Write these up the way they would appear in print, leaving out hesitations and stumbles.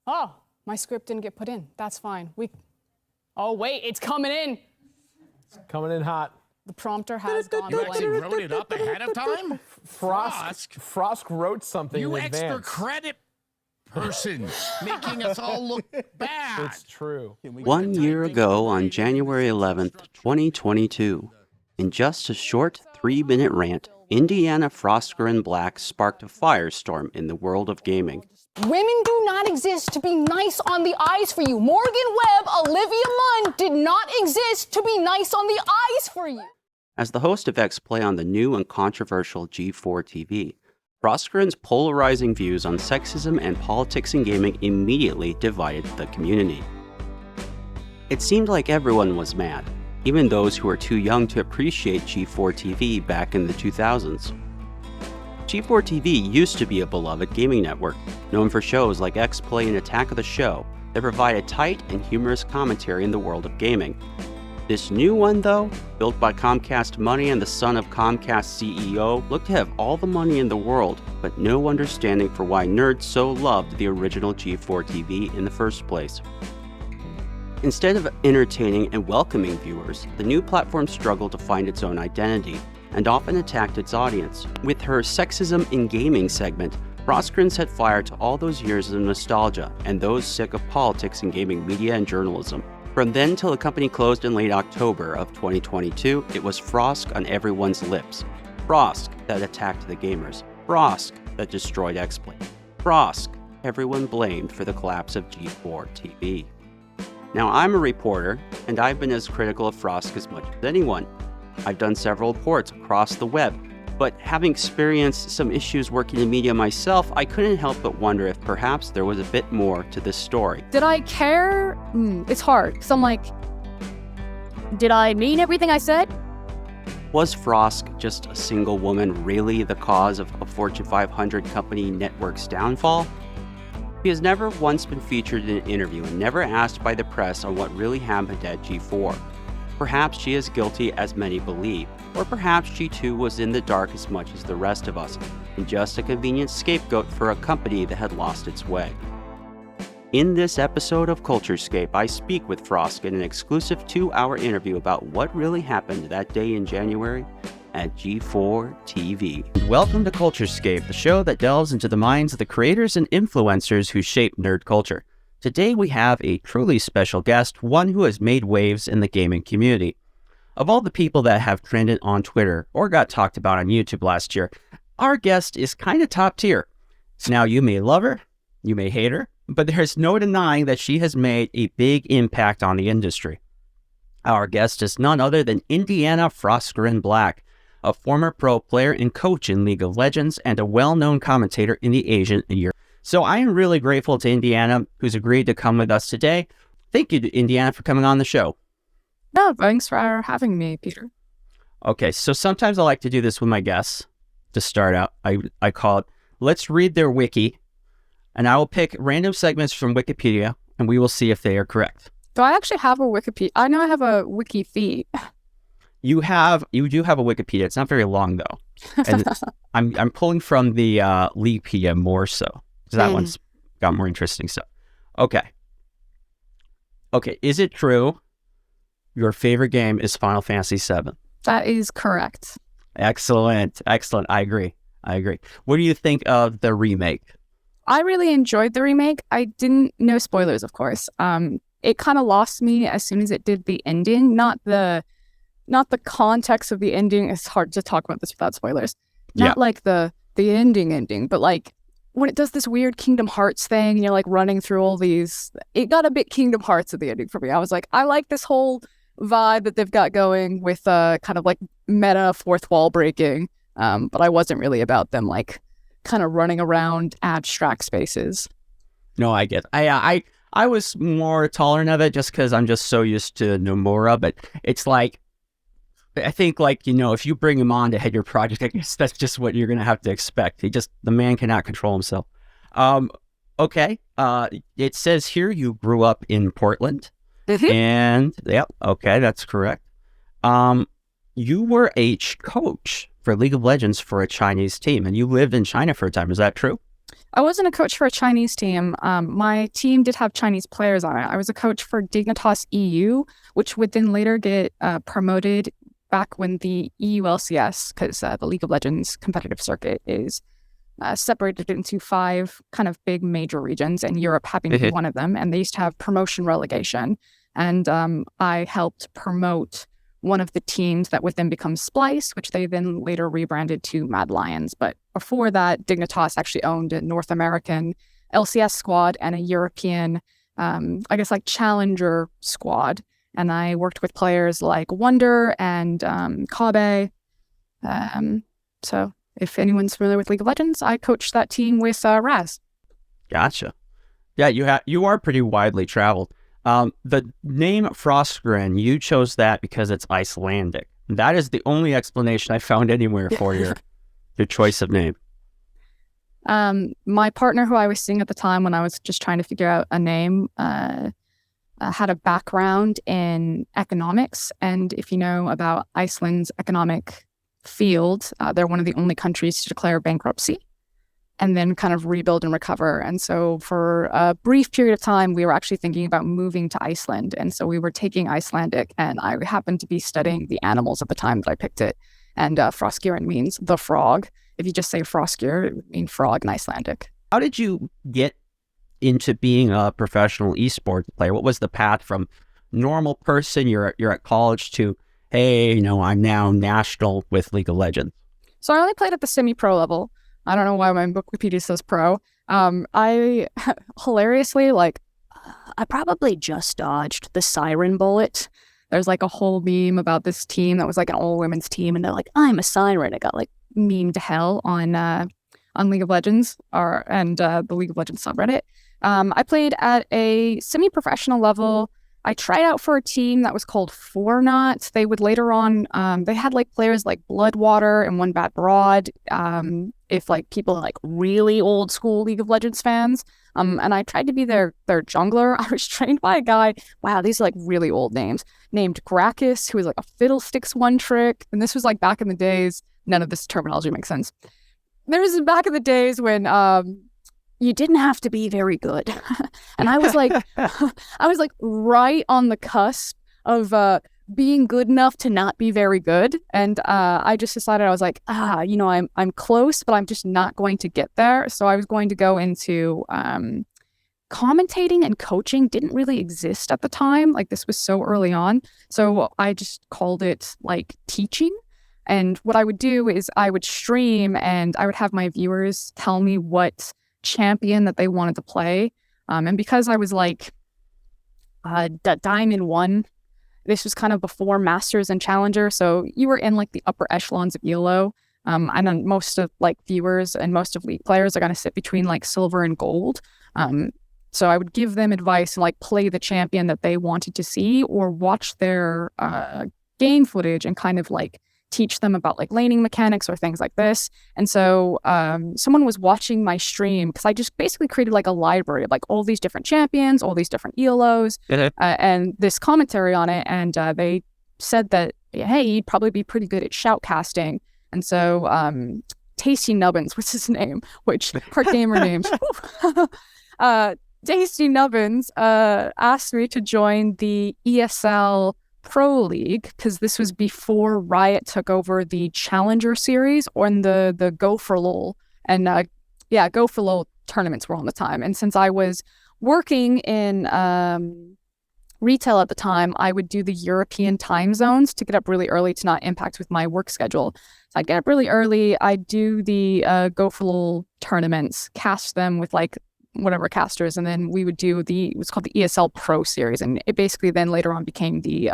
Oh, my script didn't get put in. That's fine. Oh, wait, it's coming in. It's coming in hot. The prompter has gone You blank. actually wrote it up ahead of time? Frosk wrote something in advance. You extra credit person, making us all look bad. It's true. 1 year ago on January 11th, 2022, in just a short 3-minute rant, Indiana Froskurrin Black sparked a firestorm in the world of gaming. Women do not exist to be nice on the eyes for you. Morgan Webb, Olivia Munn did not exist to be nice on the eyes for you. As the host of xplay on the new and controversial G4TV, Froskurrin's polarizing views on sexism and politics in gaming immediately divided the community. It seemed like everyone was mad, even those who were too young to appreciate G4TV back in the 2000s. G4TV used to be a beloved gaming network, known for shows like xplay and Attack of the Show that provided tight and humorous commentary in the world of gaming. This new one, though, built by Comcast money and the son of Comcast CEO, looked to have all the money in the world, but no understanding for why nerds so loved the original G4TV in the first place. Instead of entertaining and welcoming viewers, the new platform struggled to find its own identity, and often attacked its audience. With her Sexism in Gaming segment, Froskurrin set fire to all those years of nostalgia and those sick of politics in gaming media and journalism. From then till the company closed in late October of 2022, it was Frosk on everyone's lips. Frosk that attacked the gamers. Frosk that destroyed xplay. Frosk everyone blamed for the collapse of G4TV. Now, I'm a reporter, and I've been as critical of Frosk as much as anyone. I've done several reports across the web, but having experienced some issues working in media myself, I couldn't help but wonder if perhaps there was a bit more to this story. Did I care? It's hard, because I'm like, did I mean everything I said? Was Frosk, just a single woman, really the cause of a Fortune 500 company network's downfall? She has never once been featured in an interview and never asked by the press on what really happened at G4. Perhaps she is guilty as many believe, or perhaps she too was in the dark as much as the rest of us, and just a convenient scapegoat for a company that had lost its way. In this episode of CultureScape, I speak with Frosk in an exclusive 2-hour interview about what really happened that day in January at G4TV. Welcome to CultureScape, the show that delves into the minds of the creators and influencers who shape nerd culture. Today we have a truly special guest, one who has made waves in the gaming community. Of all the people that have trended on Twitter or got talked about on YouTube last year, our guest is kind of top tier. Now, you may love her, you may hate her, but there's no denying that she has made a big impact on the industry. Our guest is none other than Indiana Froskurrin Black, a former pro player and coach in League of Legends and a well-known commentator in the Asian and Europe. So I am really grateful to Indiana, who's agreed to come with us today. Thank you, Indiana, for coming on the show. No, thanks for having me, Peter. Okay, so sometimes I like to do this with my guests to start out. I call it, let's read their wiki, and I will pick random segments from Wikipedia, and we will see if they are correct. Do I actually have a Wikipedia? I know I have a wiki feed. You do have a Wikipedia. It's not very long, though. And I'm pulling from the Leaguepedia more so. So that one's got more interesting stuff. Okay, is it true your favorite game is Final Fantasy VII? That is correct. Excellent. I agree. What do you think of the remake? I really enjoyed the remake. I didn't know spoilers, of course. It kind of lost me as soon as it did the ending. Not the context of the ending. It's hard to talk about this without spoilers. Not like the ending, but like when it does this weird Kingdom Hearts thing, and you're like running through all these, it got a bit Kingdom Hearts at the ending for me. I was like, I like this whole vibe that they've got going with kind of like meta fourth wall breaking, but I wasn't really about them like kind of running around abstract spaces. No, I get it. I was more tolerant of it just because I'm just so used to Nomura, but it's like, I think, like, you know, if you bring him on to head your project, I guess that's just what you're going to have to expect. The man cannot control himself. Okay. It says here you grew up in Portland. And, okay, that's correct. You were a coach for League of Legends for a Chinese team, and you lived in China for a time. Is that true? I wasn't a coach for a Chinese team. My team did have Chinese players on it. I was a coach for Dignitas EU, which would then later get promoted back when the EU LCS, because the League of Legends competitive circuit is separated into 5 kind of big major regions, and Europe happened to be one of them. And they used to have promotion relegation. And I helped promote one of the teams that would then become Splice, which they then later rebranded to Mad Lions. But before that, Dignitas actually owned a North American LCS squad and a European, I guess, like challenger squad. And I worked with players like Wonder and Kabe. So if anyone's familiar with League of Legends, I coached that team with Raz. Gotcha. Yeah, you are pretty widely traveled. The name Froskurrin, you chose that because it's Icelandic. That is the only explanation I found anywhere for your choice of name. My partner, who I was seeing at the time when I was just trying to figure out a name, had a background in economics. And if you know about Iceland's economic field, they're one of the only countries to declare bankruptcy and then kind of rebuild and recover. And so for a brief period of time, we were actually thinking about moving to Iceland. And so we were taking Icelandic, and I happened to be studying the animals at the time that I picked it. And Froskurrin means the frog. If you just say Froskir, it would mean frog in Icelandic. How did you get into being a professional esports player? What was the path from normal person, you're at college, to, hey, I'm now national with League of Legends? So I only played at the semi-pro level. I don't know why my Wikipedia says pro. I hilariously, I probably just dodged the siren bullet. There's like a whole meme about this team that was like an all-women's team, and they're like, I'm a siren. It got like memed to hell on League of Legends and the League of Legends subreddit. I played at a semi-professional level. I tried out for a team that was called Fornot. They would later on, they had like players like Bloodwater and One Bad Broad. If like people are like really old school League of Legends fans. And I tried to be their jungler. I was trained by a guy, wow, these are like really old names, named Gracchus, who was like a Fiddlesticks one trick. And this was like back in the days, none of this terminology makes sense. There was back in the days when you didn't have to be very good. And I was like, right on the cusp of being good enough to not be very good. And I just decided, I was like, I'm close, but I'm just not going to get there. So I was going to go into commentating, and coaching didn't really exist at the time. Like, this was so early on. So I just called it like teaching. And what I would do is I would stream, and I would have my viewers tell me what champion that they wanted to play. And because I was like Diamond 1, this was kind of before Masters and Challenger, so you were in like the upper echelons of ELO. And then most of like viewers and most of League players are going to sit between like silver and gold. So I would give them advice and like play the champion that they wanted to see, or watch their game footage and kind of like teach them about like laning mechanics or things like this. And so someone was watching my stream, because I just basically created like a library of like all these different champions, all these different ELOs, and this commentary on it. And they said that, hey, you'd probably be pretty good at shoutcasting. And so Tasty Nubbins was his name, which her gamer names. Tasty Nubbins asked me to join the ESL Pro League, because this was before Riot took over the Challenger series, or in the Go for LOL. And Go for LOL tournaments were on the time. And since I was working in retail at the time, I would do the European time zones to get up really early to not impact with my work schedule. So I'd get up really early, I'd do the Go for LOL tournaments, cast them with like whatever casters, and then we would do what's called the ESL Pro Series, and it basically then later on became the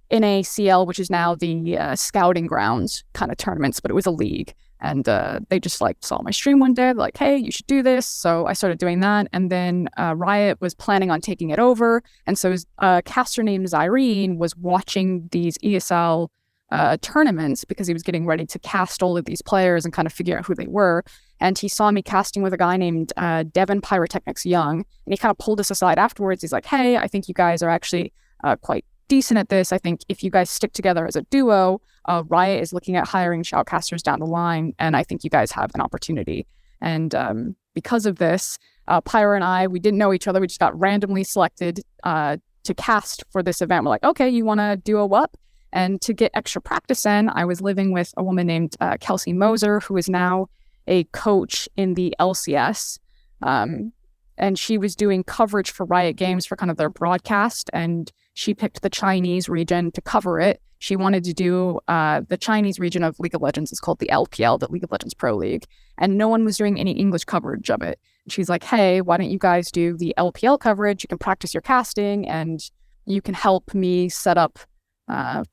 NACL, which is now the Scouting Grounds kind of tournaments, but it was a league. And they just like saw my stream one day, like, hey, you should do this. So I started doing that, and then Riot was planning on taking it over, and so a caster named Zyrene was watching these ESL tournaments, because he was getting ready to cast all of these players and kind of figure out who they were. And he saw me casting with a guy named Devin Pyrotechnics Young, and he kind of pulled us aside afterwards. He's like, hey, I think you guys are actually quite decent at this. I think if you guys stick together as a duo, Riot is looking at hiring shoutcasters down the line, and I think you guys have an opportunity. And because of this, Pyra and I, we didn't know each other. We just got randomly selected to cast for this event. We're like, okay, you want to do a WUP? And to get extra practice in, I was living with a woman named Kelsey Moser, who is now a coach in the LCS. And she was doing coverage for Riot Games for kind of their broadcast. And she picked the Chinese region to cover it. She wanted to do the Chinese region of League of Legends. It's called the LPL, the League of Legends Pro League. And no one was doing any English coverage of it. She's like, hey, why don't you guys do the LPL coverage? You can practice your casting and you can help me set up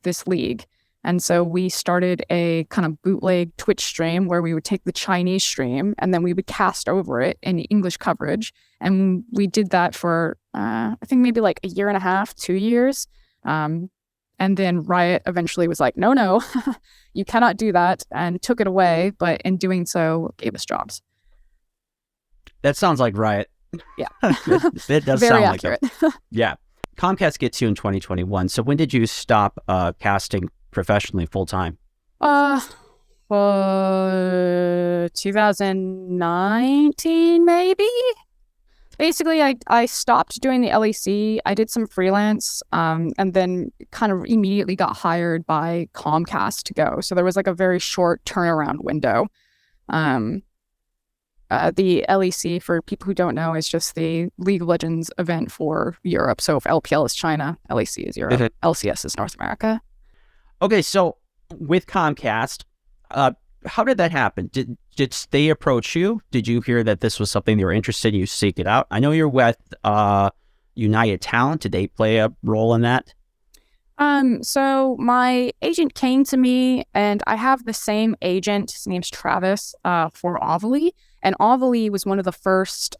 this league. And so we started a kind of bootleg Twitch stream where we would take the Chinese stream and then we would cast over it in English coverage. And we did that for, I think maybe like a year and a half, 2 years. And then Riot eventually was like, no, you cannot do that, and took it away. But in doing so, gave us jobs. That sounds like Riot. Yeah. It does Very sound accurate. like it. Yeah. Comcast gets you in 2021. So when did you stop casting professionally full time? 2019, maybe? Basically, I stopped doing the LEC. I did some freelance, and then kind of immediately got hired by Comcast to go. So there was like a very short turnaround window. The LEC, for people who don't know, is just the League of Legends event for Europe. So if LPL is China, LEC is Europe, LCS is North America. Okay, so with Comcast, how did that happen? Did they approach you? Did you hear that this was something they were interested in? You seek it out? I know you're with United Talent. Did they play a role in that? So my agent came to me, and I have the same agent. His name's Travis, for Ovally. And Ovally was one of the first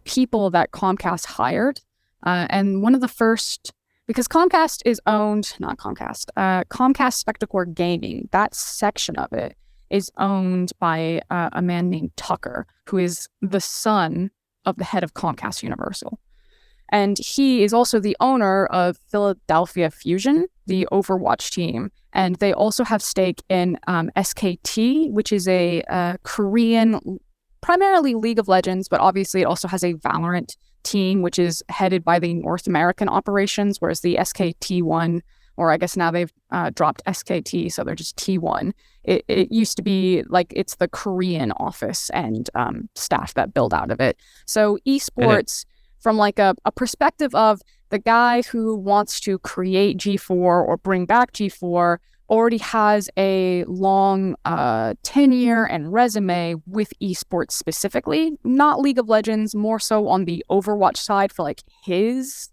people that Comcast hired. And one of the first, because Comcast is owned, not Comcast, Comcast Spectacor Gaming, that section of it is owned by a man named Tucker, who is the son of the head of Comcast Universal. And he is also the owner of Philadelphia Fusion, the Overwatch team. And they also have stake in SKT, which is a Korean, primarily League of Legends, but obviously it also has a Valorant team, which is headed by the North American operations, whereas the SKT one, or I guess now they've dropped SKT, so they're just T1. It used to be like it's the Korean office and staff that build out of it. So esports, from like a perspective of the guy who wants to create G4 or bring back G4, already has a long tenure and resume with esports specifically, not League of Legends, more so on the Overwatch side for like his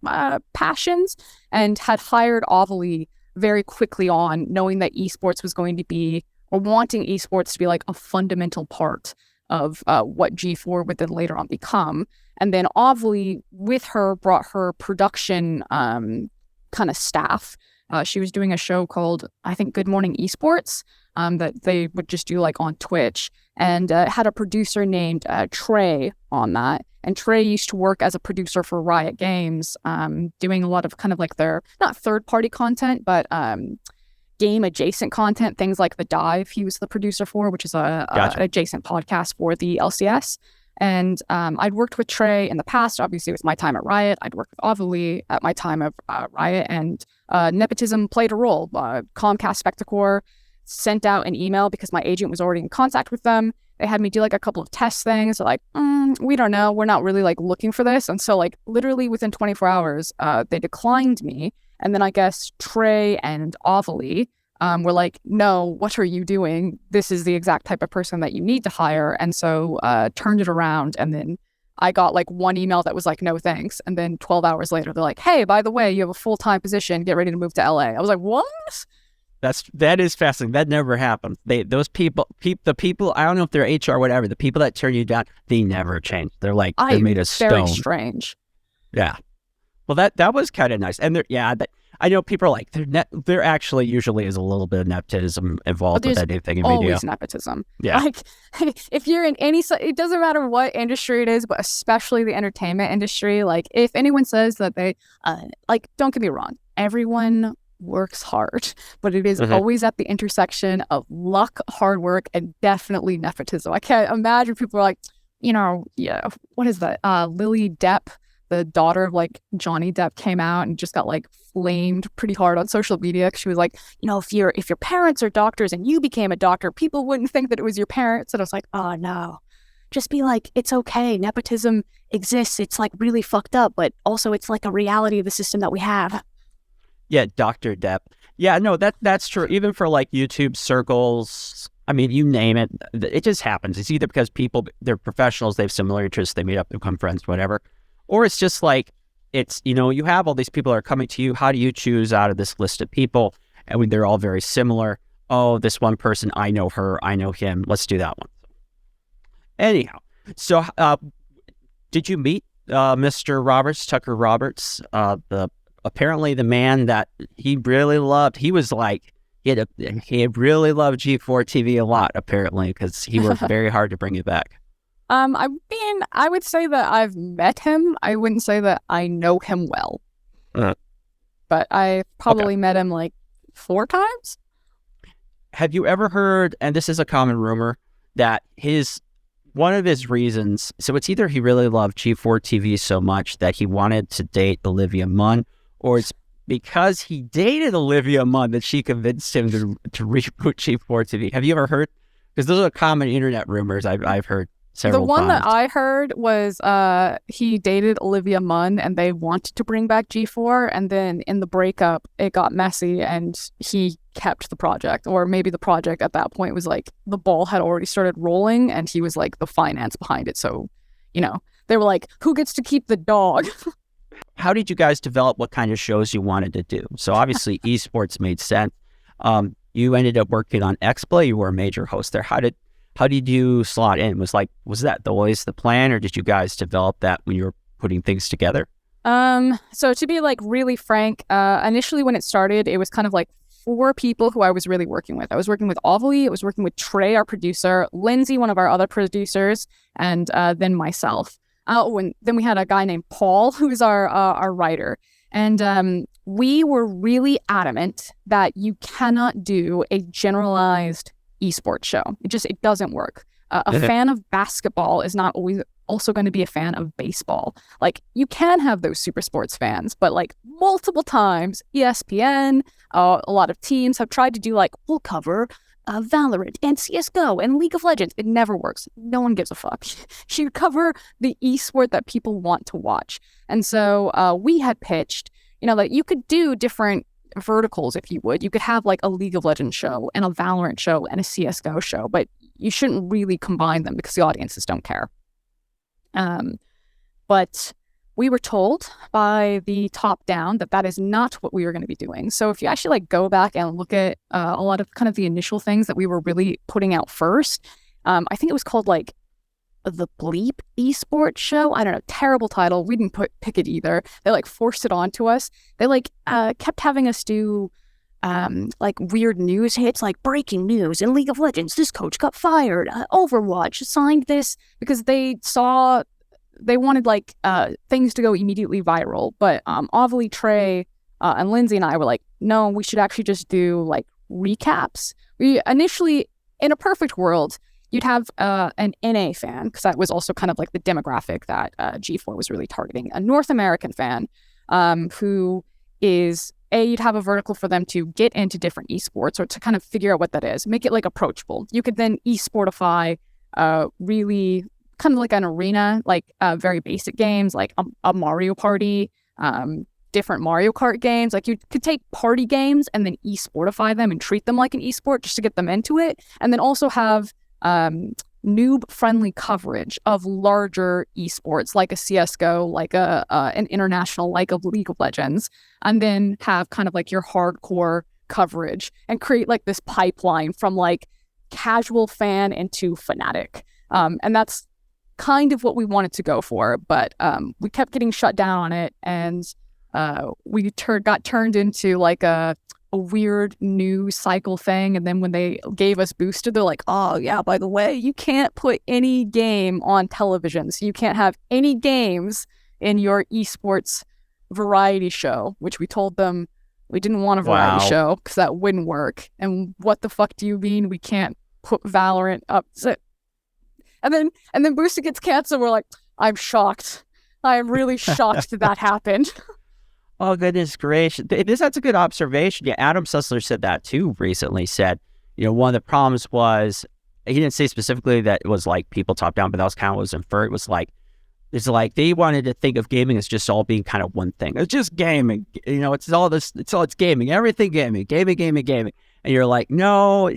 passions, and had hired Ovally very quickly on, knowing that esports was going to be, or wanting esports to be like a fundamental part of what G4 would then later on become. And then Ovally, with her, brought her production kind of staff. She was doing a show called, I think, Good Morning Esports, that they would just do like on Twitch, and had a producer named Trey on that. And Trey used to work as a producer for Riot Games, doing a lot of kind of like their, not third-party content, but game-adjacent content, things like The Dive he was the producer for, which is an adjacent podcast for the LCS. And I'd worked with Trey in the past, obviously with my time at Riot. I'd worked with Ovally at my time of Riot, and nepotism played a role. Comcast Spectacor sent out an email because my agent was already in contact with them. They had me do like a couple of test things. They're like, we don't know. We're not really like looking for this. And so like literally within 24 hours, they declined me. And then I guess Trey and Ovally were like, no, what are you doing? This is the exact type of person that you need to hire. And so turned it around. And then I got like one email that was like, no, thanks. And then 12 hours later, they're like, hey, by the way, you have a full-time position. Get ready to move to LA. I was like, what? That is fascinating. That never happened. Those people, the people, I don't know if they're HR or whatever, the people that turn you down, they never change. They're like, they're made of stone. Very strange. Yeah. Well, that was kind of nice. And I know people are like, there actually usually is a little bit of nepotism involved with anything in media. Always nepotism. Yeah. Like, if you're in any, it doesn't matter what industry it is, but especially the entertainment industry, like if anyone says that they, like, don't get me wrong, everyone works hard, but it is always at the intersection of luck, hard work, and definitely nepotism. I can't imagine people are like, what is that? Lily Depp, the daughter of like Johnny Depp, came out and just got like flamed pretty hard on social media. She was like, if your parents are doctors and you became a doctor, people wouldn't think that it was your parents. And I was like, oh no, just be like, it's okay. Nepotism exists. It's like really fucked up, but also it's like a reality of the system that we have. Yeah, Dr. Depp. Yeah, no, that's true. Even for like YouTube circles, I mean, you name it, it just happens. It's either because people, they're professionals, they have similar interests, they meet up, become friends, whatever. Or it's just like, it's, you have all these people that are coming to you. How do you choose out of this list of people? And they're all very similar. Oh, this one person, I know her, I know him. Let's do that one. Anyhow, so did you meet Mr. Roberts, Tucker Roberts, apparently the man that he really loved? He was like, he had really loved G4TV a lot, apparently, because he worked very hard to bring it back. I mean, I would say that I've met him. I wouldn't say that I know him well. But I probably met him like 4 times. Have you ever heard, and this is a common rumor, that one of his reasons, so it's either he really loved G4TV so much that he wanted to date Olivia Munn, or it's because he dated Olivia Munn that she convinced him to reboot G4TV. Have you ever heard? Because those are common internet rumors I've heard several times. The one that I heard was he dated Olivia Munn and they wanted to bring back G4, and then in the breakup it got messy and he kept the project, or maybe the project at that point was like the ball had already started rolling and he was like the finance behind it. So, they were like, who gets to keep the dog? How did you guys develop what kind of shows you wanted to do? So obviously esports made sense. You ended up working on xplay. You were a major host there. How did you slot in? Was that always the plan, or did you guys develop that when you were putting things together? So to be like really frank, initially when it started, it was kind of like 4 people who I was really working with. I was working with Ovally, I was working with Trey, our producer, Lindsay, one of our other producers, and then myself. And then we had a guy named Paul, who's our writer. And we were really adamant that you cannot do a generalized esports show. It doesn't work. A fan of basketball is not always also going to be a fan of baseball. Like, you can have those super sports fans, but like multiple times, ESPN, a lot of teams have tried to do like, we'll cover Valorant and CSGO and League of Legends. It never works. No one gives a fuck. You cover the esport that people want to watch. And so we had pitched, that you could do different verticals if you would. You could have like a League of Legends show and a Valorant show and a CSGO show, but you shouldn't really combine them because the audiences don't care. But we were told by the top down that is not what we were going to be doing. So if you actually like go back and look at a lot of kind of the initial things that we were really putting out first, I think it was called like the Bleep esports show. I don't know, terrible title. We didn't pick it either. They like forced it onto us. They like kept having us do like weird news hits, like breaking news in League of Legends, this coach got fired, Overwatch signed this, because they wanted like things to go immediately viral. But Ovally, Trey, and Lindsay and I were like, no, we should actually just do like recaps. We initially, in a perfect world, you'd have an NA fan, because that was also kind of like the demographic that G4 was really targeting, a North American fan who is, you'd have a vertical for them to get into different esports or to kind of figure out what that is, make it like approachable. You could then esportify really kind of like an arena, like very basic games like a Mario Party, different Mario Kart games. Like, you could take party games and then esportify them and treat them like an esport just to get them into it. And then also have noob-friendly coverage of larger esports like a CSGO, like an international, like a League of Legends, and then have kind of like your hardcore coverage and create like this pipeline from like casual fan into fanatic. And that's kind of what we wanted to go for, but we kept getting shut down on it, and we got turned into like a weird news cycle thing. And then when they gave us Boosted, they're like, oh yeah, by the way, you can't put any game on television, so you can't have any games in your esports variety show, which we told them We didn't want a variety Wow. show because that wouldn't work. And what the fuck do you mean we can't put Valorant up? And then Booster gets canceled. We're like, I'm shocked. I am really shocked that happened. Oh, goodness gracious. That's a good observation. Yeah, Adam Sussler said that too recently. Said, one of the problems was, he didn't say specifically that it was like people top down, but that was kind of what was inferred. It was like, it's like they wanted to think of gaming as just all being kind of one thing. It's just gaming. It's gaming. Everything gaming. And you're like, no,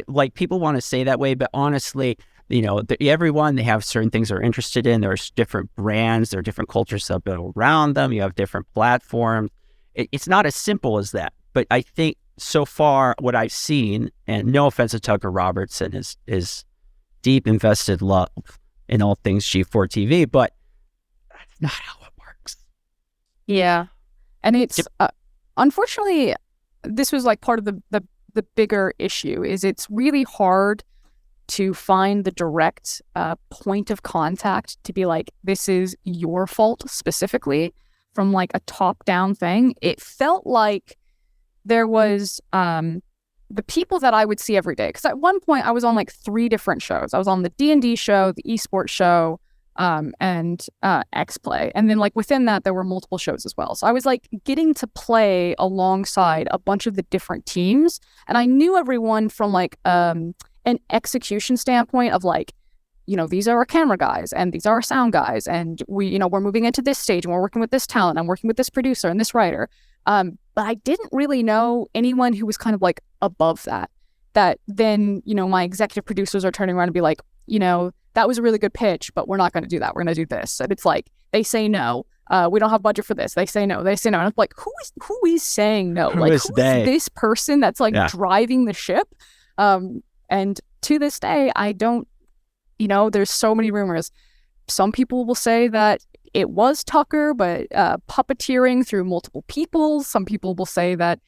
like people want to say that way, but honestly, everyone, they have certain things they're interested in. There's different brands, there are different cultures that build around them. You have different platforms. It's not as simple as that. But I think so far what I've seen, and no offense to Tucker Robertson, is deep invested love in all things G4TV, but that's not how it works. Yeah. And it's, unfortunately, this was like part of the bigger issue is it's really hard to find the direct point of contact to be like, this is your fault specifically from like a top-down thing. It felt like there was the people that I would see every day. Because at one point I was on like 3 different shows. I was on the D&D show, the esports show, and xplay. And then like within that, there were multiple shows as well. So I was like getting to play alongside a bunch of the different teams. And I knew everyone from like an execution standpoint of like, these are our camera guys and these are our sound guys. And we're moving into this stage and we're working with this talent. I'm working with this producer and this writer. But I didn't really know anyone who was kind of like above that then, my executive producers are turning around and be like, that was a really good pitch, but we're not going to do that. We're going to do this. And it's like, they say no. We don't have budget for this. They say no. And I'm like, who is saying no? Who is this person that's like driving the ship? And to this day, I don't, there's so many rumors. Some people will say that it was Tucker, but puppeteering through multiple people. Some people will say that,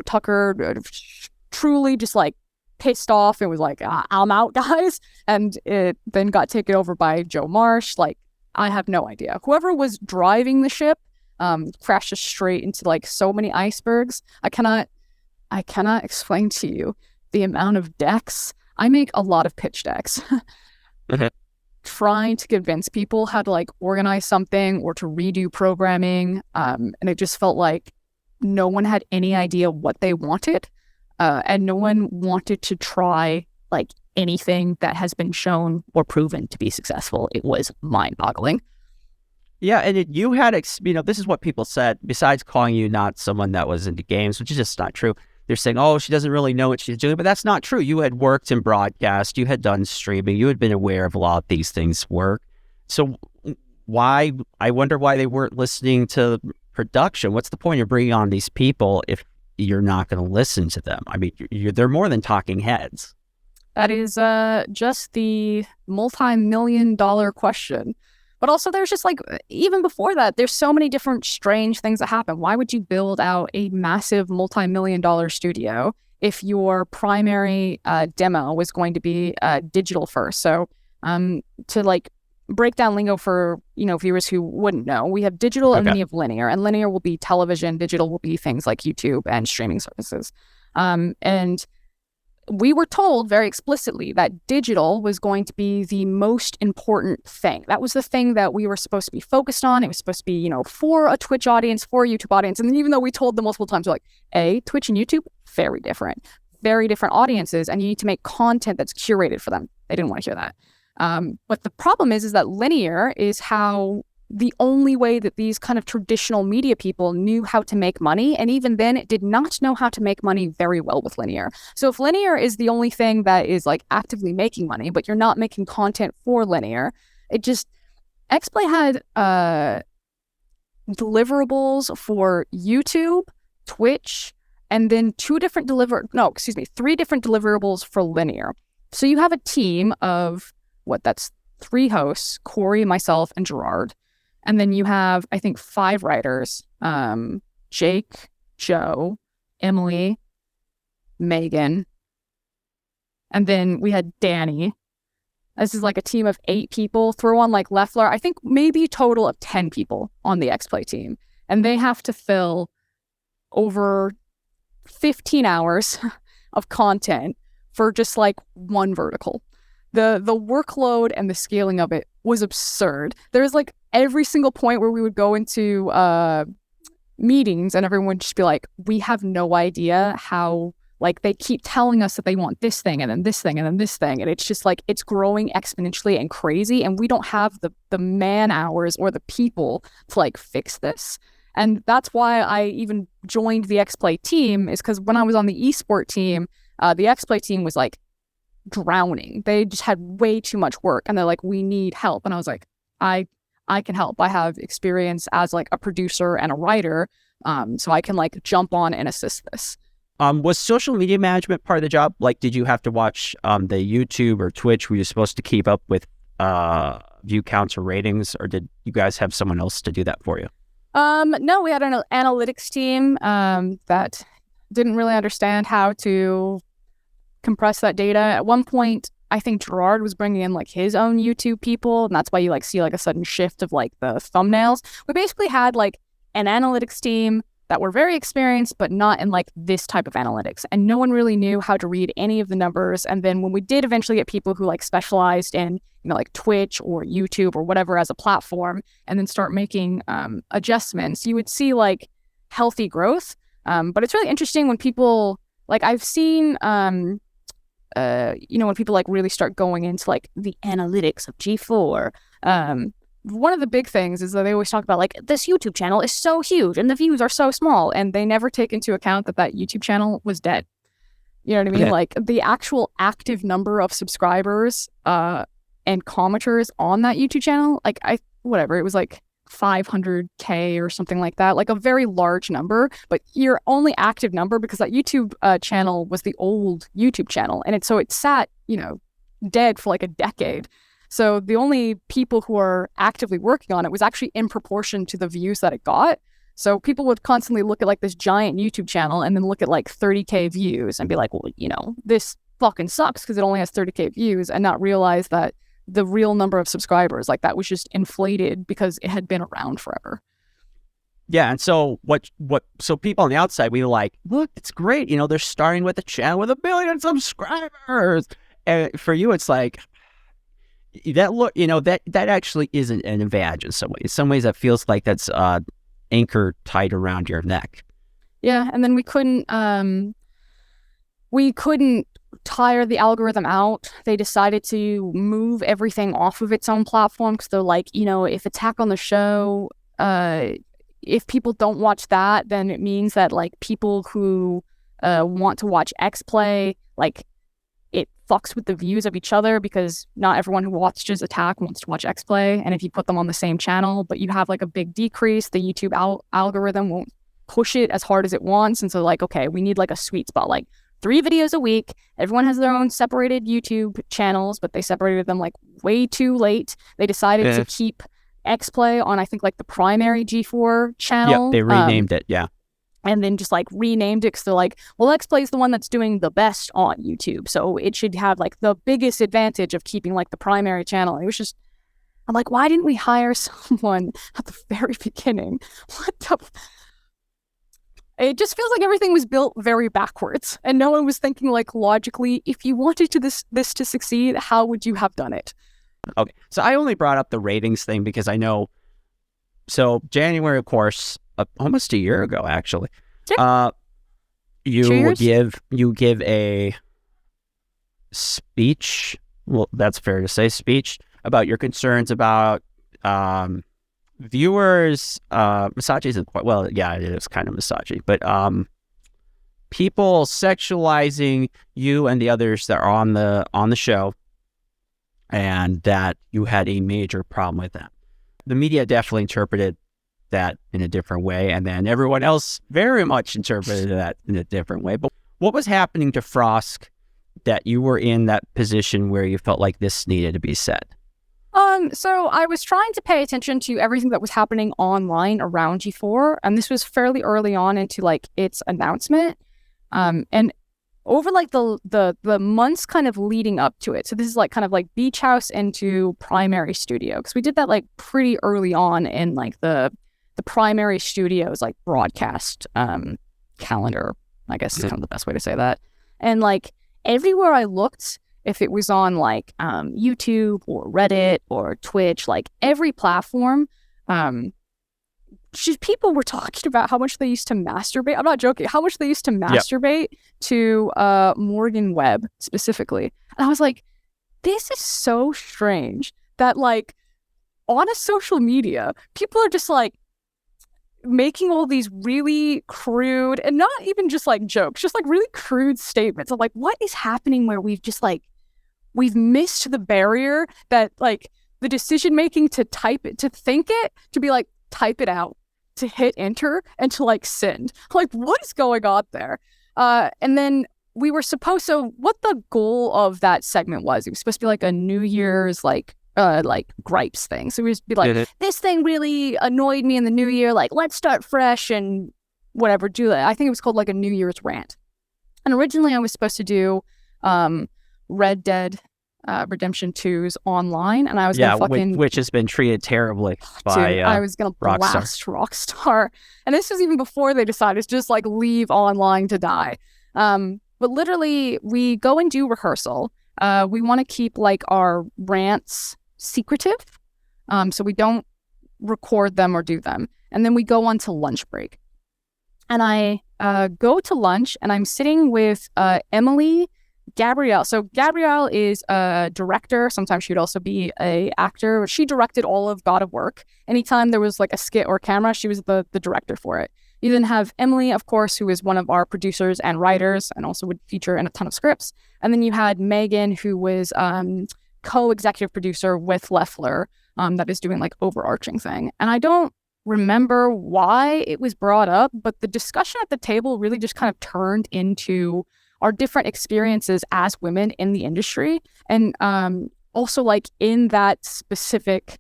Tucker truly just like pissed off and was like, I'm out, guys. And it then got taken over by Joe Marsh. Like, I have no idea. Whoever was driving the ship crashed straight into like so many icebergs. I cannot explain to you the amount of decks. I make a lot of pitch decks. Trying to convince people how to like organize something or to redo programming. And it just felt like no one had any idea what they wanted. And no one wanted to try like anything that has been shown or proven to be successful. It was mind-boggling. Yeah, and you had, this is what people said, besides calling you not someone that was into games, which is just not true. They're saying, oh, she doesn't really know what she's doing, but that's not true. You had worked in broadcast, you had done streaming, you had been aware of a lot of these things work. So I wonder why they weren't listening to production. What's the point of bringing on these people if you're not going to listen to them? I mean, they're more than talking heads. That is just the multi-million-dollar question. But also there's just like, even before that, there's so many different strange things that happen. Why would you build out a massive multi-million-dollar studio if your primary demo was going to be digital first? So to like break down lingo for, viewers who wouldn't know, we have digital and then you have linear. And linear will be television, digital will be things like YouTube and streaming services. And we were told very explicitly that digital was going to be the most important thing. That was the thing that we were supposed to be focused on. It was supposed to be, for a Twitch audience, for a YouTube audience. And then even though we told them multiple times, we're like, Twitch and YouTube, very different audiences. And you need to make content that's curated for them. They didn't want to hear that. But the problem is that linear is how the only way that these kind of traditional media people knew how to make money. And even then, it did not know how to make money very well with linear. So if linear is the only thing that is like actively making money, but you're not making content for linear, xplay had deliverables for YouTube, Twitch, and then 3 different deliverables for linear. So you have a team of, that's 3 hosts, Corey, myself, and Gerard. And then you have, I think, 5 writers, Jake, Joe, Emily, Megan, and then we had Danny. This is like a team of 8 people. Throw on like Leffler, I think maybe a total of 10 people on the xplay team. And they have to fill over 15 hours of content for just like one vertical. The workload and the scaling of it was absurd. There's like every single point where we would go into meetings and everyone would just be like, we have no idea how, like, they keep telling us that they want this thing and then this thing and then this thing. And it's just like, it's growing exponentially and crazy. And we don't have the man hours or the people to like fix this. And that's why I even joined the xplay team, is because when I was on the esport team, the xplay team was like drowning. They just had way too much work and they're like, we need help. And I was like, I can help. I have experience as like a producer and a writer, so I can like jump on and assist this. Was social media management part of the job? Like, did you have to watch the YouTube or Twitch? Were you supposed to keep up with view counts or ratings, or did you guys have someone else to do that for you? No, we had an analytics team that didn't really understand how to compress that data. At one point, I think Gerard was bringing in like his own YouTube people, and that's why you like see like a sudden shift of like the thumbnails. We basically had like an analytics team that were very experienced, but not in like this type of analytics. And no one really knew how to read any of the numbers. And then when we did eventually get people who like specialized in, you know, like Twitch or YouTube or whatever as a platform, and then start making adjustments, you would see like healthy growth. But it's really interesting when people, like I've seen, you know, when people like really start going into like the analytics of G4, one of the big things is that they always talk about like, this YouTube channel is so huge and the views are so small, and they never take into account that YouTube channel was dead. You know what I mean? Yeah. Like the actual active number of subscribers and commenters on that YouTube channel, like it was like 500K or something like that, like a very large number, but your only active number, because that YouTube channel was the old YouTube channel, and it sat, you know, dead for like a decade. So the only people who are actively working on it was actually in proportion to the views that it got. So people would constantly look at like this giant YouTube channel and then look at like 30K views and be like, well, you know, this fucking sucks because it only has 30K views, and not realize that the real number of subscribers, like that was just inflated because it had been around forever. Yeah, and so so people on the outside, we were like, look, it's great. You know, they're starting with a channel with 1 billion subscribers. And for you, it's like, that actually isn't an advantage in some ways. In some ways, that feels like that's anchor tied around your neck. Yeah, and then we couldn't tire the algorithm out. They decided to move everything off of its own platform because they're like, you know, if Attack on the Show, if people don't watch that, then it means that like people who want to watch xplay, like it fucks with the views of each other, because not everyone who watches Attack wants to watch xplay. And if you put them on the same channel, but you have like a big decrease, the YouTube algorithm won't push it as hard as it wants. And so like, okay, we need like a sweet spot, like 3 videos a week. Everyone has their own separated YouTube channels, but they separated them like way too late. They decided to keep xplay on, I think, like the primary G4 channel. Yeah, they renamed it, yeah. And then just like renamed it because they're like, well, xplay is the one that's doing the best on YouTube, so it should have like the biggest advantage of keeping like the primary channel. It was just, I'm like, why didn't we hire someone at the very beginning? It just feels like everything was built very backwards, and no one was thinking like logically, if you wanted this to succeed, how would you have done it? Okay, so I only brought up the ratings thing because I know, so January, of course, almost a year ago, actually, you give a speech, well, that's fair to say, speech about your concerns about viewers, misogyny isn't quite, well, yeah, it is kind of misogyny, but people sexualizing you and the others that are on the show, and that you had a major problem with that. The media definitely interpreted that in a different way, and then everyone else very much interpreted that in a different way. But what was happening to Frosk that you were in that position where you felt like this needed to be said? So I was trying to pay attention to everything that was happening online around G4, and this was fairly early on into like its announcement. And over like the months kind of leading up to it. So this is like kind of like Beach House into Primary Studio, because we did that like pretty early on in like the Primary Studio's like broadcast calendar, I guess is kind of the best way to say that. And like everywhere I looked, if it was on like YouTube or Reddit or Twitch, like every platform, people were talking about how much they used to masturbate. I'm not joking. How much they used to masturbate to Morgan Webb specifically. And I was like, this is so strange that like on a social media, people are just like making all these really crude and not even just like jokes, just like really crude statements of like, what is happening where we've missed the barrier that like the decision making to type it, to think it, to be like, type it out, to hit enter and to like send. Like, what is going on there? And then we were supposed, so what the goal of that segment was, it was supposed to be like a New Year's like gripes thing. So we would be like, this thing really annoyed me in the new year, like let's start fresh and whatever, do that. I think it was called like a New Year's rant. And originally I was supposed to do Red Dead Redemption 2's online, and I was gonna fucking which has been treated terribly by I was gonna blast Rockstar, and this was even before they decided to just like leave online to die. But literally, we go and do rehearsal. We want to keep like our rants secretive, so we don't record them or do them, and then we go on to lunch break. And I go to lunch, and I'm sitting with Emily. Gabrielle. So Gabrielle is a director. Sometimes she would also be a actor. She directed all of God of Work. Anytime there was like a skit or camera, she was the director for it. You then have Emily, of course, who is one of our producers and writers and also would feature in a ton of scripts. And then you had Megan, who was co-executive producer with Leffler, that is doing like overarching thing. And I don't remember why it was brought up, but the discussion at the table really just kind of turned into our different experiences as women in the industry, and also like in that specific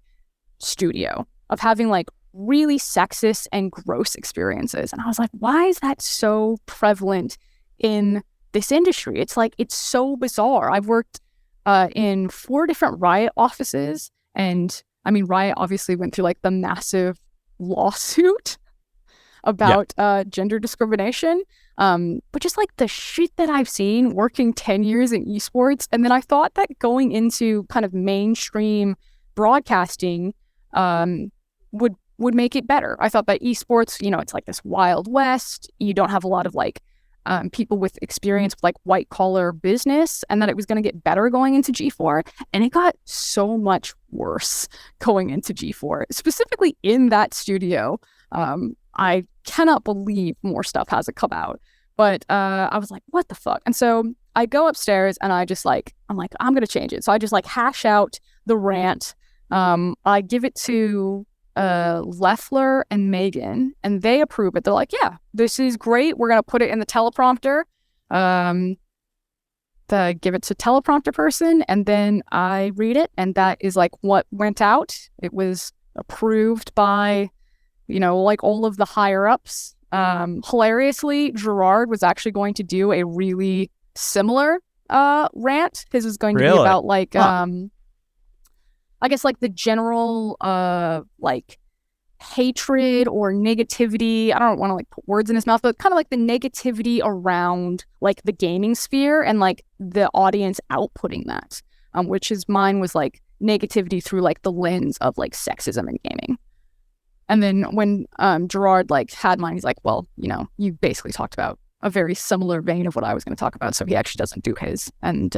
studio of having like really sexist and gross experiences. And I was like, why is that so prevalent in this industry? It's like, it's so bizarre. I've worked in 4 different Riot offices, and I mean, Riot obviously went through like the massive lawsuit about gender discrimination. But just like the shit that I've seen working 10 years in esports, and then I thought that going into kind of mainstream broadcasting would make it better. I thought that esports, you know, it's like this Wild West. You don't have a lot of like people with experience with like white collar business, and that it was going to get better going into G4, and it got so much worse going into G4, specifically in that studio. I cannot believe more stuff hasn't come out. But I was like, what the fuck? And so I go upstairs and I'm going to change it. So I just like hash out the rant. I give it to Leffler and Megan, and they approve it. They're like, yeah, this is great. We're going to put it in the teleprompter. Give it to teleprompter person, and then I read it. And that is like what went out. It was approved by, you know, like all of the higher ups. Hilariously, Gerard was actually going to do a really similar rant. His was going to be about like I guess like the general like hatred or negativity. I don't want to like put words in his mouth, but kind of like the negativity around like the gaming sphere and like the audience outputting that. Which mine was like negativity through like the lens of like sexism in gaming. And then when Gerard like had mine, he's like, well, you know, you basically talked about a very similar vein of what I was going to talk about. So he actually doesn't do his. And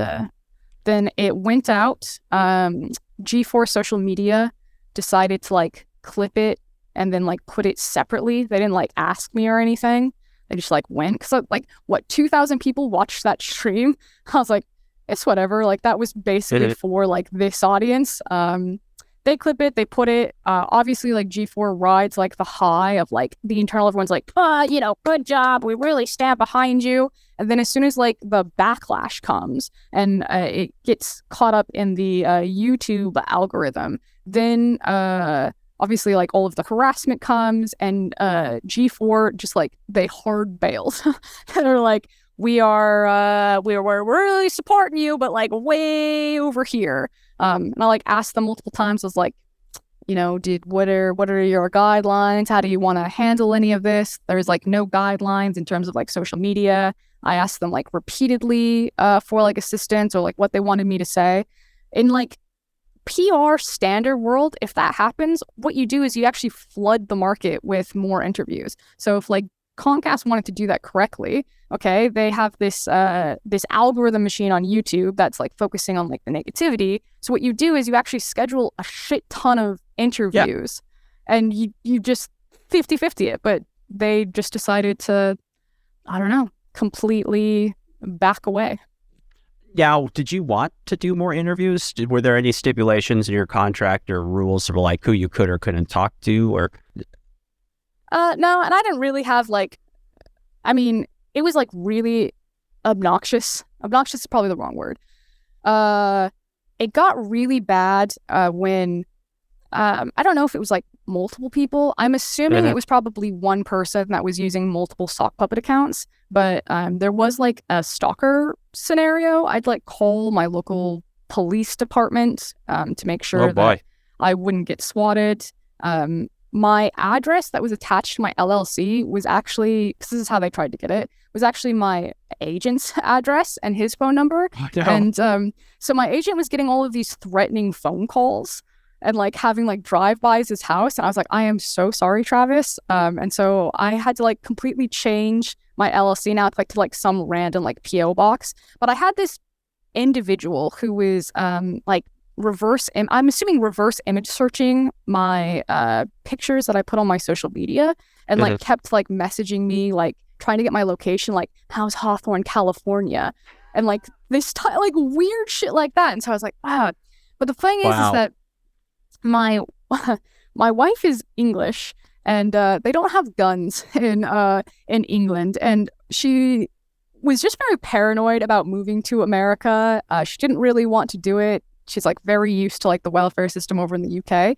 then it went out. G4 social media decided to like clip it and then like put it separately. They didn't like ask me or anything. They just like went. Because like, what, 2,000 people watched that stream? I was like, it's whatever. Like that was basically for like this audience. They clip it, they put it, obviously like G4 rides like the high of like the internal, everyone's like, you know, good job, we really stand behind you. And then as soon as like the backlash comes and it gets caught up in the YouTube algorithm, then obviously like all of the harassment comes, and G4 just like they hard bailed. They're like, we're really supporting you, but like way over here. And I like asked them multiple times. I was like, what are your guidelines? How do you want to handle any of this? There's like no guidelines in terms of like social media. I asked them like repeatedly for like assistance or like what they wanted me to say. In like PR standard world, if that happens, what you do is you actually flood the market with more interviews. So if like Comcast wanted to do that correctly, okay, they have this algorithm machine on YouTube that's like focusing on like the negativity. So what you do is you actually schedule a shit ton of interviews and you just 50-50 it, but they just decided to, I don't know, completely back away. Now, did you want to do more interviews? Were there any stipulations in your contract or rules for like who you could or couldn't talk to, or? No, and I didn't really have like, I mean, it was like really obnoxious. Obnoxious is probably the wrong word. It got really bad when, I don't know if it was like multiple people. I'm assuming it was probably one person that was using multiple sock puppet accounts, but there was like a stalker scenario. I'd like call my local police department to make sure that I wouldn't get swatted. My address that was attached to my LLC was actually, because this is how they tried to get it, was actually my agent's address and his phone number. Oh, no. And so my agent was getting all of these threatening phone calls and like having like drive-bys his house. And I was like, I am so sorry, Travis. And so I had to like completely change my LLC now to like some random like PO box. But I had this individual who was like I'm assuming reverse image searching my pictures that I put on my social media and like kept like messaging me, like trying to get my location, like how's Hawthorne, California, and like this like weird shit like that. And so I was like, wow. But the thing is that my wife is English and they don't have guns in England, and she was just very paranoid about moving to America. She didn't really want to do it. She's like very used to like the welfare system over in the UK.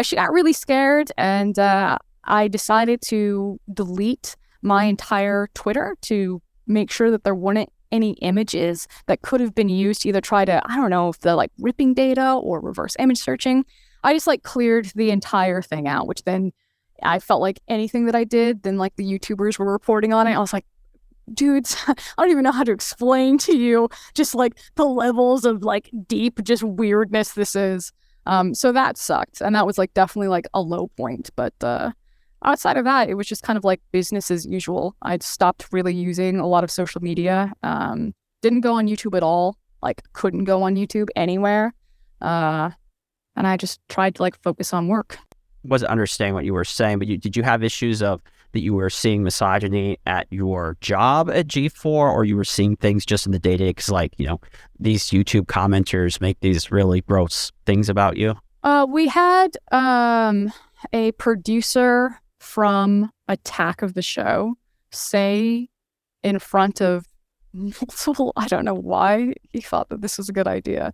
She got really scared, and I decided to delete my entire Twitter to make sure that there weren't any images that could have been used to either try to, I don't know, if they're like ripping data or reverse image searching. I just like cleared the entire thing out, which then I felt like anything that I did, then like the YouTubers were reporting on it. I was like, dudes, I don't even know how to explain to you just like the levels of like deep just weirdness this is. So that sucked, and that was like definitely like a low point. But outside of that, it was just kind of like business as usual. I'd stopped really using a lot of social media. Didn't go on YouTube at all. Like couldn't go on YouTube anywhere. And I just tried to like focus on work. Wasn't understanding what you were saying, but did you have issues of that you were seeing misogyny at your job at G4, or you were seeing things just in the day-to-day? Because like, these YouTube commenters make these really gross things about you. We had a producer from Attack of the Show say in front of multiple, I don't know why he thought that this was a good idea.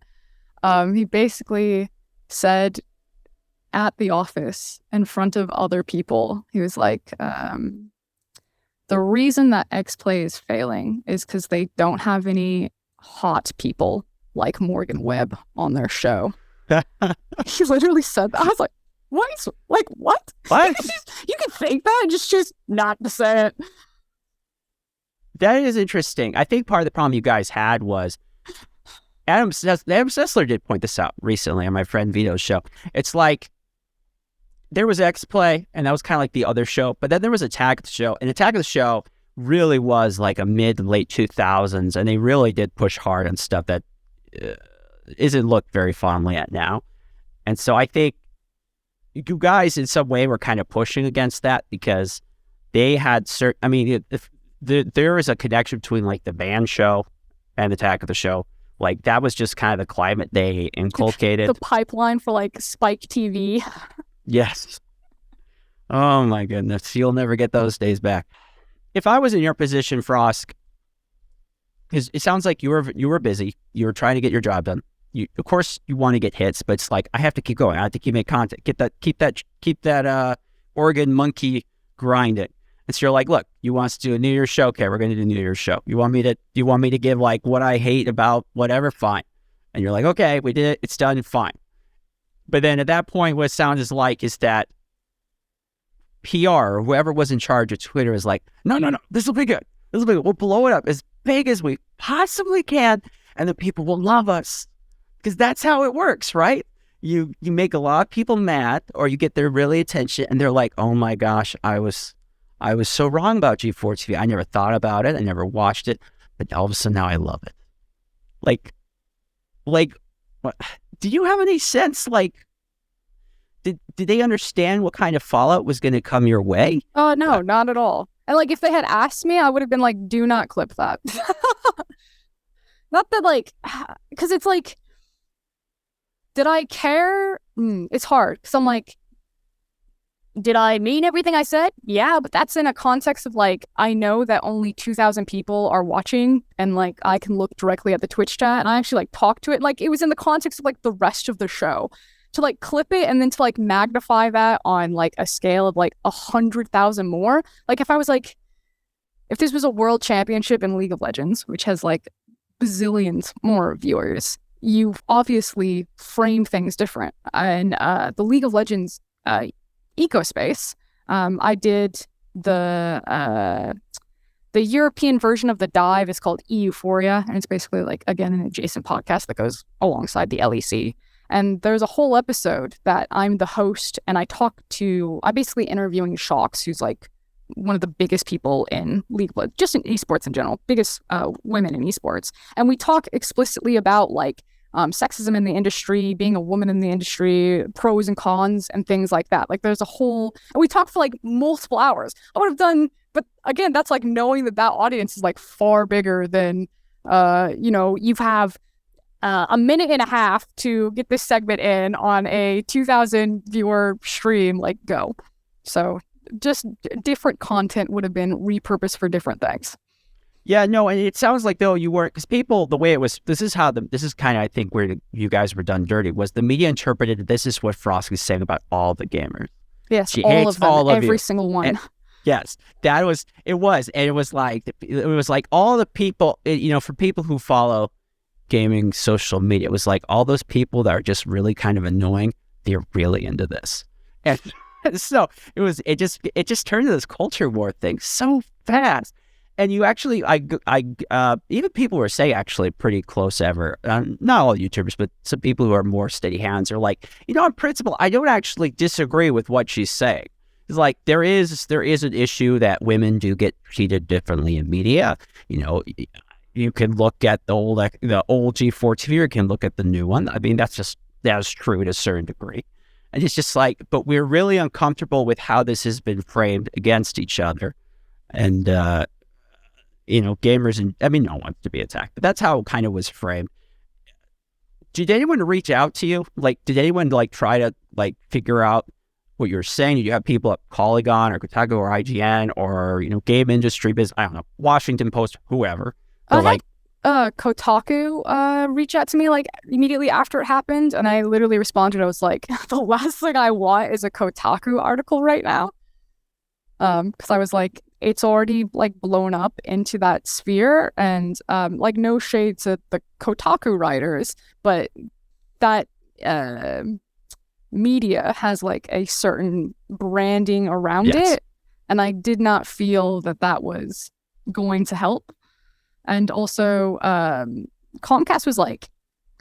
He basically said at the office in front of other people, he was like, the reason that xplay is failing is because they don't have any hot people like Morgan Webb on their show. He literally said that. I was like, what? Like, what? What? You can think that and just choose not to say it. That is interesting. I think part of the problem you guys had was Adam Sessler did point this out recently on my friend Vito's show. It's like there was xplay, and that was kind of like the other show, but then there was Attack of the Show, and Attack of the Show really was like a mid-late 2000s, and they really did push hard on stuff that isn't looked very fondly at now. And so I think you guys in some way were kind of pushing against that because they had certain, I mean, if there is a connection between like the band show and Attack of the Show. Like that was just kind of the climate they inculcated. The pipeline for like Spike TV. Yes. Oh my goodness. You'll never get those days back. If I was in your position, Frosk, it sounds like you were busy. You were trying to get your job done. Of course you want to get hits, but it's like, I have to keep going. I have to keep making content. Keep that Oregon monkey grinding. And so you're like, look, you want us to do a New Year's show? Okay, we're going to do a New Year's show. You want me to give like what I hate about whatever? Fine. And you're like, okay, we did it. It's done. Fine. But then at that point, what it sounds like is that PR or whoever was in charge of Twitter is like, no, this will be good. This will be good. We'll blow it up as big as we possibly can, and the people will love us. Because that's how it works, right? You make a lot of people mad, or you get their really attention, and they're like, oh my gosh, I was so wrong about G4TV. I never thought about it. I never watched it. But all of a sudden now I love it. Like, what, do you have any sense, like, did they understand what kind of fallout was going to come your way? Oh, no, not at all. And, like, if they had asked me, I would have been like, do not clip that. Not that, like, because it's like, did I care? It's hard, because I'm like, did I mean everything I said? Yeah, but that's in a context of, like, I know that only 2,000 people are watching, and, like, I can look directly at the Twitch chat, and I actually, like, talk to it. Like, it was in the context of, like, the rest of the show. To, like, clip it and then to, like, magnify that on, like, a scale of, like, 100,000 more. Like, if I was, like, if this was a world championship in League of Legends, which has, like, bazillions more viewers, you obviously frame things different. And the League of Legends ecospace, I did the European version of the dive is called Euphoria, and it's basically, like, again, an adjacent podcast that goes alongside the LEC. And there's a whole episode that I'm the host, and I'm basically interviewing Shox, who's, like, one of the biggest people in League of Legends, just in esports in general, biggest women in esports. And we talk explicitly about, like, sexism in the industry, being a woman in the industry, pros and cons, and things like that. Like, there's a whole, and we talked for, like, multiple hours. I would have done, but again, that's, like, knowing that audience is, like, far bigger than, you have a minute and a half to get this segment in on a 2,000 viewer stream, like, go. So just different content would have been repurposed for different things. Yeah, no, and it sounds like, though, you weren't, because people, the way it was, this is kind of, I think, where you guys were done dirty, was the media interpreted this is what Frosk is saying about all the gamers. Yes, she all hates of them, all of every you. single one. And, yes, and it was like all the people, for people who follow gaming social media, it was like all those people that are just really kind of annoying, they're really into this. And so it just turned into this culture war thing so fast. And you actually, even people who are, say, actually pretty close ever, not all YouTubers, but some people who are more steady hands are like, in principle, I don't actually disagree with what she's saying. It's like, there is an issue that women do get treated differently in media. You can look at the old G4TV, or you can look at the new one. I mean, that's true to a certain degree. And it's just like, but we're really uncomfortable with how this has been framed against each other. And, gamers, and I mean, no one wants to be attacked, but that's how it kind of was framed. Did anyone reach out to you? Like, did anyone, like, try to, like, figure out what you're saying? Did you have people at Polygon or Kotaku or IGN or, game industry business, I don't know, Washington Post, whoever? Kotaku reached out to me, like, immediately after it happened, and I literally responded. I was like, the last thing I want is a Kotaku article right now, because I was like, it's already, like, blown up into that sphere, and like, no shade to the Kotaku writers, but that media has, like, a certain branding around it, and I did not feel that was going to help. And also, Comcast was, like,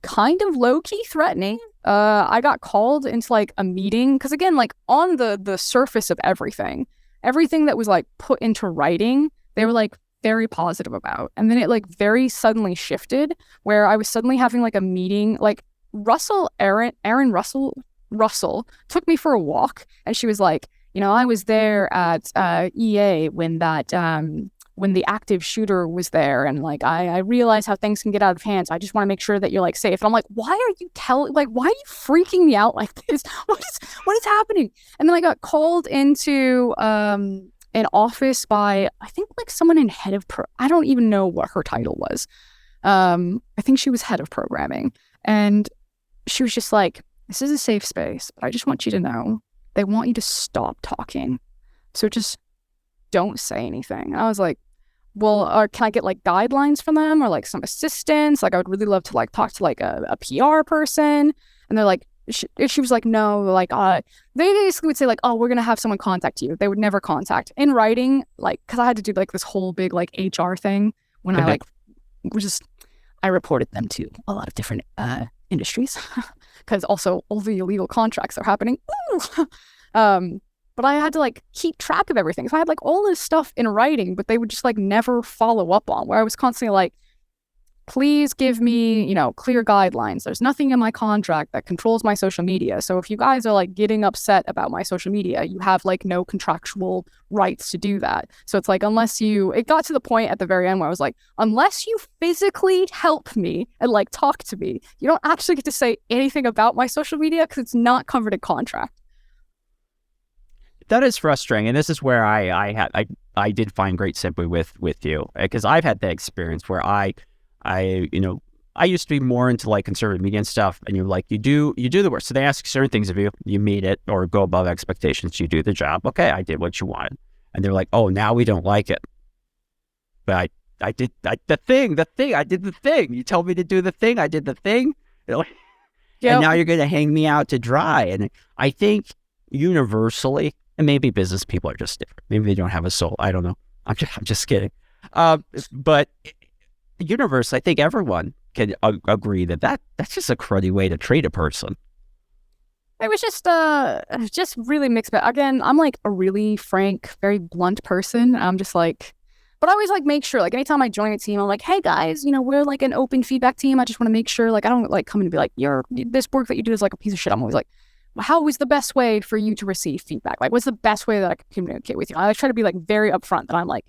kind of low-key threatening. I got called into, like, a meeting, because, again, like, on the surface of everything that was, like, put into writing, they were, like, very positive about. And then it, like, very suddenly shifted, where I was suddenly having, like, a meeting. Like, Aaron Russell took me for a walk, and she was like, I was there at EA when the active shooter was there, and, like, I realize how things can get out of hand. So I just want to make sure that you're, like, safe. And I'm like, why are you freaking me out like this? What is happening? And then I got called into an office by, I think, like, someone in head of I don't even know what her title was. I think she was head of programming, and she was just like, this is a safe space, but I just want you to know they want you to stop talking, so just don't say anything. And I was like, well, can I get, like, guidelines from them, or, like, some assistance? Like, I would really love to, like, talk to, like, a PR person. And they're like, she was like, no, like, they basically would say like, oh, we're going to have someone contact you. They would never contact. In writing, like, because I had to do like this whole big like HR thing when I like I reported them to a lot of different industries because also all the illegal contracts are happening. But I had to like keep track of everything. So I had like all this stuff in writing, but they would just like never follow up on, where I was constantly like, please give me, you know, clear guidelines. There's nothing in my contract that controls my social media. So if you guys are like getting upset about my social media, you have like no contractual rights to do that. So it's like, it got to the point at the very end where I was like, unless you physically help me and like talk to me, you don't actually get to say anything about my social media because it's not covered in contract. That is frustrating, and this is where I did find great sympathy with you, because I've had that experience where I used to be more into like conservative media and stuff, and you're like, you do the work. So they ask certain things of you, you meet it or go above expectations, you do the job. Okay, I did what you wanted. And they're like, oh, now we don't like it. But I did the thing. You told me to do the thing, I did the thing. Yep. And now you're going to hang me out to dry. And I think universally, and maybe business people are just different. Maybe they don't have a soul. I don't know. I'm just kidding. But universe, I think everyone can agree that that's just a cruddy way to treat a person. It was just really mixed. But again, I'm like a really frank, very blunt person. I'm just like, but I always like make sure, like anytime I join a team, I'm like, hey guys, you know, we're like an open feedback team. I just want to make sure, like, I don't like come in and be like, this work that you do is like a piece of shit. I'm always like, how is the best way for you to receive feedback? Like, what's the best way that I can communicate with you? I try to be like very upfront that I'm like,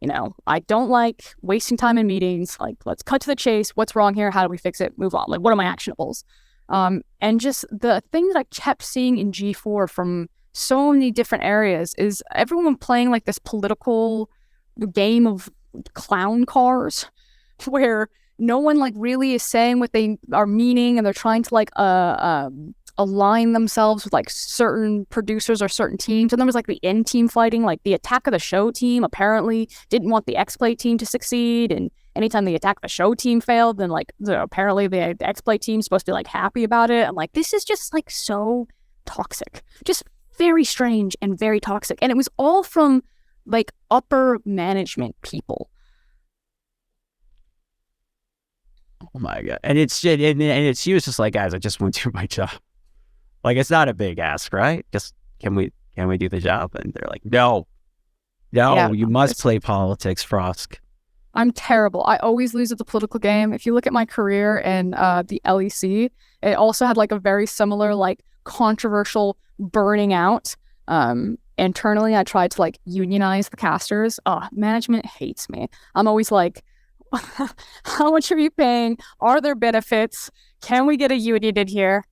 you know, I don't like wasting time in meetings. Like, let's cut to the chase. What's wrong here? How do we fix it? Move on. Like, what are my actionables? And just the thing that I kept seeing in G4 from so many different areas is everyone playing like this political game of clown cars where no one like really is saying what they are meaning, and they're trying to like align themselves with like certain producers or certain teams. And there was like the end team fighting, like the Attack of the Show team apparently didn't want the xplay team to succeed, and anytime the Attack of the Show team failed, then like apparently the xplay team's supposed to be like happy about it. And like, this is just like so toxic, just very strange and very toxic. And it was all from like upper management people. Oh my God. And it's you, it's just like, guys, I just want to do my job. Like, it's not a big ask, right? Just can we do the job? And they're like, no, yeah, you must play politics, Frosk. I'm terrible. I always lose at the political game. If you look at my career in the LEC, it also had like a very similar like controversial burning out. Internally, I tried to like unionize the casters. Management hates me. I'm always like, how much are you paying? Are there benefits? Can we get a union in here?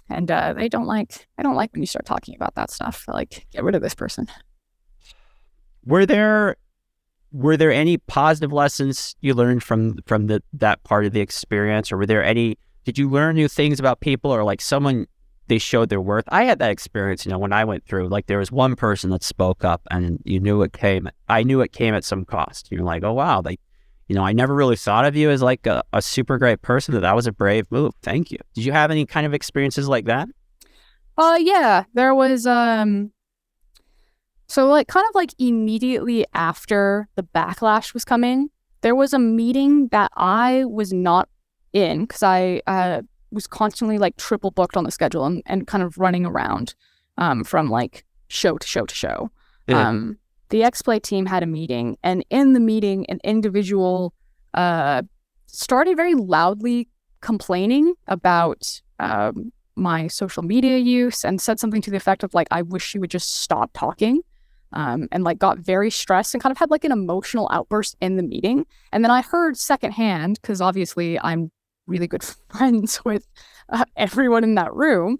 And I don't like when you start talking about that stuff. Like, get rid of this person. Were there any positive lessons you learned from that part of the experience, or did you learn new things about people, or like someone, they showed their worth? I had that experience, you know, when I went through, like there was one person that spoke up, and I knew it came at some cost. You're like, oh wow, I never really thought of you as like a super great person. That was a brave move. Thank you. Did you have any kind of experiences like that? Yeah, there was, so like kind of like immediately after the backlash was coming, there was a meeting that I was not in because I was constantly like triple booked on the schedule and kind of running around from like show to show to show. Yeah. The xplay team had a meeting, and in the meeting, an individual started very loudly complaining about my social media use, and said something to the effect of like, I wish she would just stop talking, and like got very stressed and kind of had like an emotional outburst in the meeting. And then I heard secondhand, because obviously I'm really good friends with everyone in that room,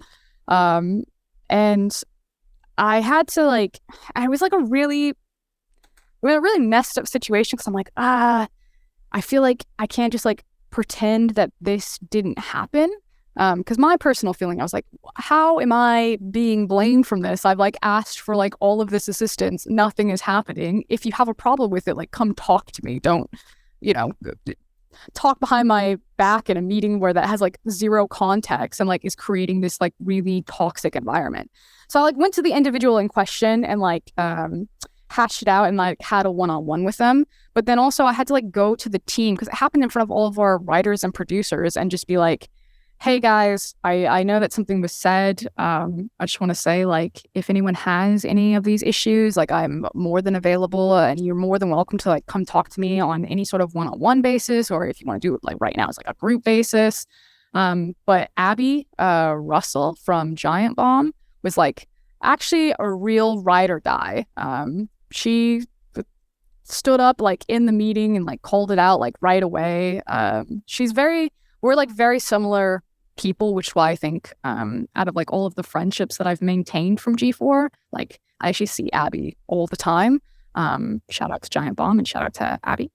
and I had to like, I was like a really messed up situation, because I'm like, I feel like I can't just like pretend that this didn't happen. Because my personal feeling, I was like, how am I being blamed from this? I've like asked for like all of this assistance. Nothing is happening. If you have a problem with it, like come talk to me. Don't, talk behind my back in a meeting where that has like zero context and like is creating this like really toxic environment. So I like went to the individual in question and like hashed it out and like had a one-on-one with them. But then also I had to like go to the team because it happened in front of all of our writers and producers and just be like, hey guys, I know that something was said. I just want to say, like, if anyone has any of these issues, like, I'm more than available and you're more than welcome to like come talk to me on any sort of one-on-one basis, or if you want to do it like right now, it's like a group basis. But Abby Russell from Giant Bomb was like actually a real ride or die. She stood up like in the meeting and like called it out like right away. We're like very similar people, which is why I think out of like all of the friendships that I've maintained from G4, like I actually see Abby all the time. Shout out to Giant Bomb and shout out to Abby.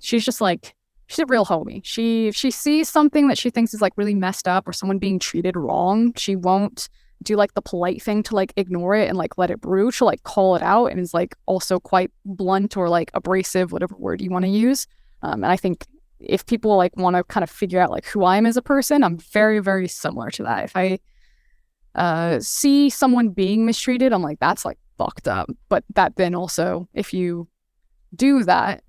She's just like, she's a real homie. She sees something that she thinks is like really messed up or someone being treated wrong. She won't do like the polite thing to like ignore it and like let it brew. She'll like call it out and is like also quite blunt or like abrasive, whatever word you want to use. And I think if people like want to kind of figure out like who I am as a person, I'm very, very similar to that. If I see someone being mistreated, I'm like, that's like fucked up. But that then also, if you do that,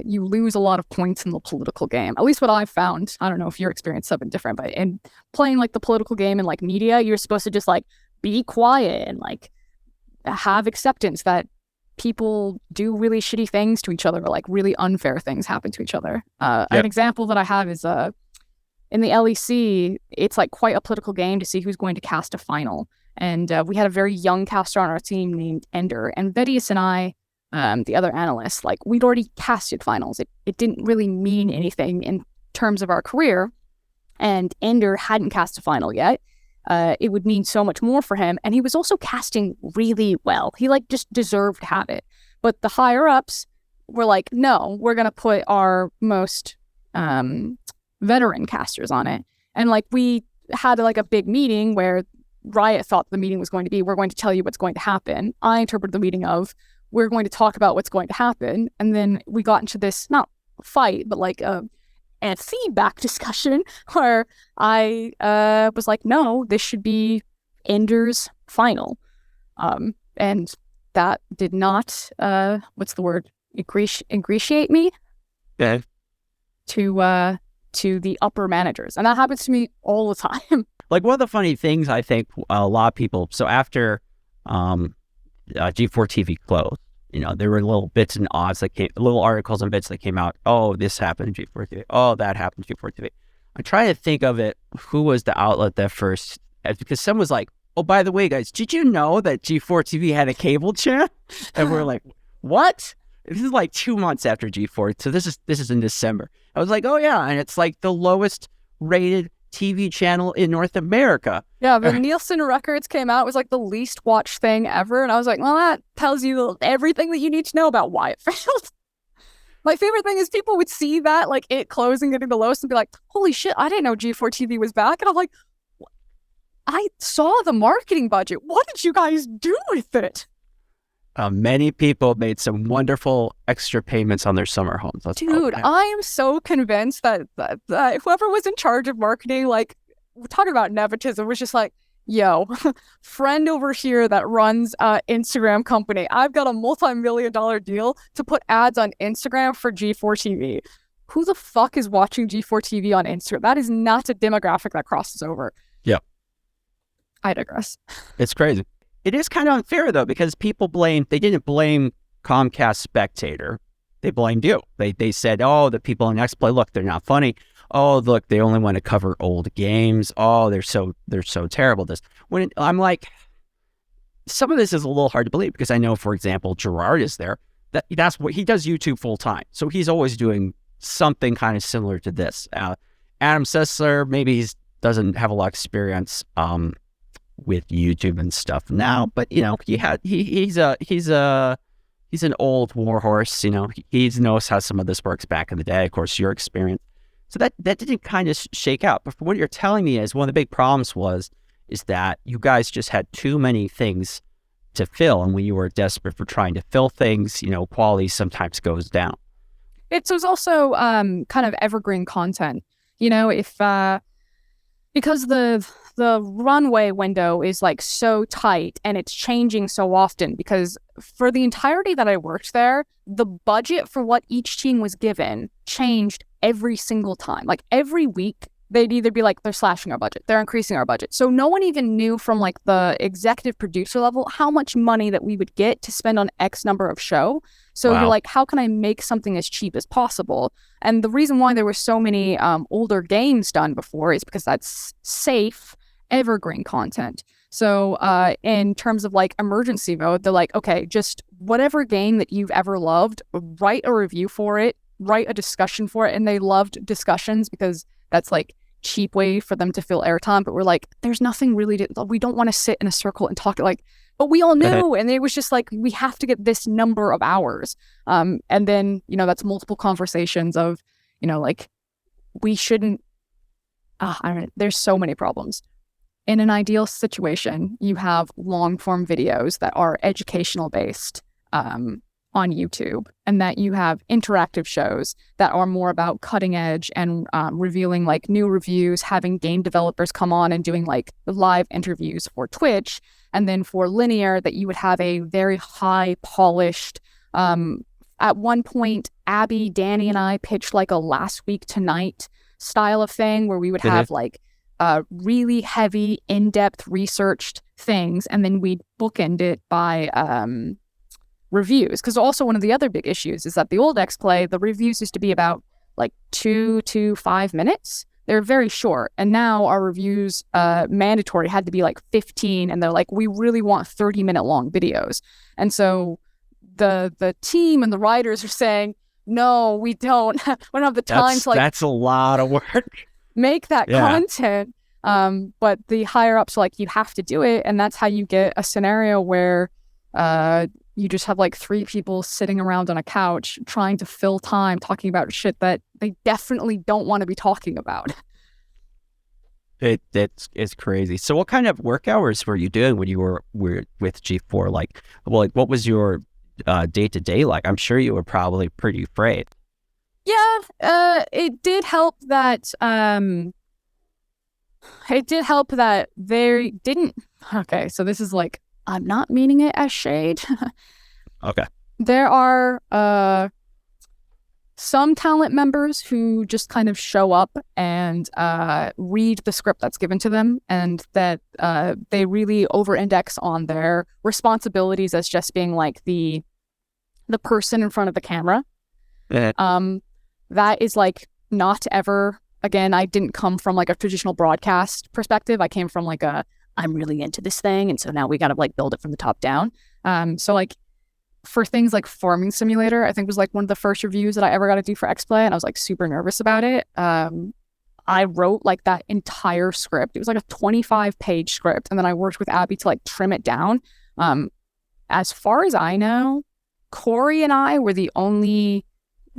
you lose a lot of points in the political game. At least what I've found. I don't know if your experience has been different, but in playing like the political game in like media, you're supposed to just like be quiet and like have acceptance that people do really shitty things to each other or like really unfair things happen to each other. An example that I have is in the LEC, it's like quite a political game to see who's going to cast a final. And we had a very young caster on our team named Ender, and Vedius and I, the other analysts, like we'd already casted finals. It didn't really mean anything in terms of our career. And Ender hadn't cast a final yet. It would mean so much more for him. And he was also casting really well. He like just deserved to have it. But the higher ups were like, no, we're going to put our most veteran casters on it. And like we had like a big meeting where Riot thought the meeting was going to be, we're going to tell you what's going to happen. I interpreted the meeting of, we're going to talk about what's going to happen. And then we got into this, not fight, but like a feedback discussion where I was like, no, this should be Ender's final. And that did not, what's the word? Ingratiate me to the upper managers. And that happens to me all the time. Like one of the funny things I think a lot of people, so after G4TV closed, you know, there were little bits and odds that came, little articles and bits that came out. Oh, this happened to G4TV. Oh, that happened to G4TV. I'm trying to think of it. Who was the outlet that first? Because someone was like, "Oh, by the way, guys, did you know that G4TV had a cable channel?" And we're like, "What?" This is like 2 months after G4. So this is in December. I was like, "Oh yeah," and it's like the lowest rated TV channel in North America. Yeah, the Nielsen records came out. It was like the least watched thing ever. And I was like, well, that tells you everything that you need to know about why it failed. My favorite thing is people would see that, like it closing, getting the lowest and be like, holy shit, I didn't know G4TV was back. And I'm like, I saw the marketing budget. What did you guys do with it? Many people made some wonderful extra payments on their summer homes. Dude, I am so convinced that whoever was in charge of marketing, like, we're talking about nepotism, was just like, yo, friend over here that runs Instagram company, I've got a multi-million-dollar deal to put ads on Instagram for G4TV. Who the fuck is watching G4TV on Instagram? That is not a demographic that crosses over. Yeah. I digress. It's crazy. It is kind of unfair, though, because people they didn't blame Comcast Spectator. They blamed you. They said, oh, the people in xplay, look, they're not funny. Oh, look, they only want to cover old games. Oh, they're so terrible. I'm like, some of this is a little hard to believe because I know, for example, Gerard is there. That's what he does YouTube full time. So he's always doing something kind of similar to this. Adam Sessler, maybe he doesn't have a lot of experience with YouTube and stuff now, but you know, he's an old warhorse. You know, he knows how some of this works back in the day. Of course, your experience. So that didn't kind of shake out. But what you're telling me is one of the big problems is that you guys just had too many things to fill, and when you were desperate for trying to fill things, you know, quality sometimes goes down. It was also kind of evergreen content. You know, if because the runway window is like so tight and it's changing so often, because for the entirety that I worked there, the budget for what each team was given changed every single time. Like every week, they'd either be like, they're slashing our budget, they're increasing our budget. So no one even knew from like the executive producer level how much money that we would get to spend on X number of show. So you're like, how can I make something as cheap as possible? And the reason why there were so many older games done before is because that's safe, evergreen content. So in terms of like emergency mode, they're like, okay, just whatever game that you've ever loved, write a review for it, write a discussion for it. And they loved discussions because that's like cheap way for them to fill airtime. But we're like, there's nothing really we don't want to sit in a circle and talk like, but we all knew. And it was just like, we have to get this number of hours. And then, you know, that's multiple conversations of, you know, like we shouldn't, I don't know, there's so many problems. In an ideal situation, you have long form videos that are educational based on YouTube, and that you have interactive shows that are more about cutting edge and revealing like new reviews, having game developers come on and doing like live interviews for Twitch. And then for linear, that you would have a very high polished, at one point, Abby, Danny, and I pitched like a last week tonight style of thing where we would have like really heavy, in-depth researched things, and then we'd bookend it by reviews. Because also one of the other big issues is that the old xplay, the reviews used to be about like 2 to 5 minutes. They're very short. And now our reviews mandatory had to be like 15. And they're like, we really want 30-minute long videos. And so the team and the writers are saying, no, we don't. We don't have the time to like... That's a lot of work. Make that content. But the higher ups are like, you have to do it. And that's how you get a scenario where you just have like 3 people sitting around on a couch trying to fill time talking about shit that they definitely don't want to be talking about. It's crazy. So what kind of work hours were you doing when you were with G4? Like what was your day-to-day like? I'm sure you were probably pretty afraid. Yeah, it did help that they didn't. Okay, so this is like, I'm not meaning it as shade. Okay. There are some talent members who just kind of show up and read the script that's given to them, and that they really over-index on their responsibilities as just being like the person in front of the camera. That is like not ever, again, I didn't come from like a traditional broadcast perspective. I came from like I'm really into this thing, and so now we gotta like build it from the top down. So like for things like Farming Simulator, I think was like one of the first reviews that I ever got to do for xplay, and I was like super nervous about it. I wrote like that entire script. It was like a 25-page script, and then I worked with Abby to like trim it down. As far as I know, Corey and I were the only,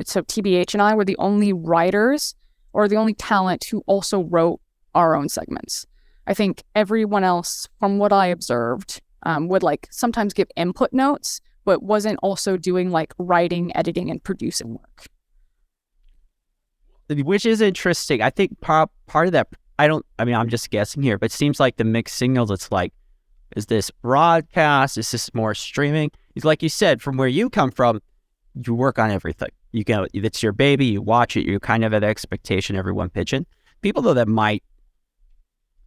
so TBH and I were the only writers or the only talent who also wrote our own segments. I think everyone else, from what I observed, would like sometimes give input notes, but wasn't also doing like writing, editing, and producing work. Which is interesting. I think part of that, I'm just guessing here, but it seems like the mixed signals, it's like, is this broadcast? Is this more streaming? It's like you said, from where you come from, you work on everything. You go, it's your baby, you watch it, you kind of have the expectation everyone pitching. People though that might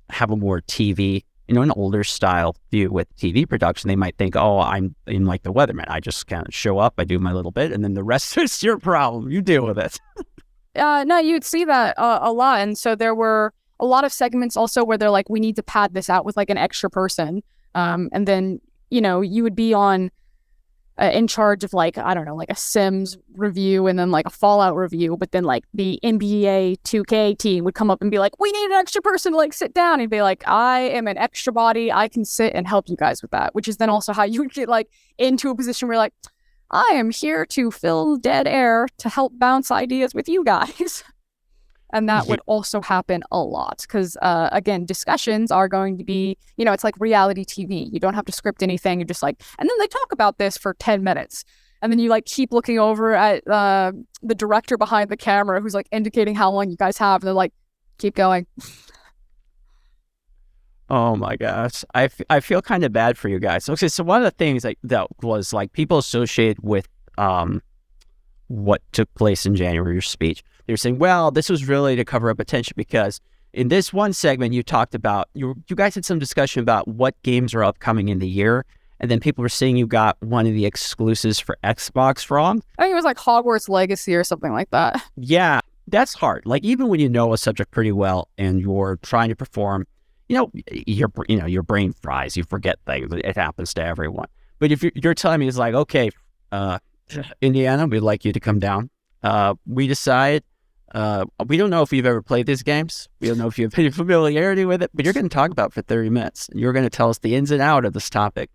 have a more TV, an older style view with TV production, they might think, oh, I'm in like the weatherman. I just kind of show up, I do my little bit, and then the rest is your problem. You deal with it. No, you'd see that a lot. And so there were a lot of segments also where they're like, we need to pad this out with like an extra person. And then, you would be on in charge of like, I don't know, like a Sims review and then like a Fallout review. But then like the NBA 2K team would come up and be like, we need an extra person to like sit down, and be like, I am an extra body. I can sit and help you guys with that, which is then also how you would get like into a position where you're like, I am here to fill dead air to help bounce ideas with you guys. And that would also happen a lot because, again, discussions are going to be, it's like reality TV. You don't have to script anything. You're just like, and then they talk about this for 10 minutes. And then you like keep looking over at the director behind the camera who's like indicating how long you guys have. And they're like, keep going. Oh my gosh. I feel kind of bad for you guys. Okay, so one of the things that was like people associated with what took place in January, your speech, they were saying, well, this was really to cover up attention because in this one segment you talked about, you guys had some discussion about what games are upcoming in the year. And then people were saying you got one of the exclusives for Xbox wrong. I think it was like Hogwarts Legacy or something like that. Yeah, that's hard. Like even when you know a subject pretty well and you're trying to perform, your brain fries, you forget things. It happens to everyone. But if you're telling me it's like, okay, Indiana, we'd like you to come down. We decide, we don't know if you've ever played these games. We don't know if you have any familiarity with it, but you're going to talk about it for 30 minutes. And you're going to tell us the ins and outs of this topic.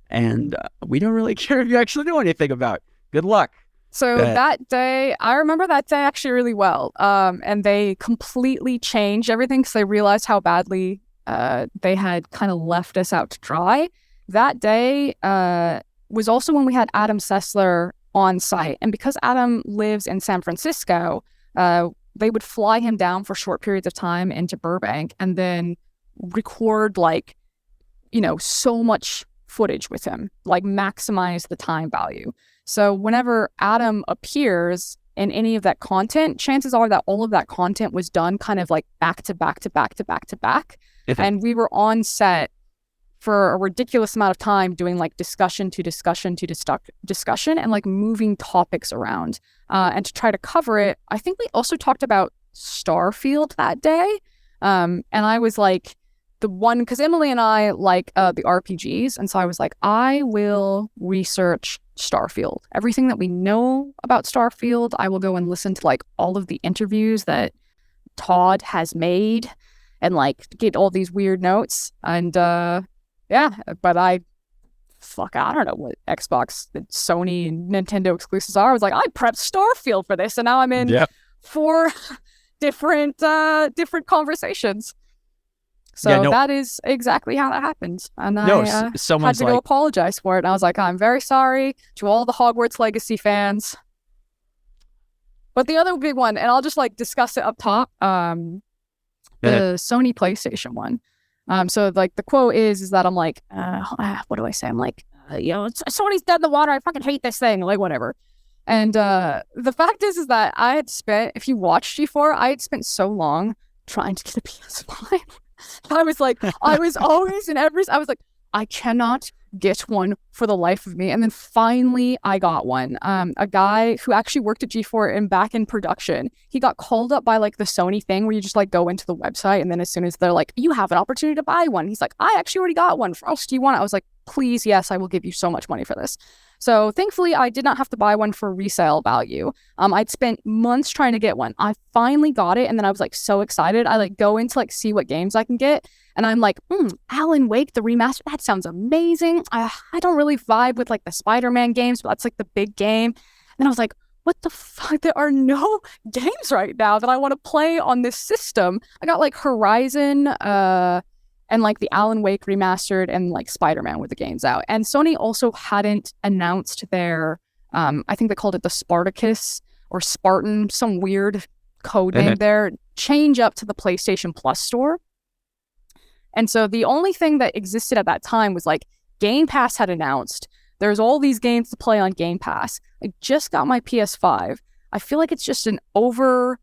And we don't really care if you actually know anything about it. Good luck. So that day, I remember that day actually really well. And they completely changed everything because they realized how badly they had kind of left us out to dry. That day was also when we had Adam Sessler on site. And because Adam lives in San Francisco, they would fly him down for short periods of time into Burbank and then record so much footage with him, like maximize the time value. So whenever Adam appears in any of that content, chances are that all of that content was done kind of like back to back to back to back to back. And we were on set for a ridiculous amount of time doing like discussion to discussion to discussion and like moving topics around. And to try to cover it, I think we also talked about Starfield that day. And I was like, the one, because Emily and I like the RPGs, and so I was like, I will research Starfield. Everything that we know about Starfield, I will go and listen to like all of the interviews that Todd has made and like get all these weird notes. And but I don't know what Xbox, Sony, and Nintendo exclusives are. I was like, I prepped Starfield for this, and now I'm in 4 different conversations. So that is exactly how that happened. And I had to go apologize for it. And I was like, I'm very sorry to all the Hogwarts Legacy fans. But the other big one, and I'll just like discuss it up top, the Sony PlayStation one. So like the quote is that I'm like, what do I say? I'm like, Sony's dead in the water. I fucking hate this thing. Like whatever. And the fact is that I had spent, if you watch G4, I had spent so long trying to get a PS5. I was like, I was like, I cannot get one for the life of me. And then finally I got one. A guy who actually worked at G4 and back in production, he got called up by like the Sony thing where you just like go into the website and then as soon as they're like, you have an opportunity to buy one. He's like, I actually already got one. Frosk, do you want it? I was like, please, yes, I will give you so much money for this. So thankfully, I did not have to buy one for resale value. I'd spent months trying to get one. I finally got it, and then I was like so excited. I like go in to like see what games I can get, and I'm like, Alan Wake, the remaster, that sounds amazing. I don't really vibe with like the Spider-Man games, but that's like the big game. And I was like, what the fuck? There are no games right now that I want to play on this system. I got like Horizon, and like the Alan Wake remastered and like Spider-Man with the games out. And Sony also hadn't announced their, I think they called it the Spartacus or Spartan, some weird code name there, change up to the PlayStation Plus store. And so the only thing that existed at that time was like Game Pass had announced. There's all these games to play on Game Pass. I just got my PS5. I feel like it's just an overgrown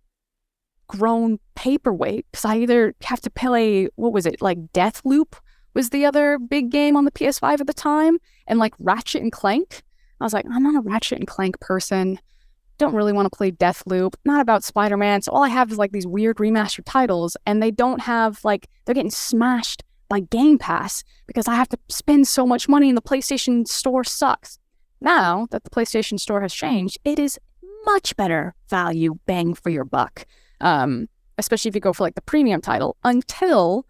paperweight because I either have to play, what was it, like Deathloop was the other big game on the PS5 at the time, and like Ratchet and Clank. I was like, I'm not a Ratchet and Clank person. Don't really want to play Deathloop. Not about Spider-Man. So all I have is like these weird remastered titles, and they don't have like, they're getting smashed by Game Pass because I have to spend so much money and the PlayStation Store sucks. Now that the PlayStation Store has changed, it is much better value bang for your buck. Especially if you go for like the premium title, until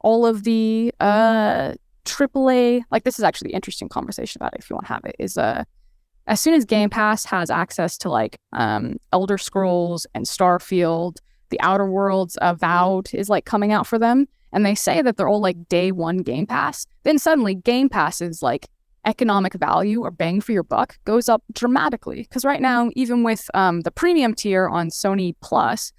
all of the AAA, like this is actually an interesting conversation about it if you want to have it, is as soon as Game Pass has access to like Elder Scrolls and Starfield, the Outer Worlds, Avowed is like coming out for them, and they say that they're all like day one Game Pass, then suddenly Game Pass is like economic value or bang for your buck goes up dramatically. Because right now, even with the premium tier on Sony Plus,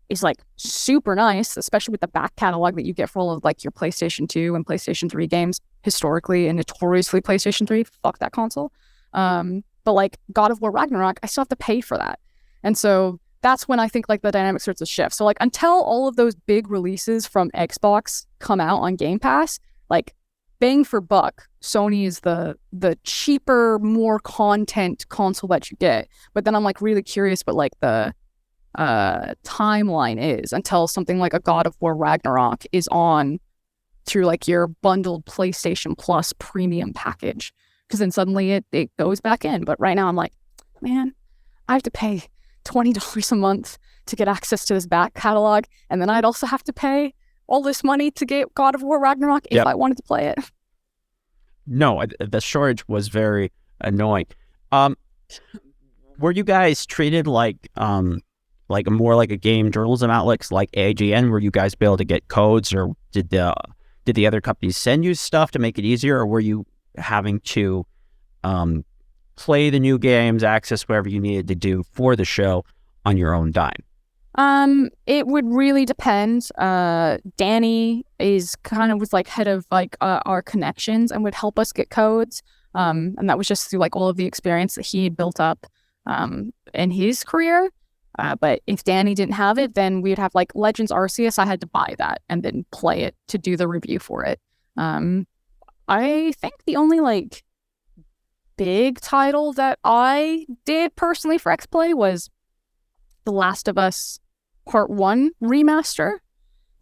is like super nice, especially with the back catalog that you get for all of like your PlayStation 2 and PlayStation 3 games historically and notoriously PlayStation 3. Fuck that console. But like God of War Ragnarok, I still have to pay for that. And so that's when I think like the dynamic starts to shift. So like until all of those big releases from Xbox come out on Game Pass, like bang for buck, Sony is the cheaper, more content console that you get. But then I'm like really curious what like the timeline is until something like a God of War Ragnarok is on through like your bundled PlayStation Plus premium package. Because then suddenly it goes back in. But right now I'm like, man, I have to pay $20 a month to get access to this back catalog. And then I'd also have to pay all this money to get God of War Ragnarok if I wanted to play it. No, the shortage was very annoying. Were you guys treated like more like a game journalism outlets like AGN? Were you guys able to get codes, or did the other companies send you stuff to make it easier, or were you having to play the new games, access whatever you needed to do for the show on your own dime? It would really depend. Danny was like head of like our connections and would help us get codes. And that was just through like all of the experience that he had built up in his career. But if Danny didn't have it, then we'd have like Legends Arceus. I had to buy that and then play it to do the review for it. I think the only like big title that I did personally for xplay was The Last of Us Part 1 remaster.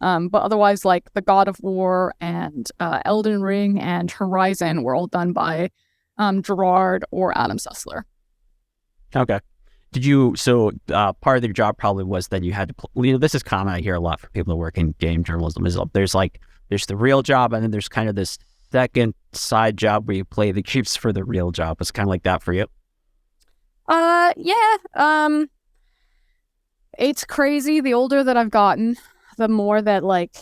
But otherwise, like the God of War and Elden Ring and Horizon were all done by Gerard or Adam Sussler. Okay. Part of their job probably was that you had to, this is common, I hear a lot from people who work in game journalism, is there's the real job, and then there's kind of this second side job where you play the games for the real job. It's kind of like that for you? Yeah. It's crazy. The older that I've gotten, the more that like,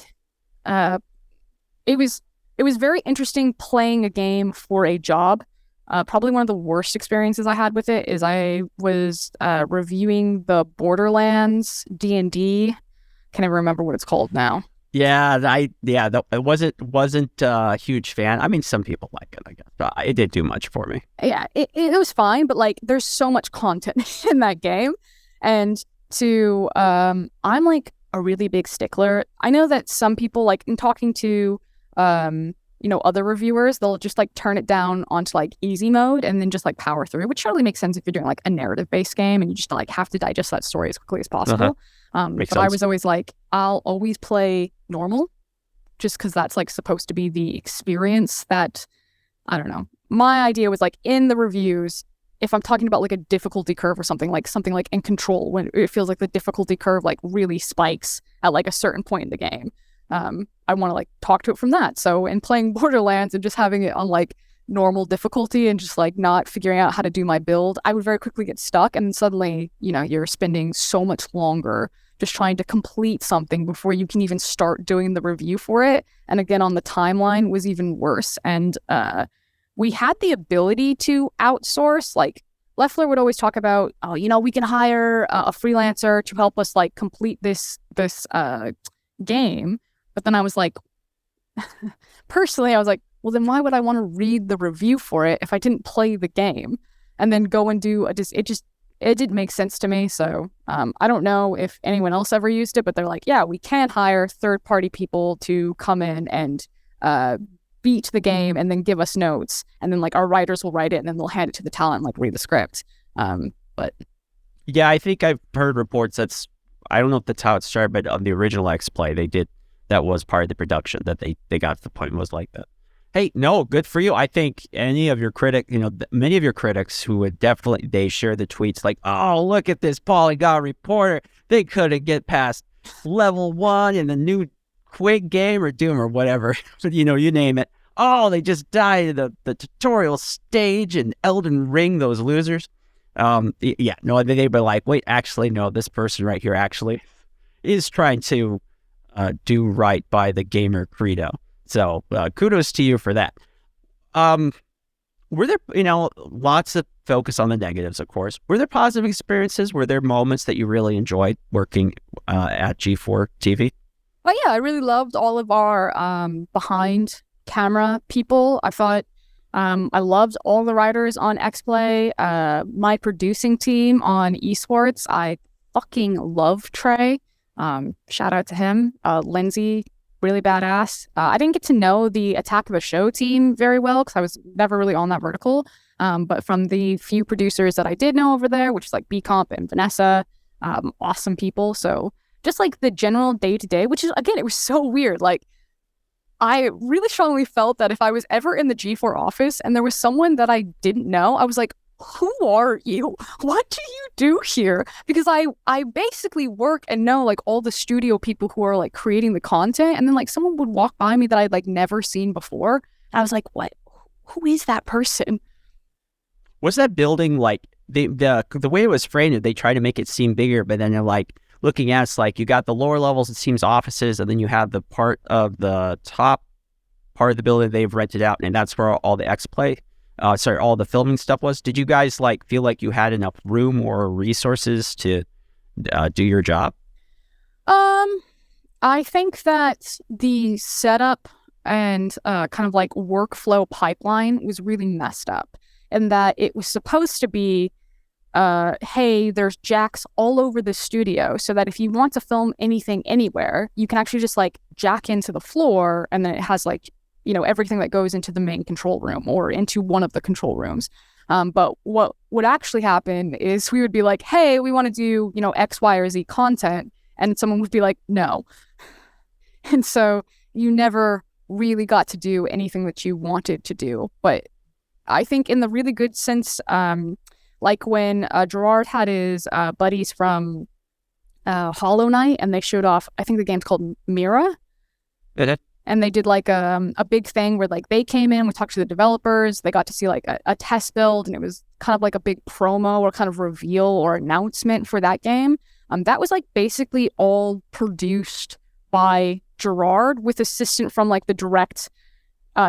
it was very interesting playing a game for a job. Probably one of the worst experiences I had with it is I was reviewing the Borderlands D&D. Can't even remember what it's called now. Yeah, I wasn't a huge fan. I mean, some people like it, I guess. But it didn't do much for me. Yeah, it was fine, but like, there's so much content in that game, and I'm like a really big stickler. I know that some people, like in talking to other reviewers, they'll just like turn it down onto like easy mode and then just like power through, which surely makes sense if you're doing like a narrative based game and you just like have to digest that story as quickly as possible. But sense. I was always like, I'll always play normal just because that's like supposed to be the experience that, I don't know. My idea was like in the reviews, if I'm talking about like a difficulty curve or something like in Control, when it feels like the difficulty curve like really spikes at like a certain point in the game, I want to like talk to it from that. So in playing Borderlands and just having it on like normal difficulty and just like not figuring out how to do my build, I would very quickly get stuck, and suddenly, you're spending so much longer just trying to complete something before you can even start doing the review for it. And again, on the timeline was even worse. And we had the ability to outsource. Like Leffler would always talk about, we can hire a freelancer to help us like complete this game. But then I was like, personally, I was like, well, then why would I want to read the review for it if I didn't play the game and then go and do it didn't make sense to me. So I don't know if anyone else ever used it, but they're like, yeah, we can hire third-party people to come in and beat the game and then give us notes. And then like our writers will write it and then they'll hand it to the talent and like read the script. But yeah, I think I've heard reports I don't know if that's how it started, but on the original xplay, that was part of the production that they got to the point was like that. Hey, no, good for you. I think many of your critics who would definitely, they share the tweets like, oh, look at this Polygon reporter. They couldn't get past level 1 in the new Quake game or Doom or whatever. So, you name it. Oh, they just died at the tutorial stage in Elden Ring, those losers. They were like, wait, actually, no, this person right here actually is trying to do right by the gamer credo. So kudos to you for that. Were there, lots of focus on the negatives, of course. Were there positive experiences? Were there moments that you really enjoyed working at G4 TV? But yeah, I really loved all of our behind camera people. I thought I loved all the writers on xplay. My producing team on esports, I fucking love Trey. Shout out to him. Lindsay, really badass. I didn't get to know the Attack of a Show team very well because I was never really on that vertical. But from the few producers that I did know over there, which is like B-Comp and Vanessa, awesome people. So just like the general day-to-day, which is, again, it was so weird. Like, I really strongly felt that if I was ever in the G4 office and there was someone that I didn't know, I was like, who are you? What do you do here? Because I basically work and know like all the studio people who are like creating the content, and then like someone would walk by me that I'd like never seen before. And I was like, what? Who is that person? Was that building like the way it was framed? They try to make it seem bigger, but then they're like looking at it's like you got the lower levels, it seems offices, and then you have the part of the top part of the building they've rented out, and that's where all the xplay. All the filming stuff was. Did you guys like feel like you had enough room or resources to do your job? I think that the setup and kind of like workflow pipeline was really messed up, and that it was supposed to be, hey, there's jacks all over the studio, so that if you want to film anything anywhere, you can actually just like jack into the floor, and then it has like, everything that goes into the main control room or into one of the control rooms. But what would actually happen is we would be like, hey, we want to do, X, Y, or Z content. And someone would be like, no. And so you never really got to do anything that you wanted to do. But I think in the really good sense, like when Gerard had his buddies from Hollow Knight, and they showed off, I think the game's called Mira. And they did like a big thing where like they came in, we talked to the developers, they got to see like a test build, and it was kind of like a big promo or kind of reveal or announcement for that game. That was like basically all produced by Gerard with assistance from like the direct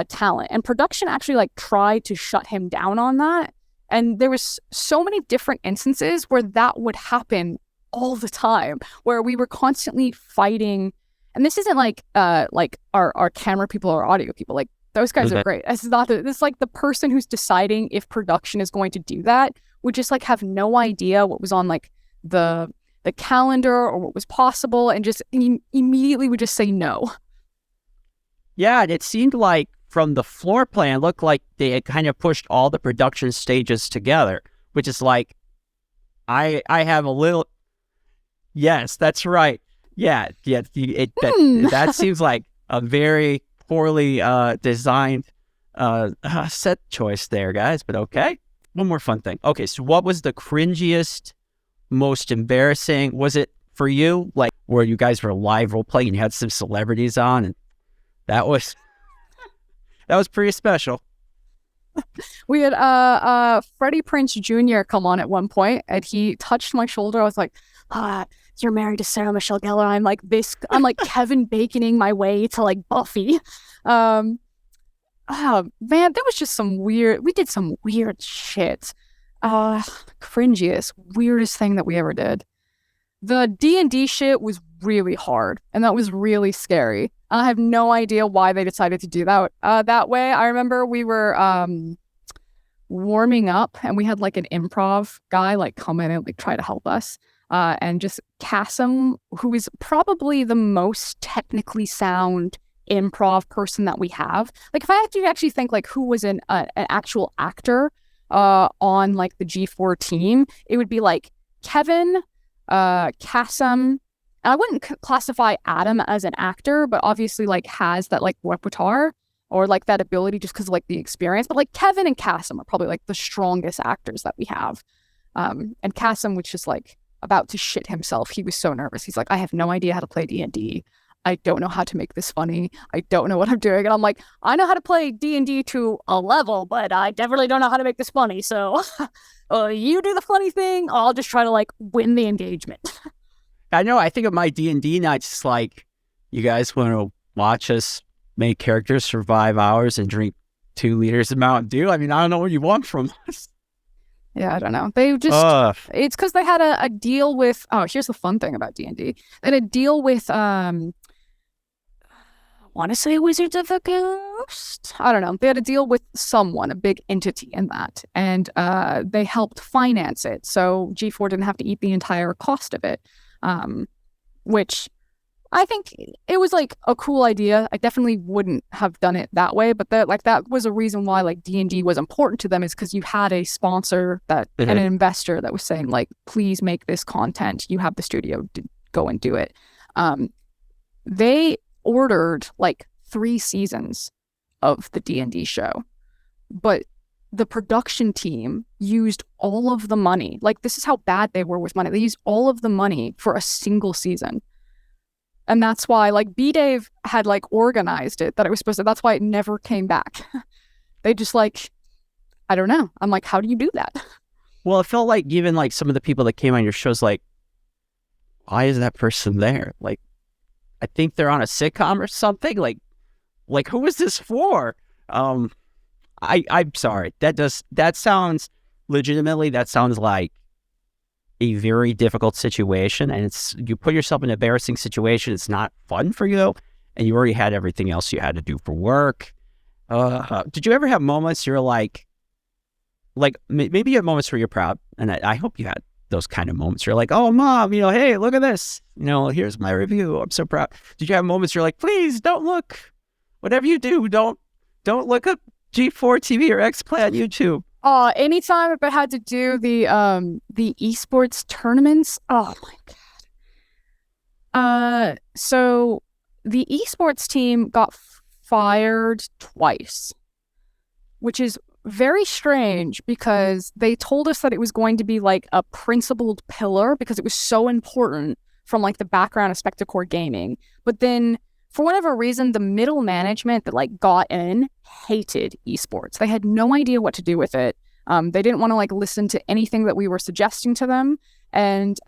talent. And production actually like tried to shut him down on that. And there was so many different instances where that would happen all the time, where we were constantly fighting. And this isn't like our camera people or audio people. Like, those guys are great. This is like the person who's deciding if production is going to do that would just like have no idea what was on like the calendar or what was possible, and just immediately would just say no. Yeah, and it seemed like from the floor plan, it looked like they had kind of pushed all the production stages together, which is like, I have a little. Yes, that's right. Yeah. That seems like a very poorly designed set choice there, guys. But okay. One more fun thing. Okay, so what was the cringiest, most embarrassing? Was it for you, like where you guys were live role playing and you had some celebrities on, and that was pretty special. We had Freddie Prinze Jr. come on at one point, and he touched my shoulder. I was like, you're married to Sarah Michelle Gellar. I'm like Kevin Baconing my way to like Buffy. Man, there was just we did some weird shit. Cringiest, weirdest thing that we ever did. The D&D shit was really hard, and that was really scary. I have no idea why they decided to do that that way. I remember we were warming up, and we had like an improv guy like come in and like try to help us. And just Kasim, who is probably the most technically sound improv person that we have. Like, if I had to actually think like who was an actual actor on like the G4 team, it would be like Kevin, Kasim. And I wouldn't classify Adam as an actor, but obviously like has that like repertoire or like that ability just because of like the experience. But like Kevin and Kasim are probably like the strongest actors that we have. And Kasim was just like about to shit himself. He was so nervous. He's like, I have no idea how to play D&D. I don't know how to make this funny. I don't know what I'm doing. And I'm like, I know how to play D&D to a level, but I definitely don't know how to make this funny. So you do the funny thing. I'll just try to like win the engagement. I know. I think of my D&D nights, it's like, you guys want to watch us make characters for 5 hours and drink 2 liters of Mountain Dew. I mean, I don't know what you want from us. Yeah, I don't know. They just, it's because they had a deal with, here's the fun thing about D&D. They had a deal with, I want to say Wizards of the Coast? I don't know. They had a deal with someone, a big entity in that, and they helped finance it. So G4 didn't have to eat the entire cost of it, which I think it was like a cool idea. I definitely wouldn't have done it that way, but that was a reason why like D&D was important to them, is because you had a sponsor and an investor that was saying like, please make this content. You have the studio, go and do it. They ordered like 3 seasons of the D&D show, but the production team used all of the money. Like, this is how bad they were with money. They used all of the money for a single season. And that's why, like, B-Dave had, like, organized it that it was supposed to, that's why it never came back. They just, like, I don't know. I'm like, how do you do that? Well, it felt like even, like, some of the people that came on your shows, like, why is that person there? Like, I think they're on a sitcom or something. Like, who is this for? I'm sorry. That sounds legitimately, that sounds like a very difficult situation, and you put yourself in an embarrassing situation. It's not fun for you, and you already had everything else you had to do for work. Did you ever have moments you're like maybe you have moments where you're proud, and I hope you had those kind of moments. You're like, oh, Mom, hey, look at this. Here's my review. I'm so proud. Did you have moments you're like, please don't look, whatever you do, don't look up G4TV or xplay on YouTube? Anytime if I had to do the esports tournaments, oh my God. So the esports team got fired twice, which is very strange because they told us that it was going to be like a principled pillar because it was so important from like the background of Spectacor gaming. But then for whatever reason, the middle management that like got in hated esports. They had no idea what to do with it. They didn't want to like listen to anything that we were suggesting to them. And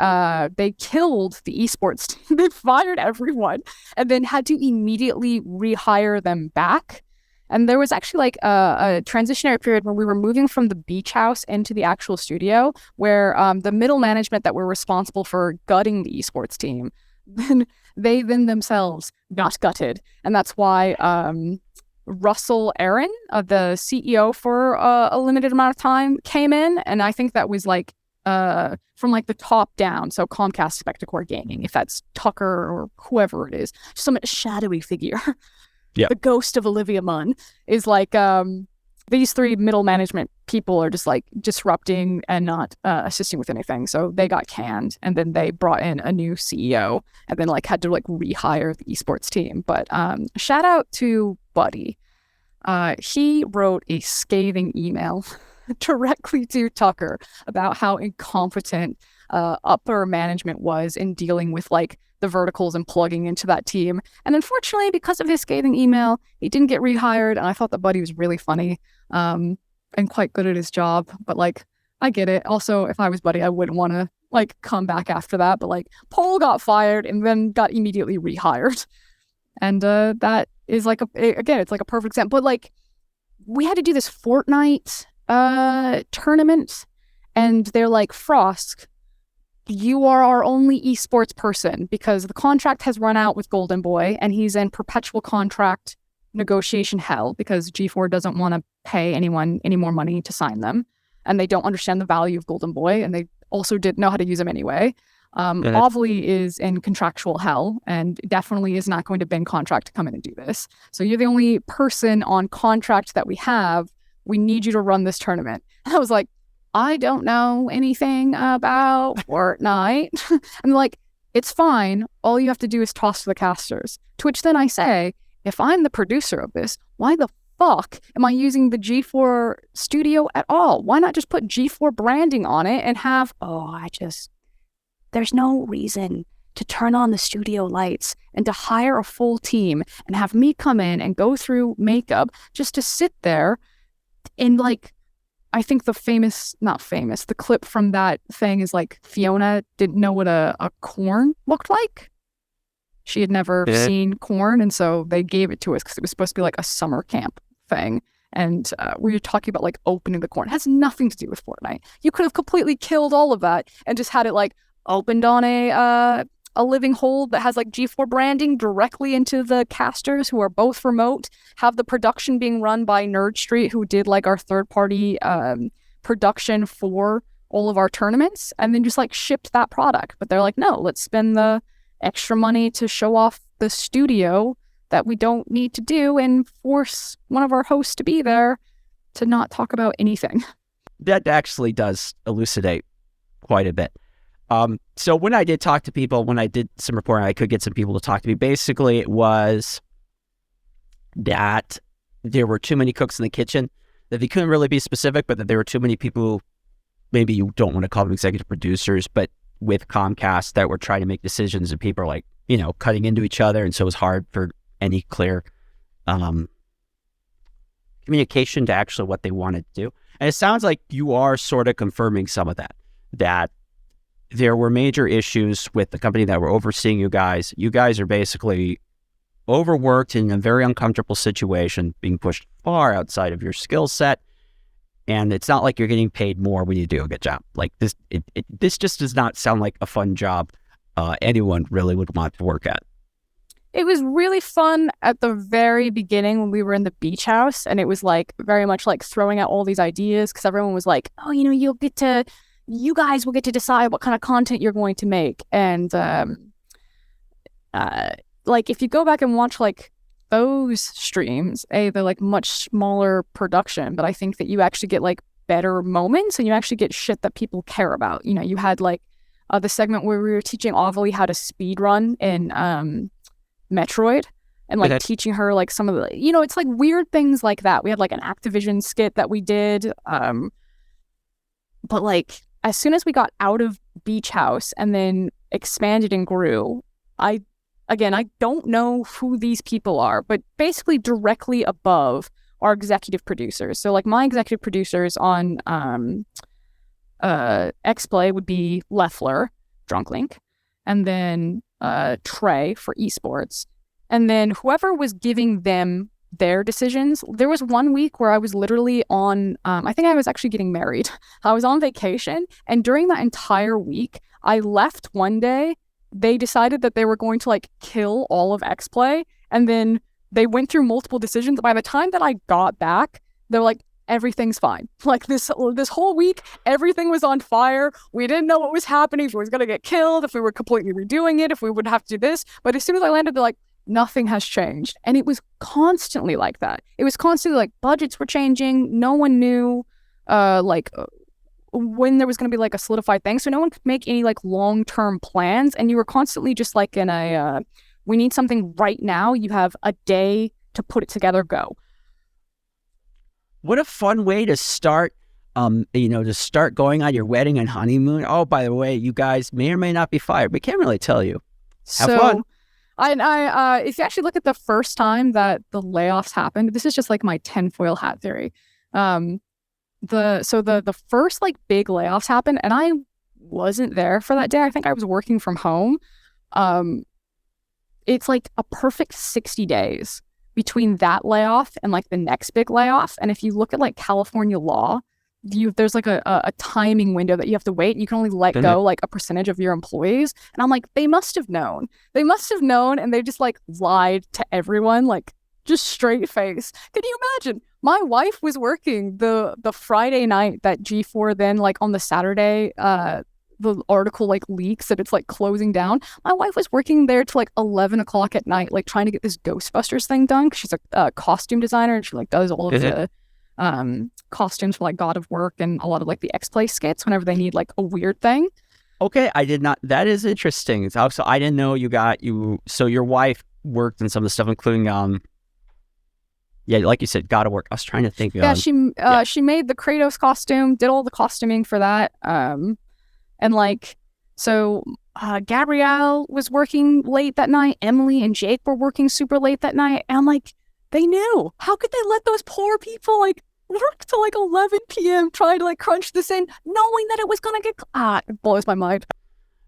they killed the esports team. They fired everyone and then had to immediately rehire them back. And there was actually like a transitionary period when we were moving from the beach house into the actual studio where the middle management that were responsible for gutting the esports team, they themselves got gutted. And that's why Russell Aaron, the CEO for a limited amount of time, came in. And I think that was like from like the top down. So Comcast Spectacor Gaming, if that's Tucker or whoever it is, some shadowy figure. Yeah. The ghost of Olivia Munn is like, these 3 middle management people are just like disrupting and not assisting with anything. So they got canned, and then they brought in a new CEO and then like had to like rehire the esports team. But shout out to Buddy. He wrote a scathing email directly to Tucker about how incompetent upper management was in dealing with like the verticals and plugging into that team. And unfortunately, because of his scathing email, he didn't get rehired. And I thought that Buddy was really funny and quite good at his job. But like, I get it. Also, if I was Buddy, I wouldn't want to like come back after that. But like, Paul got fired and then got immediately rehired. And that is like, again, it's like a perfect example. But like, we had to do this Fortnite tournament, and they're like, Frosk, you are our only esports person because the contract has run out with Golden Boy and he's in perpetual contract negotiation hell because G4 doesn't want to pay anyone any more money to sign them, and they don't understand the value of Golden Boy, and they also didn't know how to use him anyway. Ovely is in contractual hell and definitely is not going to bend contract to come in and do this. So you're the only person on contract that we have. We need you to run this tournament. And I was like, I don't know anything about Fortnite. I'm like, it's fine. All you have to do is toss to the casters. To which then I say, if I'm the producer of this, why the fuck am I using the G4 studio at all? Why not just put G4 branding on it and have, there's no reason to turn on the studio lights and to hire a full team and have me come in and go through makeup just to sit there and like, I think the clip from that thing is like Fiona didn't know what a corn looked like. She had never seen corn, and so they gave it to us because it was supposed to be like a summer camp thing. And we were talking about like opening the core. It has nothing to do with Fortnite. You could have completely killed all of that and just had it like opened on a living hold that has like G4 branding directly into the casters who are both remote, have the production being run by Nerd Street, who did like our third-party production for all of our tournaments, and then just like shipped that product. But they're like, no, let's spend the extra money to show off the studio that we don't need to do and force one of our hosts to be there to not talk about anything. That actually does elucidate quite a bit. So when I did talk to people, when I did some reporting, I could get some people to talk to me. Basically, it was that there were too many cooks in the kitchen, that they couldn't really be specific, but that there were too many people who, maybe you don't want to call them executive producers, but with Comcast that were trying to make decisions, and people are like, cutting into each other. And so it was hard for any clear communication to actually what they wanted to do. And it sounds like you are sort of confirming some of that there were major issues with the company that were overseeing you guys. You guys are basically overworked in a very uncomfortable situation, being pushed far outside of your skill set. And it's not like you're getting paid more when you do a good job. Like this, this just does not sound like a fun job anyone really would want to work at. It was really fun at the very beginning when we were in the beach house, and it was like very much like throwing out all these ideas because everyone was like, oh, you guys will get to decide what kind of content you're going to make. And like if you go back and watch like those streams, they're like much smaller production, but I think that you actually get like better moments and you actually get shit that people care about. You had like the segment where we were teaching Ovalie how to speed run in Metroid, and like teaching her like some of the, it's like weird things like that. We had like an Activision skit that we did. But like as soon as we got out of Beach House and then expanded and grew, I don't know who these people are, but basically directly above our executive producers. So like my executive producers on xplay would be Leffler, Drunklink, and then Trey for esports. And then whoever was giving them their decisions, there was one week where I was literally on, I think I was actually getting married. I was on vacation, and during that entire week, I left one day. They decided that they were going to like kill all of xplay, and then they went through multiple decisions. By the time that I got back, they were like, everything's fine. Like this whole week, everything was on fire. We didn't know what was happening, if we was going to get killed, if we were completely redoing it, if we would have to do this. But as soon as I landed, they're like, nothing has changed. And it was constantly like that. It was constantly like budgets were changing. No one knew when there was going to be like a solidified thing. So no one could make any like long-term plans. And you were constantly just like in a, we need something right now. You have a day to put it together, go. What a fun way to start, to start going on your wedding and honeymoon. Oh, by the way, you guys may or may not be fired. We can't really tell you. Have fun. I if you actually look at the first time that the layoffs happened, this is just like my tinfoil hat theory. The first like big layoffs happened, and I wasn't there for that day. I think I was working from home. It's like a perfect 60 days between that layoff and like the next big layoff. And if you look at like California law, there's like a timing window that you have to wait. You can only let go like a percentage of your employees. And I'm like, they must have known. And they just like lied to everyone, like just straight face. Can you imagine? My wife was working the Friday night that G4 then like on the Saturday, the article like leaks that it's like closing down. My wife was working there till like 11 o'clock at night, like trying to get this Ghostbusters thing done. 'Cause she's a costume designer, and she like does all of the costumes for like God of Work and a lot of like the xplay skits whenever they need like a weird thing. Okay, I did not. That is interesting. So I didn't know so your wife worked in some of the stuff, including like you said, God of Work. I was trying to think. She made the Kratos costume, did all the costuming for that. And like, so Gabrielle was working late that night. Emily and Jake were working super late that night. And I'm like, they knew. How could they let those poor people like work till like 11 p.m. trying to like crunch this in, knowing that it was going to get... it blows my mind.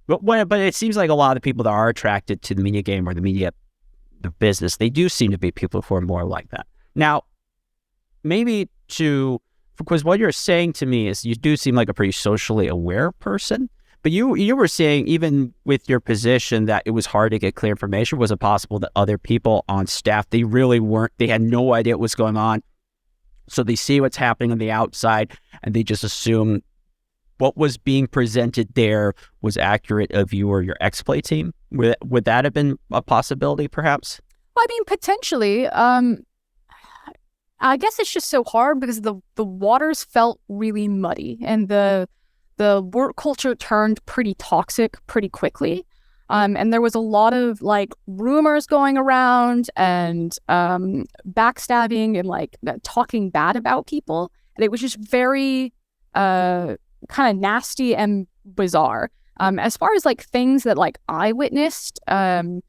But it seems like a lot of the people that are attracted to the media game or the business, they do seem to be people who are more like that. Now, maybe because what you're saying to me is you do seem like a pretty socially aware person, but you were saying even with your position that it was hard to get clear information. Was it possible that other people on staff, they had no idea what was going on? So they see what's happening on the outside and they just assume what was being presented there was accurate of you or your xplay team? Would that have been a possibility perhaps? Well, I mean, potentially. I guess it's just so hard because the waters felt really muddy and the work culture turned pretty toxic pretty quickly. And there was a lot of like rumors going around and backstabbing and like talking bad about people. And it was just very kind of nasty and bizarre. As far as like things that like I witnessed, I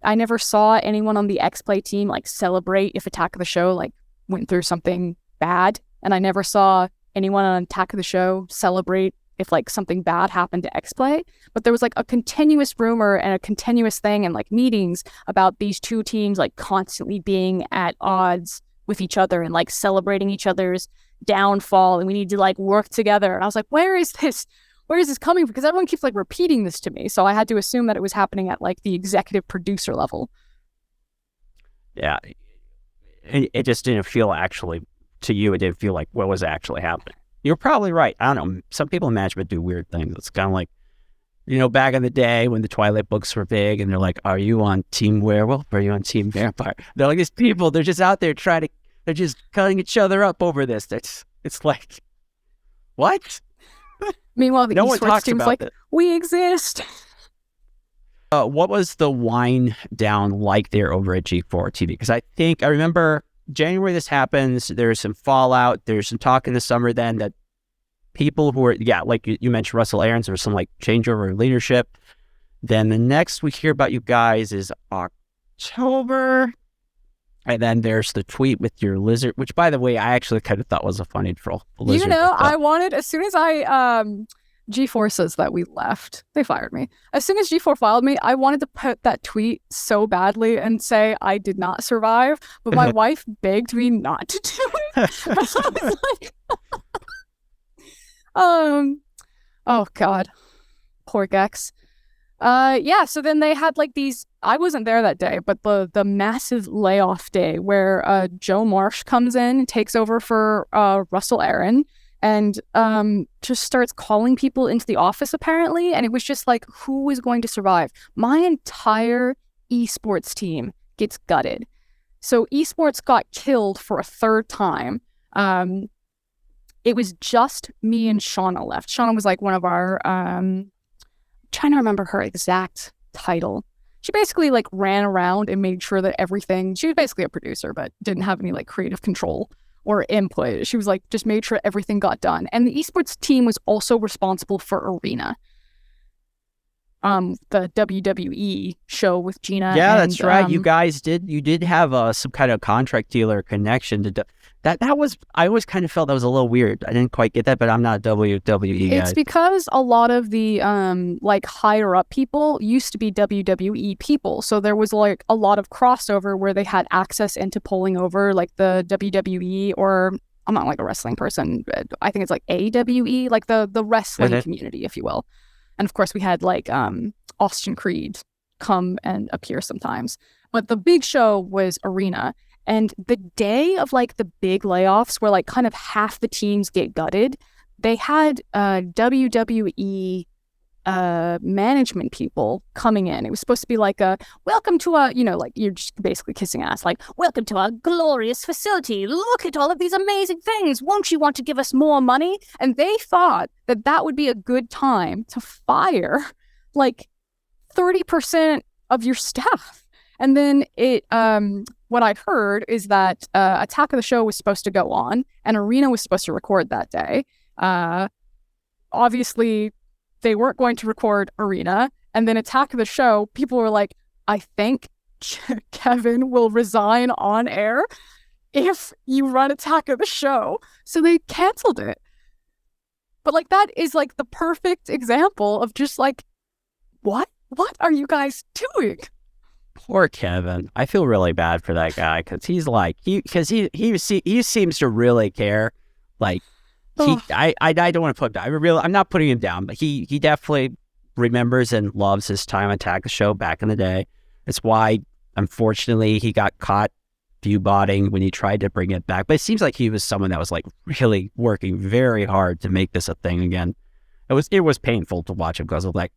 never saw anyone on the xplay team like celebrate if Attack of the Show like went through something bad. And I never saw anyone on Attack of the Show celebrate if like something bad happened to xplay. But there was like a continuous rumor and a continuous thing and like meetings about these two teams like constantly being at odds with each other and like celebrating each other's downfall, and we need to like work together. And I was like, where is this coming from? Because everyone keeps like repeating this to me, so I had to assume that it was happening at like the executive producer level. Yeah, it just didn't feel actually to you. It didn't feel like what was actually happening. You're probably right. I don't know, some people in management do weird things. It's kind of like, back in the day when the Twilight books were big and they're like, are you on Team Werewolf? Are you on Team Vampire? They're like, these people, they're just out there they're just cutting each other up over this. It's like, what? Meanwhile, the no one esports talks team's about like, it. we exist. What was the wind down like there over at G4TV? Because I remember January this happens, there's some fallout, there's some talk in the summer then that people who are, like you mentioned Russell Aarons, there was some like changeover in leadership. Then the next we hear about you guys is October. And then there's the tweet with your lizard, which by the way, I actually kind of thought was a funny troll. Lizard, I wanted, as soon as G4 says that we left, they fired me. As soon as G4 filed me, I wanted to put that tweet so badly and say I did not survive, but my wife begged me not to do it. But I was like, oh God, poor Gex. So then they had like these, I wasn't there that day, but the massive layoff day where Joe Marsh comes in and takes over for Russell Aaron and just starts calling people into the office apparently. And it was just like, who was going to survive? My entire esports team gets gutted. So esports got killed for a third time. It was just me and Shauna left. Shauna was like one of our, trying to remember her exact title. She basically like ran around and made sure that everything, she was basically a producer, but didn't have any like creative control or input. She was like, just made sure everything got done. And the esports team was also responsible for Arena. The WWE show with Gina. Yeah, and, that's right. You guys did have some kind of contract dealer connection to that was, I always kind of felt that was a little weird. I didn't quite get that, but I'm not a WWE guy. It's because a lot of the like higher up people used to be WWE people. So there was like a lot of crossover where they had access into pulling over like the WWE, or I'm not like a wrestling person, but I think it's like AWE, like the wrestling community, if you will. And of course we had like Austin Creed come and appear sometimes. But the big show was Arena. And the day of like the big layoffs where like kind of half the teams get gutted, they had WWE management people coming in. It was supposed to be like a welcome to a, like you're just basically kissing ass, like welcome to our glorious facility. Look at all of these amazing things. Won't you want to give us more money? And they thought that that would be a good time to fire like 30% of your staff. And then what I heard is that Attack of the Show was supposed to go on and Arena was supposed to record that day. Obviously, they weren't going to record Arena. And then Attack of the Show, people were like, I think Kevin will resign on air if you run Attack of the Show. So they canceled it. But like that is like the perfect example of just like, what are you guys doing? Poor Kevin. I feel really bad for that guy because he's like he seems to really care. Like I don't want to put him down. I'm not putting him down, but he definitely remembers and loves his time on Attack the Show back in the day. It's why, unfortunately, he got caught view-botting when he tried to bring it back. But it seems like he was someone that was like really working very hard to make this a thing again. It was painful to watch him because I was like,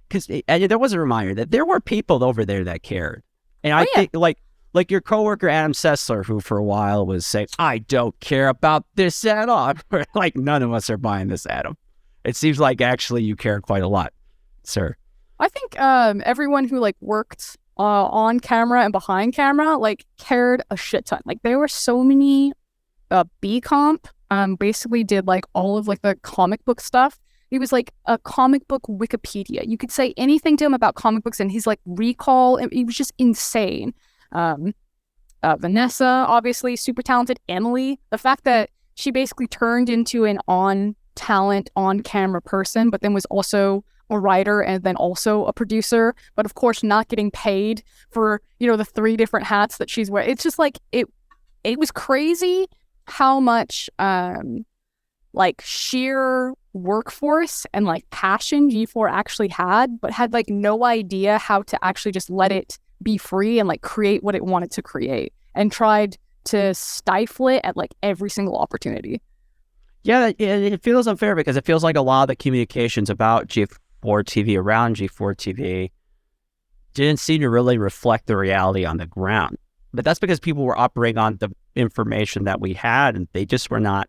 because there was a reminder that there were people over there that cared. And I think like your coworker Adam Sessler, who for a while was saying, I don't care about this at all. Like none of us are buying this, Adam. It seems like actually you care quite a lot, sir. I think everyone who like worked on camera and behind camera like cared a shit ton. Like there were so many B Comp basically did like all of like the comic book stuff. He was like a comic book Wikipedia. You could say anything to him about comic books and his like recall. It was just insane. Vanessa, obviously super talented. Emily, the fact that she basically turned into an on-camera person, but then was also a writer and then also a producer, but of course not getting paid for, the 3 different hats that she's wearing. It's just like, it was crazy how much, like sheer workforce and like passion G4 actually had, but had like no idea how to actually just let it be free and like create what it wanted to create, and tried to stifle it at like every single opportunity. Yeah, it feels unfair because it feels like a lot of the communications about G4 TV, around G4 TV, didn't seem to really reflect the reality on the ground. But that's because people were operating on the information that we had, and they just were not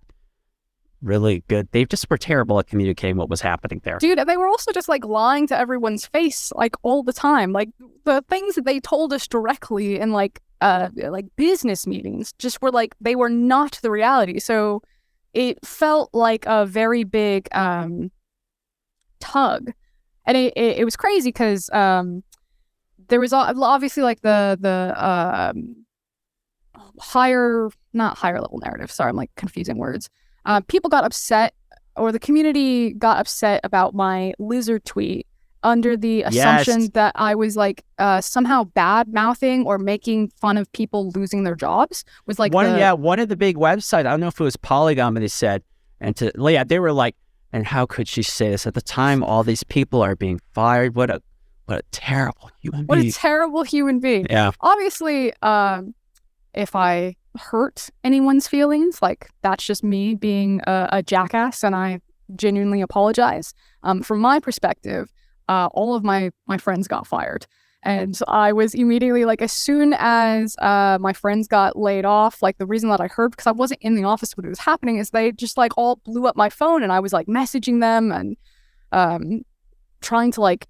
really good. They just were terrible at communicating what was happening there. Dude, they were also just like lying to everyone's face like all the time. Like the things that they told us directly in like business meetings just were like, they were not the reality. So it felt like a very big tug. And it was crazy because there was obviously like the not higher level narrative. Sorry, I'm like confusing words. People got upset, or the community got upset about my lizard tweet under the assumption that I was like somehow bad mouthing or making fun of people losing their jobs. Was like one of the big websites. I don't know if it was Polygon, but they said, they were like, and how could she say this at the time? All these people are being fired. What a terrible human being. What a terrible human being. Yeah. Obviously, if I hurt anyone's feelings, like that's just me being a jackass, and I genuinely apologize. From my perspective, all of my friends got fired, and I was immediately like, as soon as my friends got laid off, like the reason that I heard, because I wasn't in the office when it was happening, is they just like all blew up my phone, and I was like messaging them and trying to like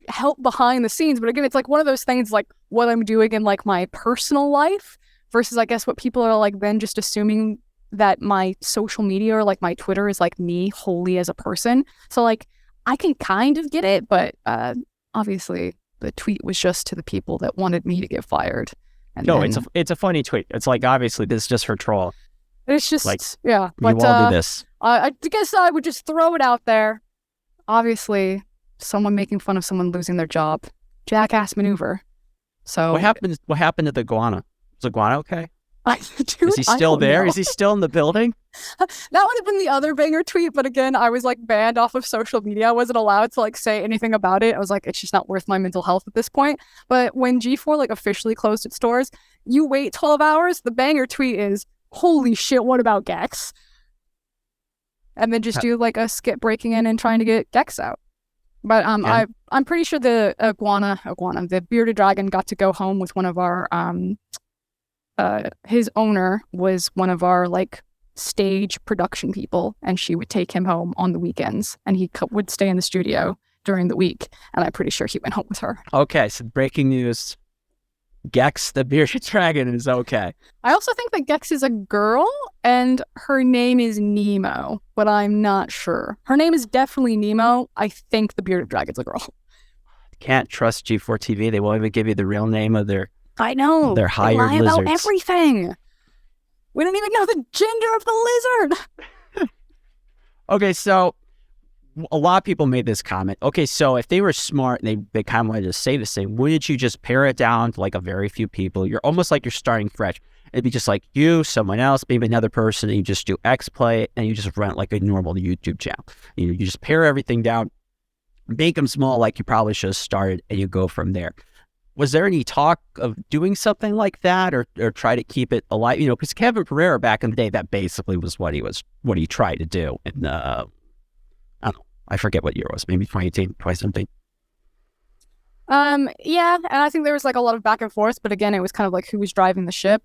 help behind the scenes. But again, it's like one of those things, like what I'm doing in like my personal life versus I guess what people are like then just assuming that my social media or like my Twitter is like me wholly as a person. So like I can kind of get it, but obviously the tweet was just to the people that wanted me to get fired. And it's a funny tweet. It's like, obviously this is just her troll. It's just like, yeah. But you all do this. I guess I would just throw it out there. Obviously, someone making fun of someone losing their job, jackass maneuver. So what happened to the iguana? Is the iguana okay? Dude, is he still there? Is he still in the building? That would have been the other banger tweet, but again, I was like banned off of social media. I wasn't allowed to like say anything about it. I was like, it's just not worth my mental health at this point. But when G4 like officially closed its doors, you wait 12 hours, the banger tweet is, holy shit, what about Gex? And then just do like a skip breaking in and trying to get Gex out. But I'm pretty sure the iguana, the bearded dragon got to go home with one of our his owner was one of our like stage production people, and she would take him home on the weekends, and he would stay in the studio during the week, and I'm pretty sure he went home with her. Okay, so breaking news. Gex, the bearded dragon, is okay. I also think that Gex is a girl, and her name is Nemo, but I'm not sure. Her name is definitely Nemo. I think the bearded dragon's a girl. Can't trust G4 TV. They won't even give you the real name of their... I know. They're hired lizards. They lie about everything. We don't even know the gender of the lizard. Okay, so a lot of people made this comment. Okay, so if they were smart and they kind of wanted to say this thing, wouldn't you just pare it down to like a very few people? You're almost like you're starting fresh. It'd be just like you, someone else, maybe another person, and you just do xplay and you just run like a normal YouTube channel. You just pare everything down, make them small like you probably should have started, and you go from there. Was there any talk of doing something like that, or try to keep it alive? Because Kevin Pereira back in the day, that basically was what he tried to do. And I don't know, I forget what year it was, maybe 2018, 2017. Yeah, and I think there was like a lot of back and forth, but again, it was kind of like who was driving the ship.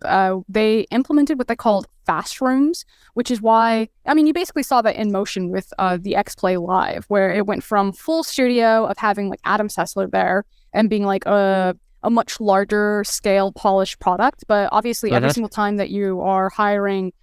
They implemented what they called fast rooms, which is why, you basically saw that in motion with the xplay Live, where it went from full studio of having like Adam Sessler there and being like a much larger scale polished product. But obviously every single time that you are hiring,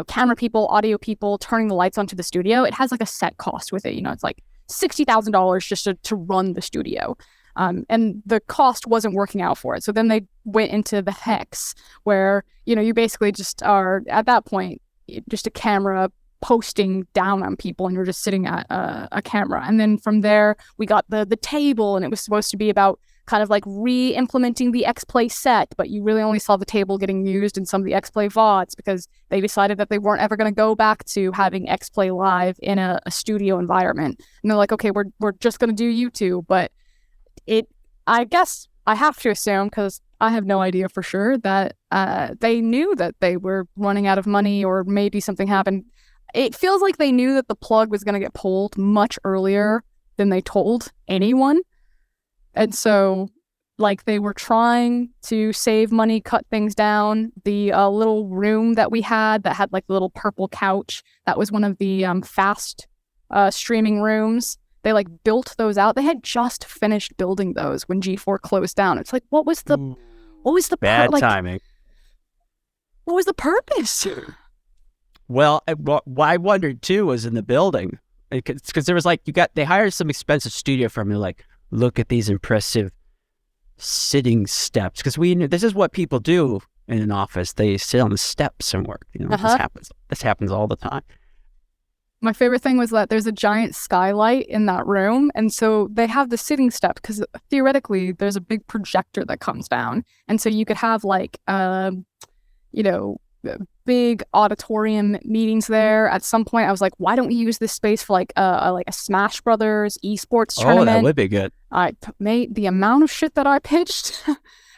camera people, audio people, turning the lights onto the studio, it has like a set cost with it. It's like $60,000 just to run the studio. And the cost wasn't working out for it. So then they went into the hex where, you basically just are at that point, just a camera posting down on people and you're just sitting at a camera. And then from there, we got the table, and it was supposed to be about kind of like re-implementing the xplay set, but you really only saw the table getting used in some of the xplay VODs because they decided that they weren't ever going to go back to having xplay Live in a studio environment. And they're like, okay, we're just going to do YouTube. But I guess I have to assume, because I have no idea for sure, that they knew that they were running out of money, or maybe something happened. It feels like they knew that the plug was going to get pulled much earlier than they told anyone. And so, like, they were trying to save money, cut things down. The little room that we had that had, like, the little purple couch, that was one of the fast streaming rooms. They, like, built those out. They had just finished building those when G4 closed down. It's like, what was the bad timing? What was the purpose? Well, what I wondered, too, was in the building. Because there was, like, they hired some expensive studio firm, and like, look at these impressive sitting steps. Because this is what people do in an office. They sit on the steps and work. This happens all the time. My favorite thing was that there's a giant skylight in that room. And so they have the sitting step because theoretically there's a big projector that comes down. And so you could have like, big auditorium meetings there. At some point I was like, why don't we use this space for like a Smash Brothers esports tournament? Oh, that would be good. Mate, the amount of shit that I pitched,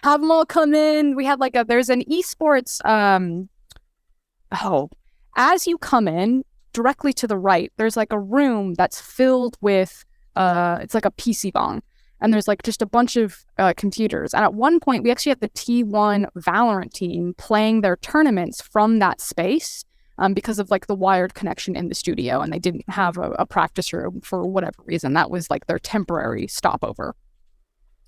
have them all come in. We had like there's an esports, as you come in, directly to the right, there's like a room that's filled with, it's like a PC bong. And there's like just a bunch of computers. And at one point, we actually had the T1 Valorant team playing their tournaments from that space because of like the wired connection in the studio. And they didn't have a practice room for whatever reason. That was like their temporary stopover.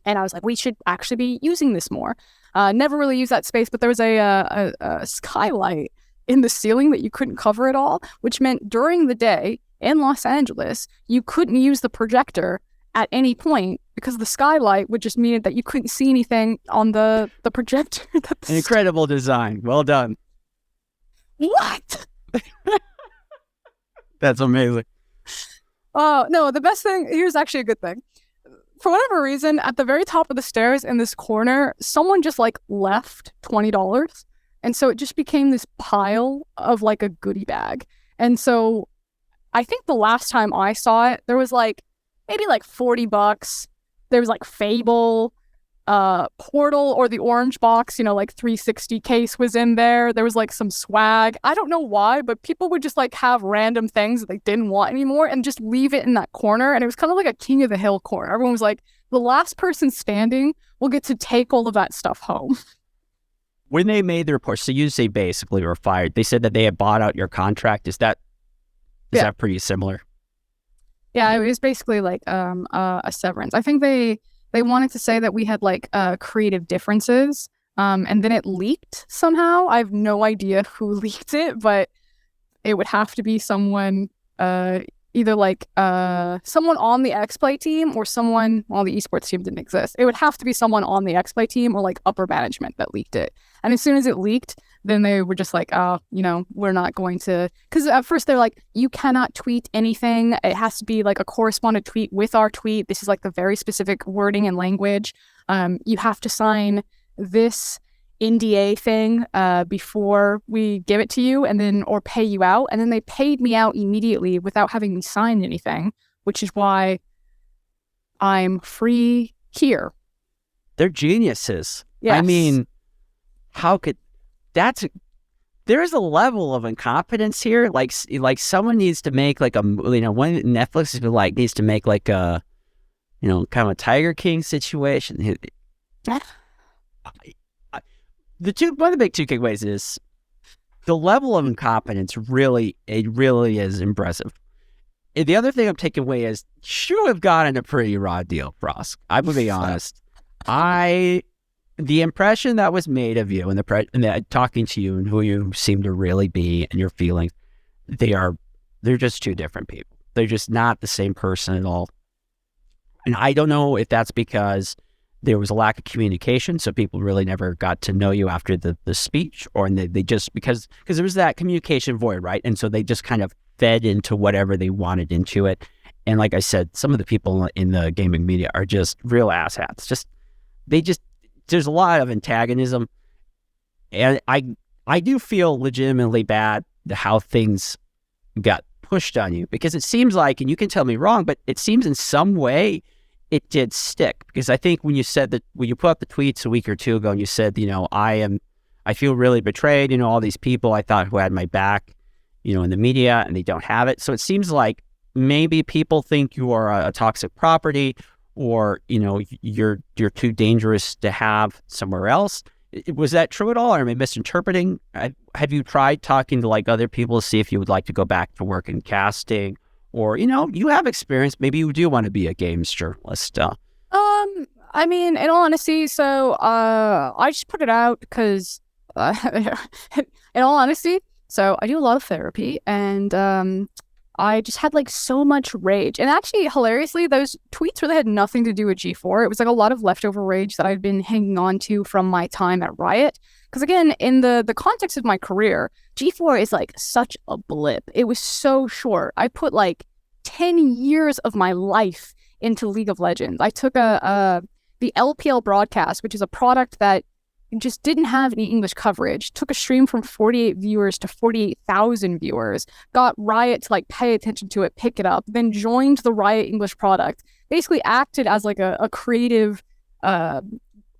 And I was like, we should actually be using this more. Never really used that space, but there was a skylight in the ceiling that you couldn't cover at all, which meant during the day in Los Angeles, you couldn't use the projector at any point because the skylight would just mean that you couldn't see anything on the projector. Incredible design. Well done. What? That's amazing. Oh, no, the best thing, here's actually a good thing. For whatever reason, at the very top of the stairs in this corner, someone just like left $20. And so it just became this pile of like a goodie bag. And so I think the last time I saw it, there was like maybe like $40. There was like Fable, Portal, or the orange box, like 360 case was in there. There was like some swag. I don't know why, but people would just like have random things that they didn't want anymore and just leave it in that corner. And it was kind of like a King of the Hill corner. Everyone was like, the last person standing will get to take all of that stuff home. When they made the report, so you say basically were fired, they said that they had bought out your contract. Is that pretty similar? Yeah, it was basically like a severance. I think they wanted to say that we had like creative differences, and then it leaked somehow. I have no idea who leaked it, but it would have to be someone either like someone on the xplay team or someone, well, the esports team didn't exist. It would have to be someone on the xplay team or like upper management that leaked it. And as soon as it leaked, then they were just like, oh, we're not going to, because at first they're like, you cannot tweet anything. It has to be like a correspondent tweet with our tweet. This is like the very specific wording and language. You have to sign this NDA thing before we give it to you, and then or pay you out. And then they paid me out immediately without having me sign anything, which is why I'm free here. They're geniuses. Yes. I mean, how could there's a level of incompetence here. Like someone needs to make like when Netflix is like needs to make like a kind of a Tiger King situation. One of the big two takeaways is the level of incompetence really is impressive. And the other thing I'm taking away is you have gotten a pretty raw deal, Frosk. I'm gonna be honest. The impression that was made of you and talking to you and who you seem to really be and your feelings, they're just two different people. They're just not the same person at all. And I don't know if that's because there was a lack of communication, so people really never got to know you after the speech, or they just because there was that communication void, right? And so they just kind of fed into whatever they wanted into it. And like I said, some of the people in the gaming media are just real asshats. There's a lot of antagonism, and I do feel legitimately bad how things got pushed on you, because it seems like, and you can tell me wrong, but it seems in some way it did stick. Because I think when you put up the tweets a week or two ago and you said, I feel really betrayed, all these people I thought who had my back, in the media, and they don't have it. So it seems like maybe people think you are a toxic property, or, you're too dangerous to have somewhere else. Was that true at all, or am I misinterpreting? Have you tried talking to like other people to see if you would like to go back to work in casting, or, you have experience, maybe you do want to be a games journalist? I mean, in all honesty, so I just put it out because, in all honesty, so I do a lot of therapy, and I just had like so much rage. And actually, hilariously, those tweets really had nothing to do with G4. It was like a lot of leftover rage that I'd been hanging on to from my time at Riot. Because again, in the context of my career, G4 is like such a blip. It was so short. I put like 10 years of my life into League of Legends. I took the LPL broadcast, which is a product that just didn't have any English coverage, took a stream from 48 viewers to 48,000 viewers, got Riot to like pay attention to it, pick it up, then joined the Riot English product, basically acted as like a creative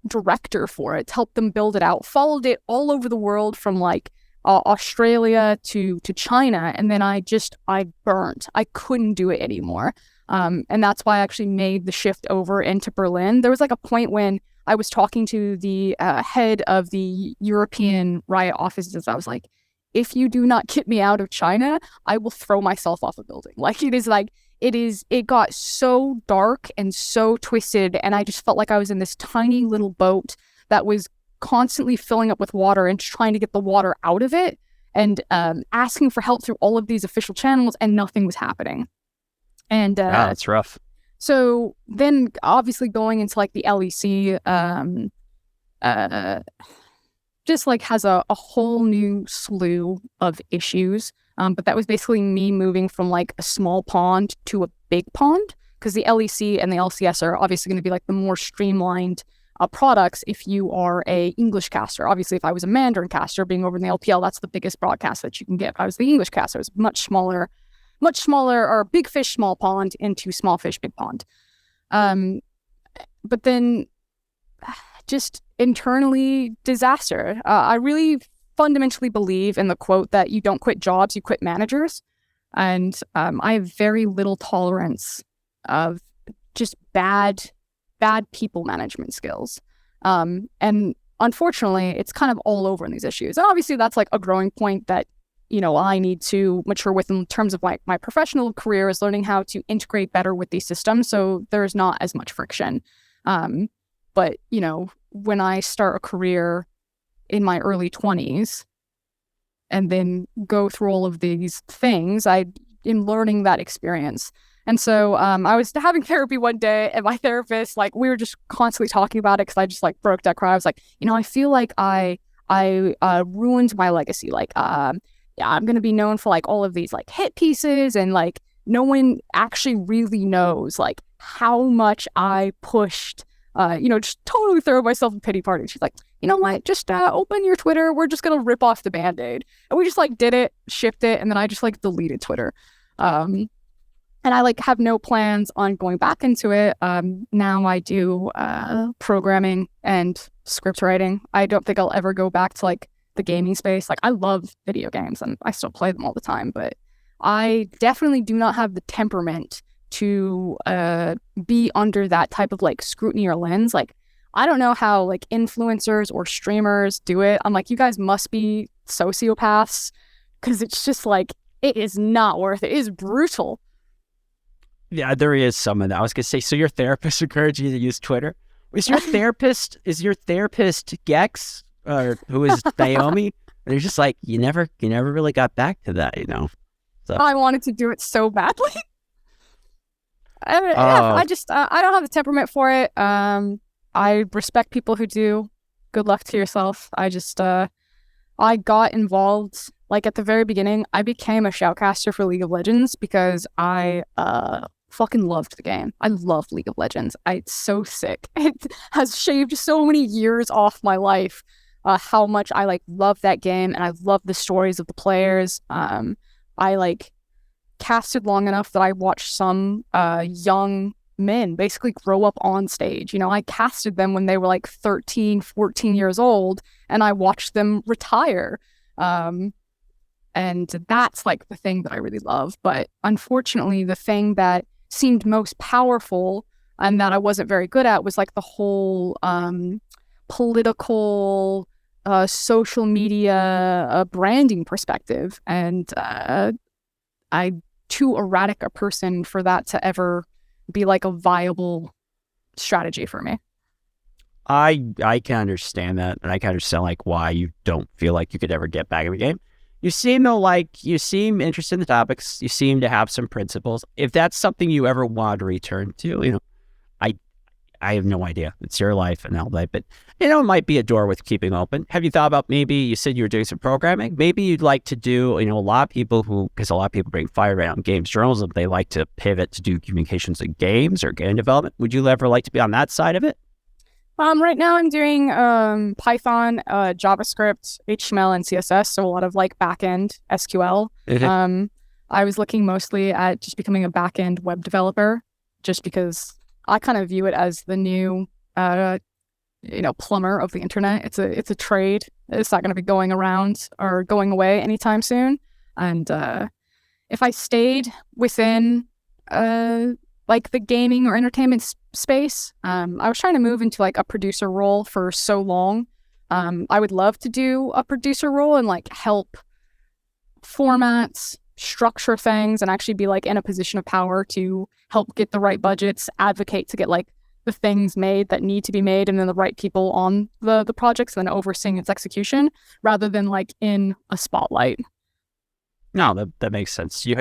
director for it, to help them build it out, followed it all over the world from like Australia to China, and then I burnt. I couldn't do it anymore. And that's why I actually made the shift over into Berlin. There was like a point when I was talking to the head of the European Riot offices. I was like, if you do not get me out of China, I will throw myself off a building. Like, it got so dark and so twisted, and I just felt like I was in this tiny little boat that was constantly filling up with water and trying to get the water out of it, and asking for help through all of these official channels, and nothing was happening. And wow, that's rough. So then obviously going into like the LEC just like has a whole new slew of issues. But that was basically me moving from like a small pond to a big pond, because the LEC and the LCS are obviously going to be like the more streamlined products if you are a English caster. Obviously, if I was a Mandarin caster being over in the LPL, that's the biggest broadcast that you can get. If I was the English caster, it was much smaller, or big fish, small pond into small fish, big pond. But then just internally disaster. I really fundamentally believe in the quote that you don't quit jobs, you quit managers. And I have very little tolerance of just bad people management skills. And unfortunately, it's kind of all over in these issues. And obviously that's like a growing point that I need to mature with in terms of like my professional career, is learning how to integrate better with these systems so there's not as much friction. But, when I start a career in my early 20s and then go through all of these things, in learning that experience. And so I was having therapy one day, and my therapist, like, we were just constantly talking about it because I just like broke that cry. I was like, I feel like I ruined my legacy. Like, yeah, I'm gonna be known for like all of these like hit pieces, and like no one actually really knows like how much I pushed. Just totally throw myself a pity party. She's like, you know what? Just open your Twitter. We're just gonna rip off the Band-Aid, and we just like did it, shipped it, and then I just like deleted Twitter. And I like have no plans on going back into it. Now I do programming and script writing. I don't think I'll ever go back to like the gaming space. Like, I love video games and I still play them all the time, but I definitely do not have the temperament to be under that type of like scrutiny or lens. Like, I don't know how like influencers or streamers do it. I'm like, you guys must be sociopaths, because it's just like, it is not worth it. It is brutal. Yeah, there is some of that. I was gonna say, so your therapist encouraged you to use Twitter? Is your therapist Gex, or who is Naomi? And they're just like, you never really got back to that, So I wanted to do it so badly. I don't have the temperament for it. I respect people who do. Good luck to yourself. I got involved, like at the very beginning, I became a shoutcaster for League of Legends because I fucking loved the game. I love League of Legends. It's so sick. It has shaved so many years off my life, how much I like love that game, and I love the stories of the players. I like casted long enough that I watched some young men basically grow up on stage. I casted them when they were like 13, 14 years old, and I watched them retire. And that's like the thing that I really love. But unfortunately, the thing that seemed most powerful and that I wasn't very good at was like the whole political, social media branding perspective. And I'm too erratic a person for that to ever be like a viable strategy for me. I can understand that, and I can understand like why you don't feel like you could ever get back in the game. You seem interested in the topics. You seem to have some principles. If that's something you ever want to return to, I have no idea. It's your life and all that, but it might be a door worth keeping open. Have you thought about, maybe you said you were doing some programming? Maybe you'd like to do, a lot of people bring fire around games journalism. They like to pivot to do communications in games or game development. Would you ever like to be on that side of it? Right now I'm doing Python, JavaScript, HTML, and CSS, so a lot of like backend SQL. Mm-hmm. I was looking mostly at just becoming a backend web developer, just because I kind of view it as the new, plumber of the internet. It's a trade. It's not going to be going around or going away anytime soon. And if I stayed within like the gaming or entertainment space, I was trying to move into like a producer role for so long. I would love to do a producer role and like help formats, structure things, and actually be like in a position of power to help get the right budgets, advocate to get like the things made that need to be made, and then the right people on the projects, and then overseeing its execution rather than like in a spotlight. No, that makes sense. You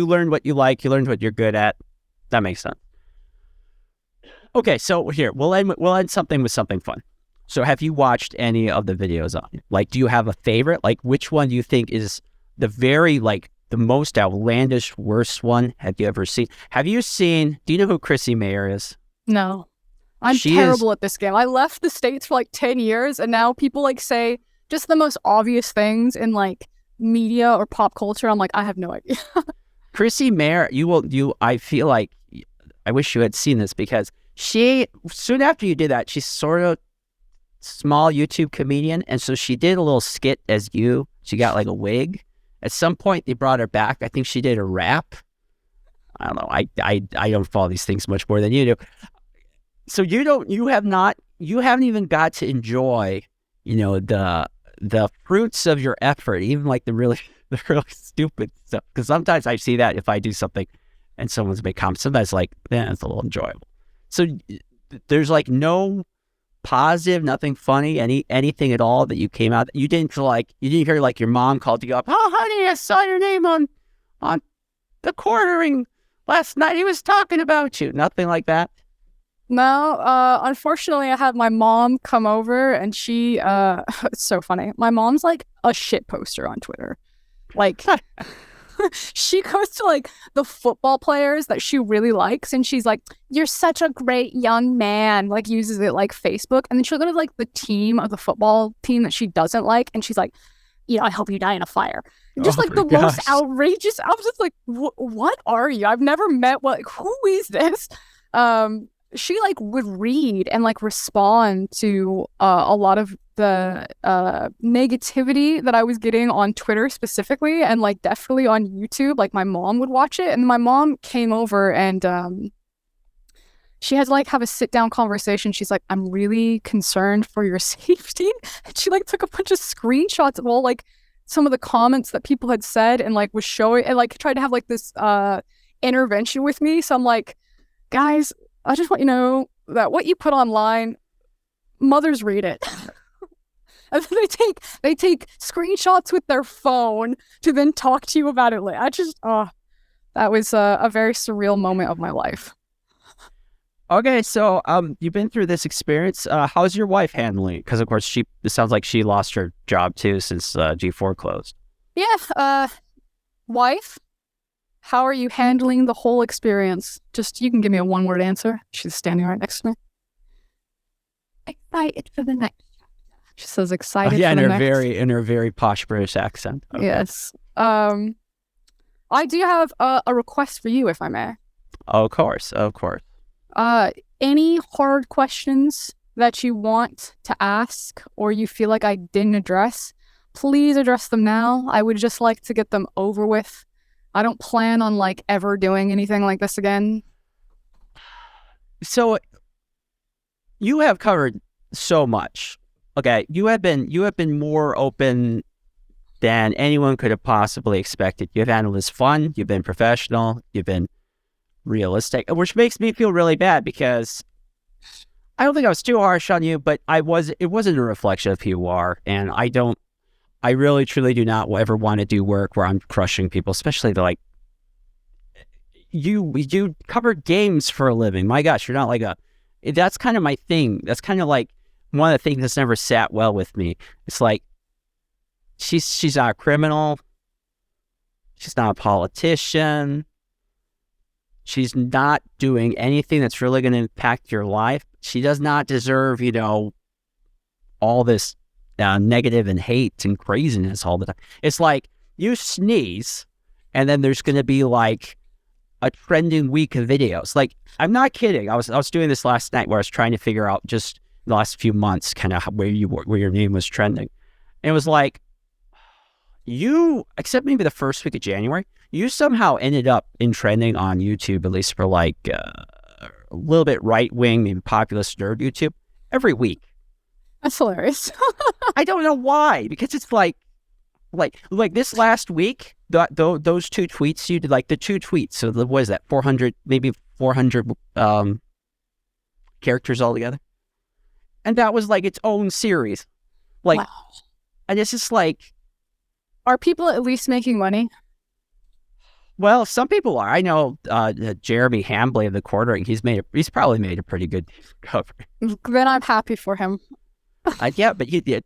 learned what you like. You learned what you're good at. That makes sense. Okay, so here we'll end something with something fun. So, have you watched any of the videos on it? Like, do you have a favorite? Like, which one do you think is the most outlandish, worst one have you ever seen? Do you know who Chrissy Mayer is? No. I'm terrible at this game. I left the States for like 10 years, and now people like say just the most obvious things in like media or pop culture. I'm like, I have no idea. Chrissy Mayer, I feel like, I wish you had seen this, because soon after you did that, she's sort of small YouTube comedian, and so she did a little skit as you. She got like a wig. At some point, they brought her back. I think she did a rap. I don't know. I don't follow these things much more than you do. So you haven't even got to enjoy, the fruits of your effort, even like the really stupid stuff. Because sometimes I see that if I do something and someone's made comments, sometimes like, it's a little enjoyable. So there's like no positive, nothing funny, anything at all that you came out. You didn't hear like your mom called you up, oh honey, I saw your name on on the quartering last night. He was talking about you. Nothing like that. No, unfortunately, I had my mom come over, and she, it's so funny. My mom's like a shit poster on Twitter. Like, she goes to like the football players that she really likes, and she's like, "You're such a great young man." Like, uses it like Facebook, and then she'll go to like the team of the football team that she doesn't like, and she's like, I hope you die in a fire. Just like the most outrageous. I was just like, what are you? I've never met. Who is this? She like would read and like respond to a lot of the negativity that I was getting on Twitter specifically, and like definitely on YouTube. Like my mom would watch it, and my mom came over and she had to like have a sit down conversation. She's like, "I'm really concerned for your safety." And she like took a bunch of screenshots of all like some of the comments that people had said, and like was showing, and like tried to have like this intervention with me. So I'm like, guys, I just want you to know that what you put online, mothers read it. And then they take screenshots with their phone to then talk to you about it later. That was a very surreal moment of my life. Okay, so you've been through this experience. How's your wife handling it? Because of course it sounds like she lost her job too since G4 closed. Yeah, wife, how are you handling the whole experience? Just, you can give me a one-word answer. She's standing right next to me. Excited for the next chapter. She says excited for the next. In her very posh British accent. Okay. Yes. I do have a request for you, if I may. Of course. Any hard questions that you want to ask or you feel like I didn't address, please address them now. I would just like to get them over with. I don't plan on like ever doing anything like this again. So you have covered so much. Okay, you have been more open than anyone could have possibly expected. You've handled this fun, you've been professional, you've been realistic, which makes me feel really bad because I don't think I was too harsh on you, but it wasn't a reflection of who you are, and I really truly do not ever want to do work where I'm crushing people, especially like you cover games for a living. My gosh, you're not like that's kind of my thing. That's kind of like one of the things that's never sat well with me. It's like she's not a criminal, she's not a politician, she's not doing anything that's really going to impact your life. She does not deserve, all this negative and hate and craziness all the time. It's like you sneeze and then there's going to be like a trending week of videos. Like, I'm not kidding. I was doing this last night where I was trying to figure out just the last few months kind of where your name was trending. And it was like, you, except maybe the first week of January, you somehow ended up in trending on YouTube, at least for like a little bit right-wing, maybe populist nerd YouTube, every week. That's hilarious. I don't know why, because it's like this last week, those two tweets you did, like the two tweets. So what is that? 400 characters altogether, and that was like its own series. Like, wow. And it's just like, are people at least making money? Well, some people are. I know Jeremy Hambley of the Quartering. He's probably made a pretty good cover. Then I'm happy for him. Yeah, but he did.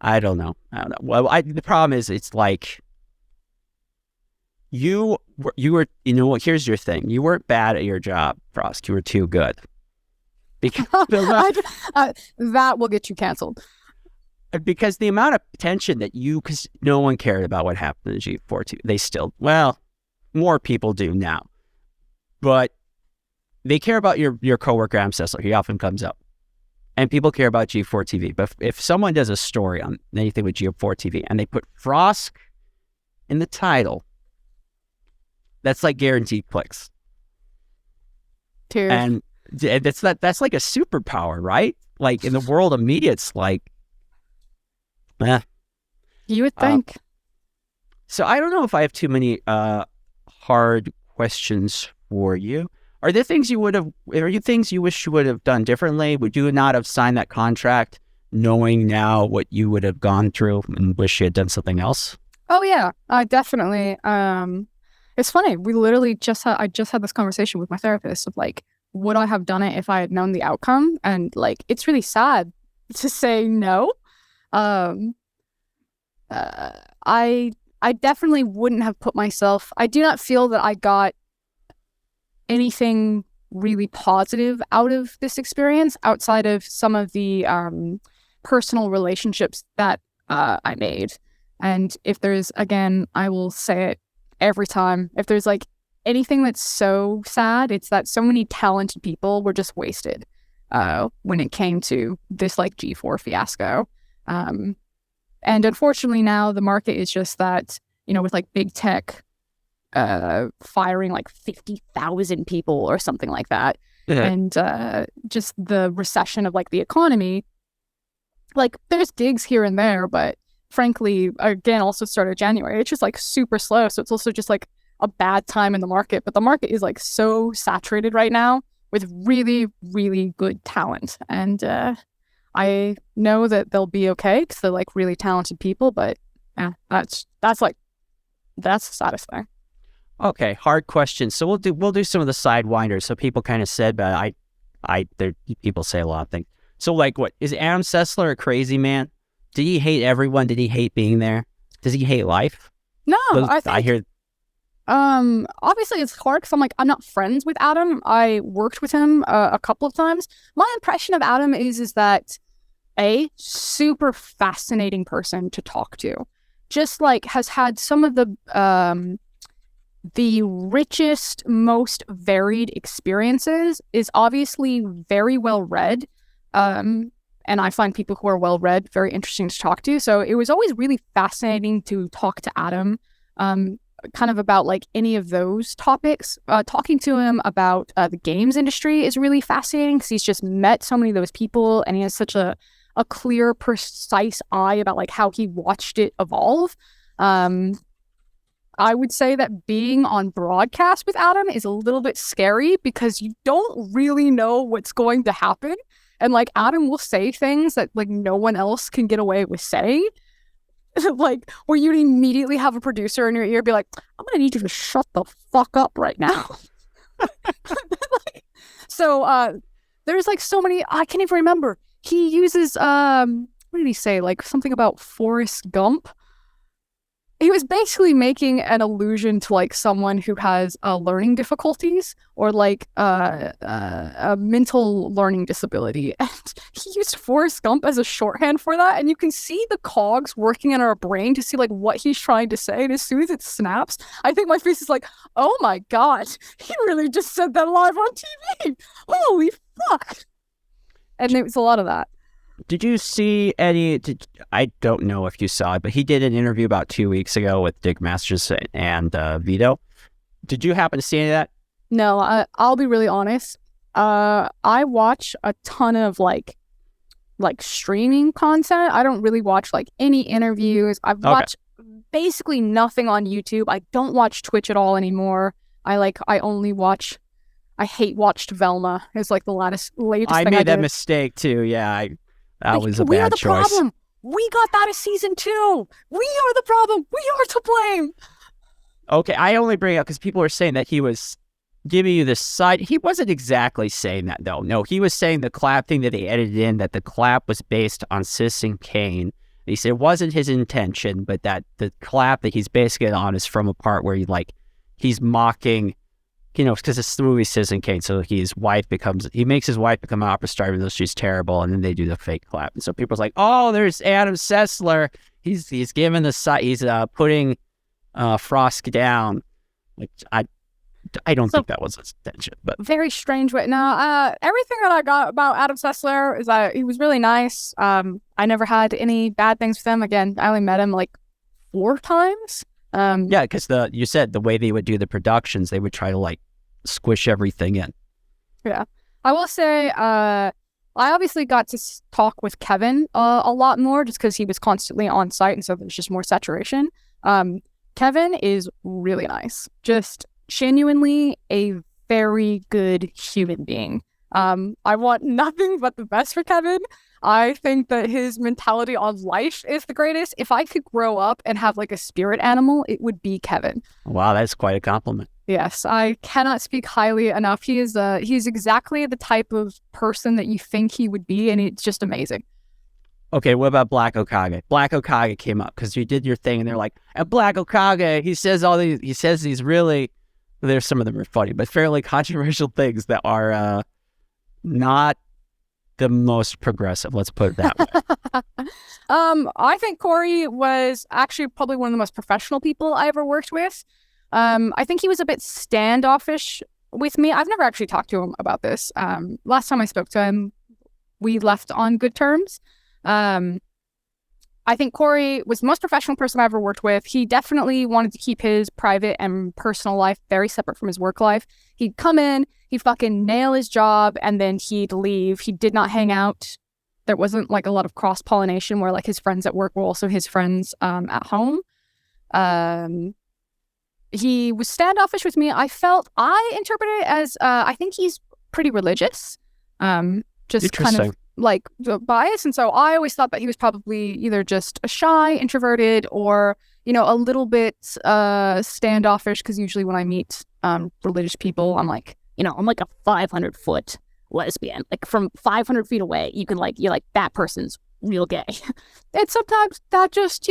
I don't know. Well, the problem is, it's like you were. Here's your thing. You weren't bad at your job, Frosk. You were too good. Because that will get you canceled. Because the amount of attention that because no one cared about what happened in G4 TV. They still, more people do now, but they care about your coworker Adam Sessler. He often comes up, and people care about G4 TV. But if someone does a story on anything with G4 TV and they put Frosk in the title, that's like guaranteed clicks. Cheers. And that's like a superpower, right? Like in the world of media, it's like, you would think. So I don't know if I have too many hard questions for you. Are there things you wish you would have done differently? Would you not have signed that contract knowing now what you would have gone through and wish you had done something else? Oh yeah, definitely. It's funny. We literally I just had this conversation with my therapist of like, would I have done it if I had known the outcome? And like, it's really sad to say no. I definitely wouldn't have put myself. I do not feel that I got anything really positive out of this experience outside of some of the personal relationships that I made. And if there's, again, I will say it every time, if there's like anything that's so sad, it's that so many talented people were just wasted when it came to this like G4 fiasco. And unfortunately now the market is just that, you know, with like big tech firing like 50,000 people or something like that. And just the recession of like the economy, like there's gigs here and there, but frankly, again, also started January, it's just like super slow. So it's also just like a bad time in the market, but the market is like so saturated right now with really, really good talent. And I know that they'll be okay because they're like really talented people, but yeah, that's satisfying. Okay, hard question. So we'll do some of the sidewinders. So people kind of said, but people say a lot of things. So like, what is Adam Sessler a crazy man? Did he hate everyone? Did he hate being there? Does he hate life? No, I hear. Obviously it's hard because I'm not friends with Adam. I worked with him a couple of times. My impression of Adam is that a super fascinating person to talk to. Just like has had some of the richest, most varied experiences, is obviously very well read. And I find people who are well read very interesting to talk to. So it was always really fascinating to talk to Adam, kind of about like any of those topics. Talking to him about the games industry is really fascinating because he's just met so many of those people and he has such a clear, precise eye about like how he watched it evolve. I would say that being on broadcast with Adam is a little bit scary because you don't really know what's going to happen. And like Adam will say things that like no one else can get away with saying. Like where you'd immediately have a producer in your ear be like, I'm gonna need you to shut the fuck up right now. So there's like so many, I can't even remember. He uses what did he say? Like something about Forrest Gump. He was basically making an allusion to like someone who has learning difficulties or like a mental learning disability. And he used Forrest Gump as a shorthand for that. And you can see the cogs working in our brain to see like what he's trying to say. And as soon as it snaps, I think my face is like, oh my God, he really just said that live on TV. Holy fuck. And it was a lot of that. Did you see any? I don't know if you saw it, but he did an interview about 2 weeks ago with Dick Masters and Vito. Did you happen to see any of that? No, I'll be really honest. I watch a ton of like streaming content. I don't really watch like any interviews. I've watched basically nothing on YouTube. I don't watch Twitch at all anymore. I hate watched Velma. It's like the latest thing I made that mistake too. Yeah, that was a bad choice. We are the problem. We got that as season 2. We are the problem. We are to blame. Okay, I only bring it up because people were saying that he was giving you the side. He wasn't exactly saying that though. No, he was saying the clap thing that they edited in, that the clap was based on Citizen Kane. He said it wasn't his intention, but that the clap that he's basing it on is from a part where he's mocking, you know, because it's the movie Citizen Kane, so he makes his wife become an opera star even though she's terrible, and then they do the fake clap. And so people's like, oh, there's Adam Sessler. He's giving the side. He's putting Frosk down. Which I don't think that was his intention, but very strange. But no, everything that I got about Adam Sessler is that he was really nice. I never had any bad things with him. Again, I only met him like 4 times. Yeah, because you said the way they would do the productions, they would try to like squish everything in. Yeah, I will say, I obviously got to talk with Kevin a lot more just because he was constantly on site, and so there's just more saturation. Kevin is really nice, just genuinely a very good human being. I want nothing but the best for Kevin. I think that his mentality on life is the greatest. If I could grow up and have like a spirit animal, it would be Kevin. Wow, that's quite a compliment. Yes, I cannot speak highly enough. He's exactly the type of person that you think he would be, and it's just amazing. Okay, what about Black Okage? Black Okage came up because you did your thing, and they're like, and Black Okage, he says these really, there's some of them are funny, but fairly controversial things that are not the most progressive. Let's put it that way. I think Corey was actually probably one of the most professional people I ever worked with. I think he was a bit standoffish with me. I've never actually talked to him about this. Last time I spoke to him, we left on good terms. I think Corey was the most professional person I ever worked with. He definitely wanted to keep his private and personal life very separate from his work life. He'd come in, he'd fucking nail his job, and then he'd leave. He did not hang out. There wasn't like a lot of cross-pollination where like his friends at work were also his friends at home. He was standoffish with me. I interpreted it as I think he's pretty religious. Just kind of like bias. And so I always thought that he was probably either just a shy, introverted, or, you know, a little bit standoffish. Because usually when I meet religious people, I'm like a 500-foot lesbian. Like from 500 feet away, you're like, that person's real gay. And sometimes that just,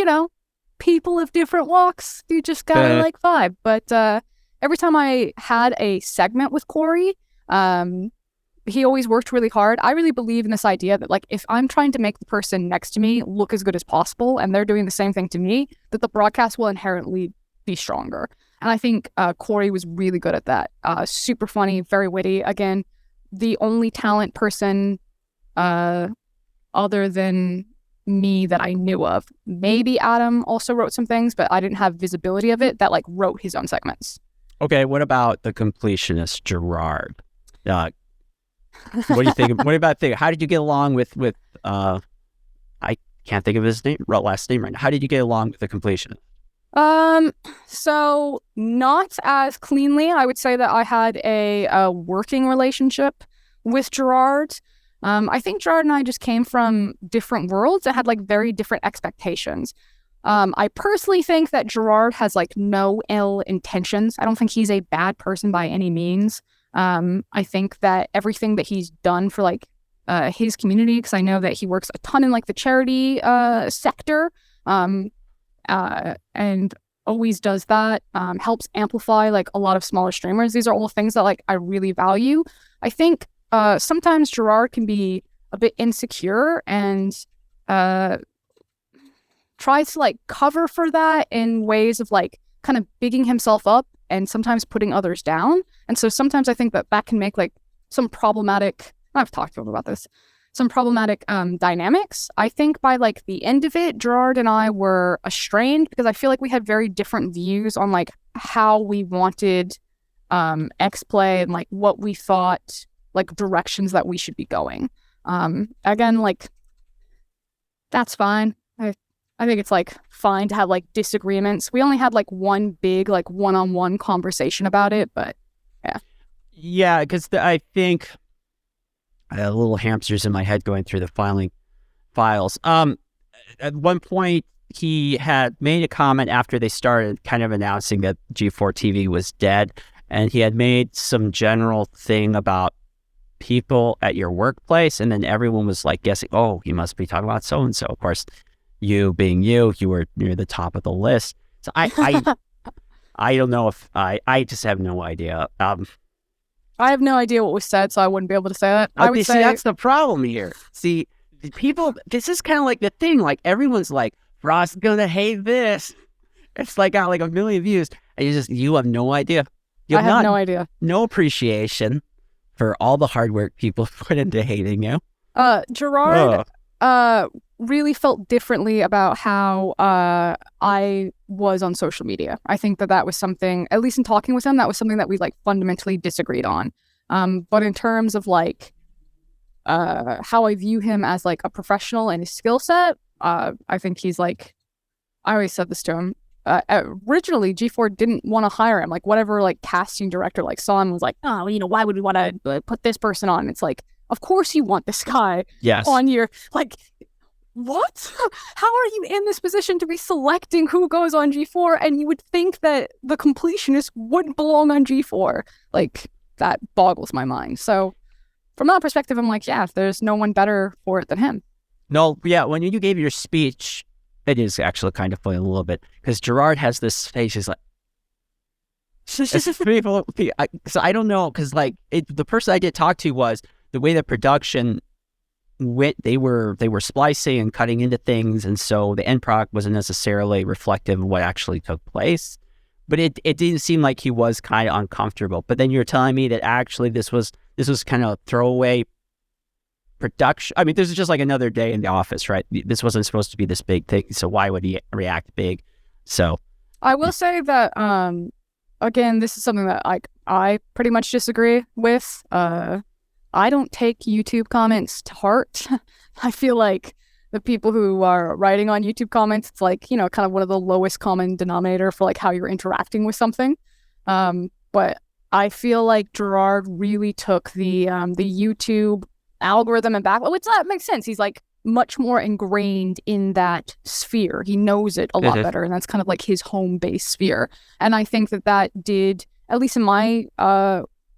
people of different walks, you just gotta vibe. But every time I had a segment with Corey, he always worked really hard. I really believe in this idea that like if I'm trying to make the person next to me look as good as possible and they're doing the same thing to me, that the broadcast will inherently be stronger. And I think Corey was really good at that. Super funny, very witty. Again, the only talent person other than me that I knew of. Maybe Adam also wrote some things, but I didn't have visibility of it, that like wrote his own segments. Okay, what about the completionist Gerard? What do you think? What about how did you get along with I can't think of his last name right now. How did you get along with the completionist? So not as cleanly. I would say that I had a working relationship with Gerard. I think Gerard and I just came from different worlds and had like very different expectations. I personally think that Gerard has like no ill intentions. I don't think he's a bad person by any means. I think that everything that he's done for like his community, because I know that he works a ton in like the charity sector, and always does that, helps amplify like a lot of smaller streamers. These are all things that like I really value. I think sometimes Gerard can be a bit insecure and tries to like cover for that in ways of like kind of bigging himself up and sometimes putting others down. And so sometimes I think that can make like some problematic, I've talked to him about this, some problematic dynamics. I think by like the end of it, Gerard and I were estranged because I feel like we had very different views on like how we wanted xplay and like what we thought like directions that we should be going. Again, like that's fine. I think it's like fine to have like disagreements. We only had like one big like one-on-one conversation about it, but yeah. Yeah, because I think little hamsters in my head going through the files. At one point, he had made a comment after they started kind of announcing that G4TV was dead, and he had made some general thing about people at your workplace, and then everyone was like guessing, oh, he must be talking about so-and-so. Of course, you being you were near the top of the list. So I don't know if I just have no idea. I have no idea what was said, so I wouldn't be able to say that. I would say that's the problem here. See, people, this is kind of like the thing. Like everyone's like, Frosk's gonna hate this. It's like got like 1 million views, and you have no idea. I have no idea. No appreciation for all the hard work people put into hating you. Gerard really felt differently about how I was on social media. I think that was something, at least in talking with him, that was something that we like fundamentally disagreed on. But in terms of like how I view him as like a professional and his skill set, I think he's like, I always said this to him, originally G4 didn't want to hire him. Like whatever like casting director like saw him was like, oh, why would we want to put this person on? It's like, of course you want this guy on your like. What? How are you in this position to be selecting who goes on G4? And you would think that the completionist wouldn't belong on G4. Like, that boggles my mind. So, from that perspective, I'm like, yeah, there's no one better for it than him. No, yeah, when you gave your speech, it is actually kind of funny a little bit, because Gerard has this face, he's like, so I don't know, because like, the person I did talk to was, the way the production they were splicing and cutting into things, and so the end product wasn't necessarily reflective of what actually took place. But it didn't seem like he was kind of uncomfortable. But then you're telling me that actually this was kind of throwaway production. I mean, this is just like another day in the office, right? This wasn't supposed to be this big thing, so why would he react big? So I will say that again, this is something that I pretty much disagree with. I don't take YouTube comments to heart. I feel like the people who are writing on YouTube comments, it's like, kind of one of the lowest common denominator for like how you're interacting with something. But I feel like Gerard really took the YouTube algorithm and back, which that makes sense. He's like much more ingrained in that sphere. He knows it a lot better, and that's kind of like his home base sphere. And I think that did, at least in my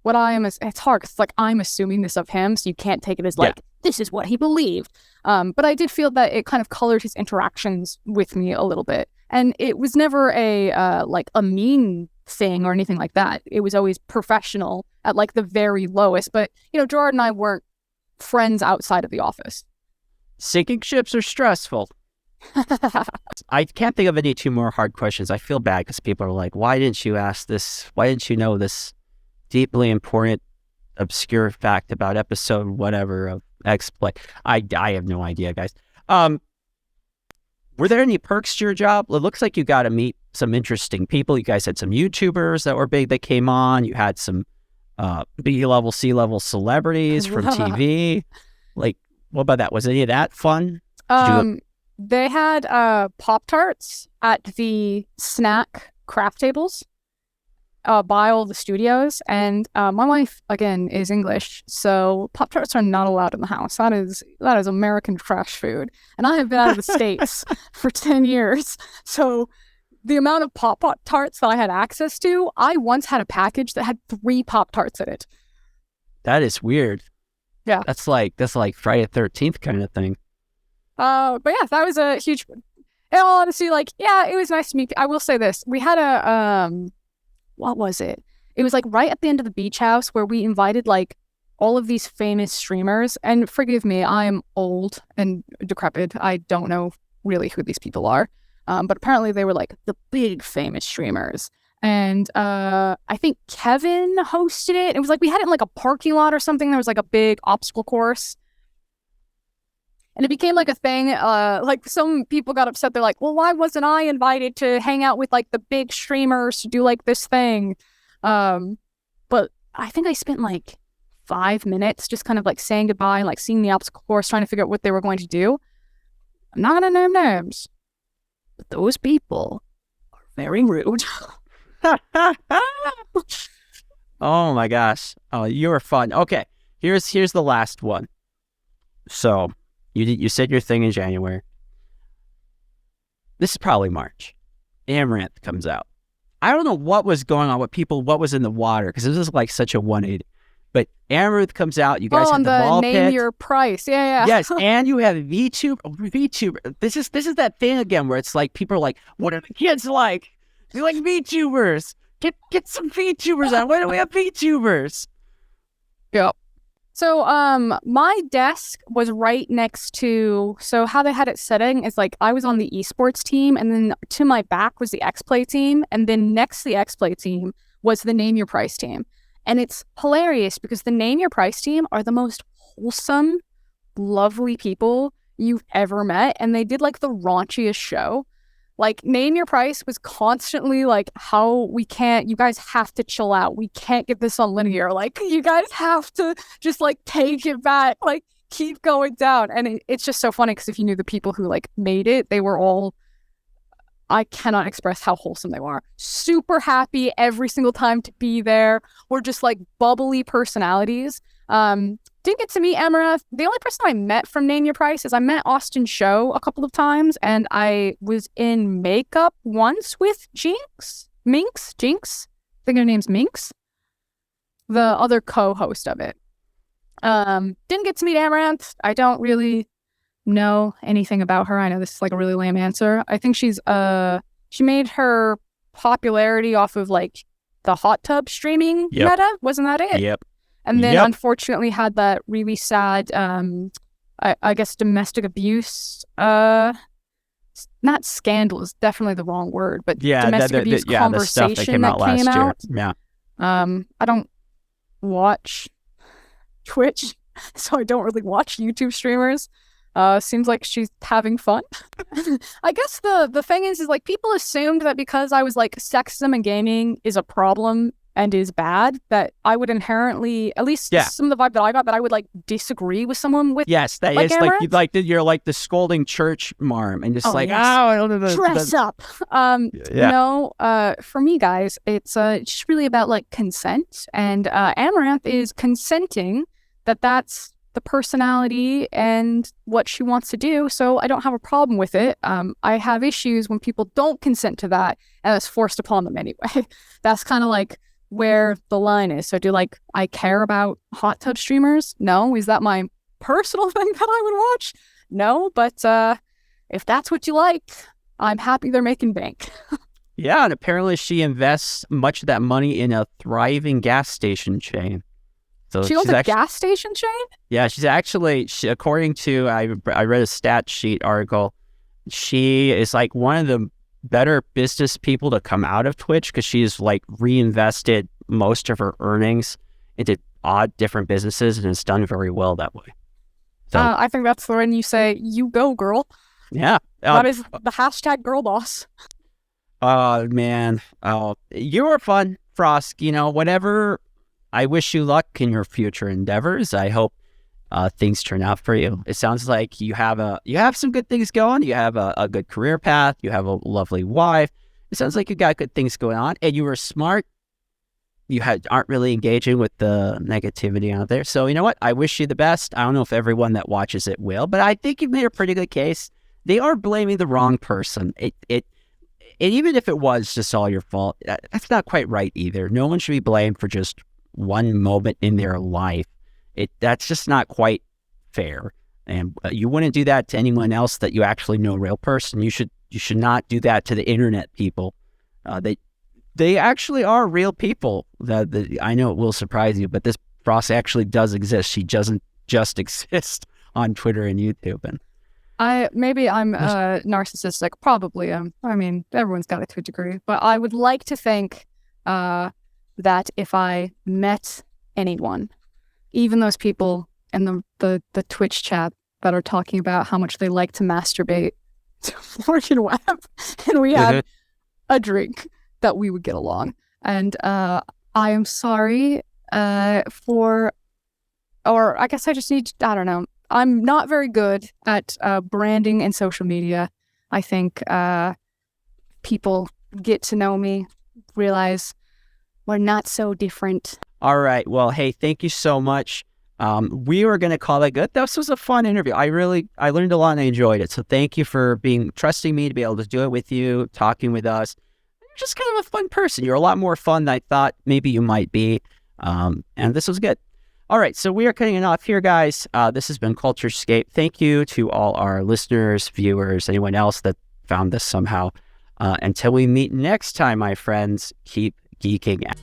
what I am, it's hard because it's like I'm assuming this of him, so you can't take it as like, this is what he believed. But I did feel that it kind of colored his interactions with me a little bit. And it was never a mean thing or anything like that. It was always professional at like the very lowest. But, Gerard and I weren't friends outside of the office. Sinking ships are stressful. I can't think of any two more hard questions. I feel bad because people are like, why didn't you ask this? Why didn't you know this deeply important, obscure fact about episode whatever of xplay? I have no idea, guys. Were there any perks to your job? It looks like you got to meet some interesting people. You guys had some YouTubers that were big that came on. You had some B-level, C-level celebrities from TV. Like, what about that? Was any of that fun? They had Pop-Tarts at the snack craft tables by all the studios, and my wife again is English, so Pop-Tarts are not allowed in the house. That is American trash food, and I have been out of the States for 10 years, so the amount of Pop-Tarts that I had access to, I once had a package that had 3 Pop-Tarts in it. That is weird. Yeah, that's like Friday the 13th kind of thing. But yeah, that was a huge. In all honesty, it was nice to meet. I will say this: we had a what was it? It was like right at the end of the beach house where we invited like all of these famous streamers. And forgive me, I'm old and decrepit. I don't know really who these people are. But apparently they were like the big famous streamers. And I think Kevin hosted it. It was like we had it in like a parking lot or something. There was like a big obstacle course. And it became like a thing, like some people got upset. They're like, well, why wasn't I invited to hang out with like the big streamers to do like this thing? But I think I spent like 5 minutes just kind of like saying goodbye and like seeing the obstacle course, trying to figure out what they were going to do. I'm not going to name names, but those people are very rude. Oh my gosh. Oh, you were fun. Okay, here's the last one. So you said your thing in January. This is probably March. Amaranth comes out. I don't know what was going on, what was in the water, because this is like such a 180. But Amaranth comes out. You guys have the ball pit. Name your price. Yeah. Yes, and you have VTuber. This is that thing again where it's like people are like, what are the kids like? They like VTubers. Get some VTubers on. Why do we have VTubers? Yep. So, my desk was right next to, so how they had it setting is like I was on the esports team, and then to my back was the xplay team, and then next to the xplay team was the Name Your Price team. And it's hilarious because the Name Your Price team are the most wholesome, lovely people you've ever met, and they did like the raunchiest show. Like, Name Your Price was constantly like, you guys have to chill out. We can't get this on linear. Like, you guys have to just like take it back. Like, keep going down. And it's just so funny because if you knew the people who like made it, they were all, I cannot express how wholesome they are. Super happy every single time to be there. We're just like bubbly personalities. Didn't get to meet Amaranth. The only person I met from Name Your Price is I met Austin Show a couple of times, and I was in makeup once with Jinx. I think her name's Minx, the other co-host of it. Didn't get to meet Amaranth. I don't really know anything about her. I know this is like a really lame answer. I think she made her popularity off of like the hot tub streaming meta. Wasn't that it? Yep. And then unfortunately had that really sad, I guess, domestic abuse. Not scandal is definitely the wrong word, but domestic abuse conversation the stuff that came out last year. Yeah. I don't watch Twitch, so I don't really watch YouTube streamers. Seems like she's having fun. I guess the thing is like people assumed that because I was like sexism in gaming is a problem and is bad, that I would inherently, at least some of the vibe that I got, that I would like disagree with someone with. Yes, that like is Amaranth. You're like the scolding church marm and just dress up. No, for me guys, it's just really about like consent, and Amaranth is consenting that that's the personality and what she wants to do, so I don't have a problem with it. I have issues when people don't consent to that and it's forced upon them anyway. That's kind of like where the line is. So do I care about hot tub streamers? No. Is that my personal thing that I would watch? No, but if that's what you like, I'm happy they're making bank. Yeah, and apparently she invests much of that money in a thriving gas station chain. So she owns a gas station chain? Yeah, she's actually, according to, I read a stat sheet article, she is like one of the better business people to come out of Twitch because she's like reinvested most of her earnings into odd different businesses and has done very well that way. So I think that's when you say, you go, girl. Yeah. That is the hashtag girl boss. Oh, man. You were fun, Frosk. Whatever. I wish you luck in your future endeavors. I hope things turn out for you. It sounds like you have some good things going. You have a good career path. You have a lovely wife. It sounds like you got good things going on, and you were smart. You aren't really engaging with the negativity out there. So you know what? I wish you the best. I don't know if everyone that watches it will, but I think you've made a pretty good case. They are blaming the wrong person. And even if it was just all your fault, that's not quite right either. No one should be blamed for just one moment in their life. That's just not quite fair. And you wouldn't do that to anyone else that you actually know, a real person. You should not do that to the internet people. They actually are real people. I know it will surprise you, but this Frost actually does exist. She doesn't just exist on Twitter and YouTube. And maybe I'm narcissistic. Probably. I mean, everyone's got it to a degree. But I would like to think that if I met anyone, even those people in the Twitch chat that are talking about how much they like to masturbate to Morgan Webb, and we had a drink, that we would get along. And I am sorry or I guess I just need, I don't know. I'm not very good at branding and social media. I think people get to know me, realize we're not so different. All right. Well, hey, thank you so much. We were going to call it good. This was a fun interview. I learned a lot and I enjoyed it. So thank you for trusting me to be able to do it with you, talking with us. You're just kind of a fun person. You're a lot more fun than I thought maybe you might be. And this was good. All right. So we are cutting it off here, guys. This has been CultureScape. Thank you to all our listeners, viewers, anyone else that found this somehow. Until we meet next time, my friends, keep geeking out.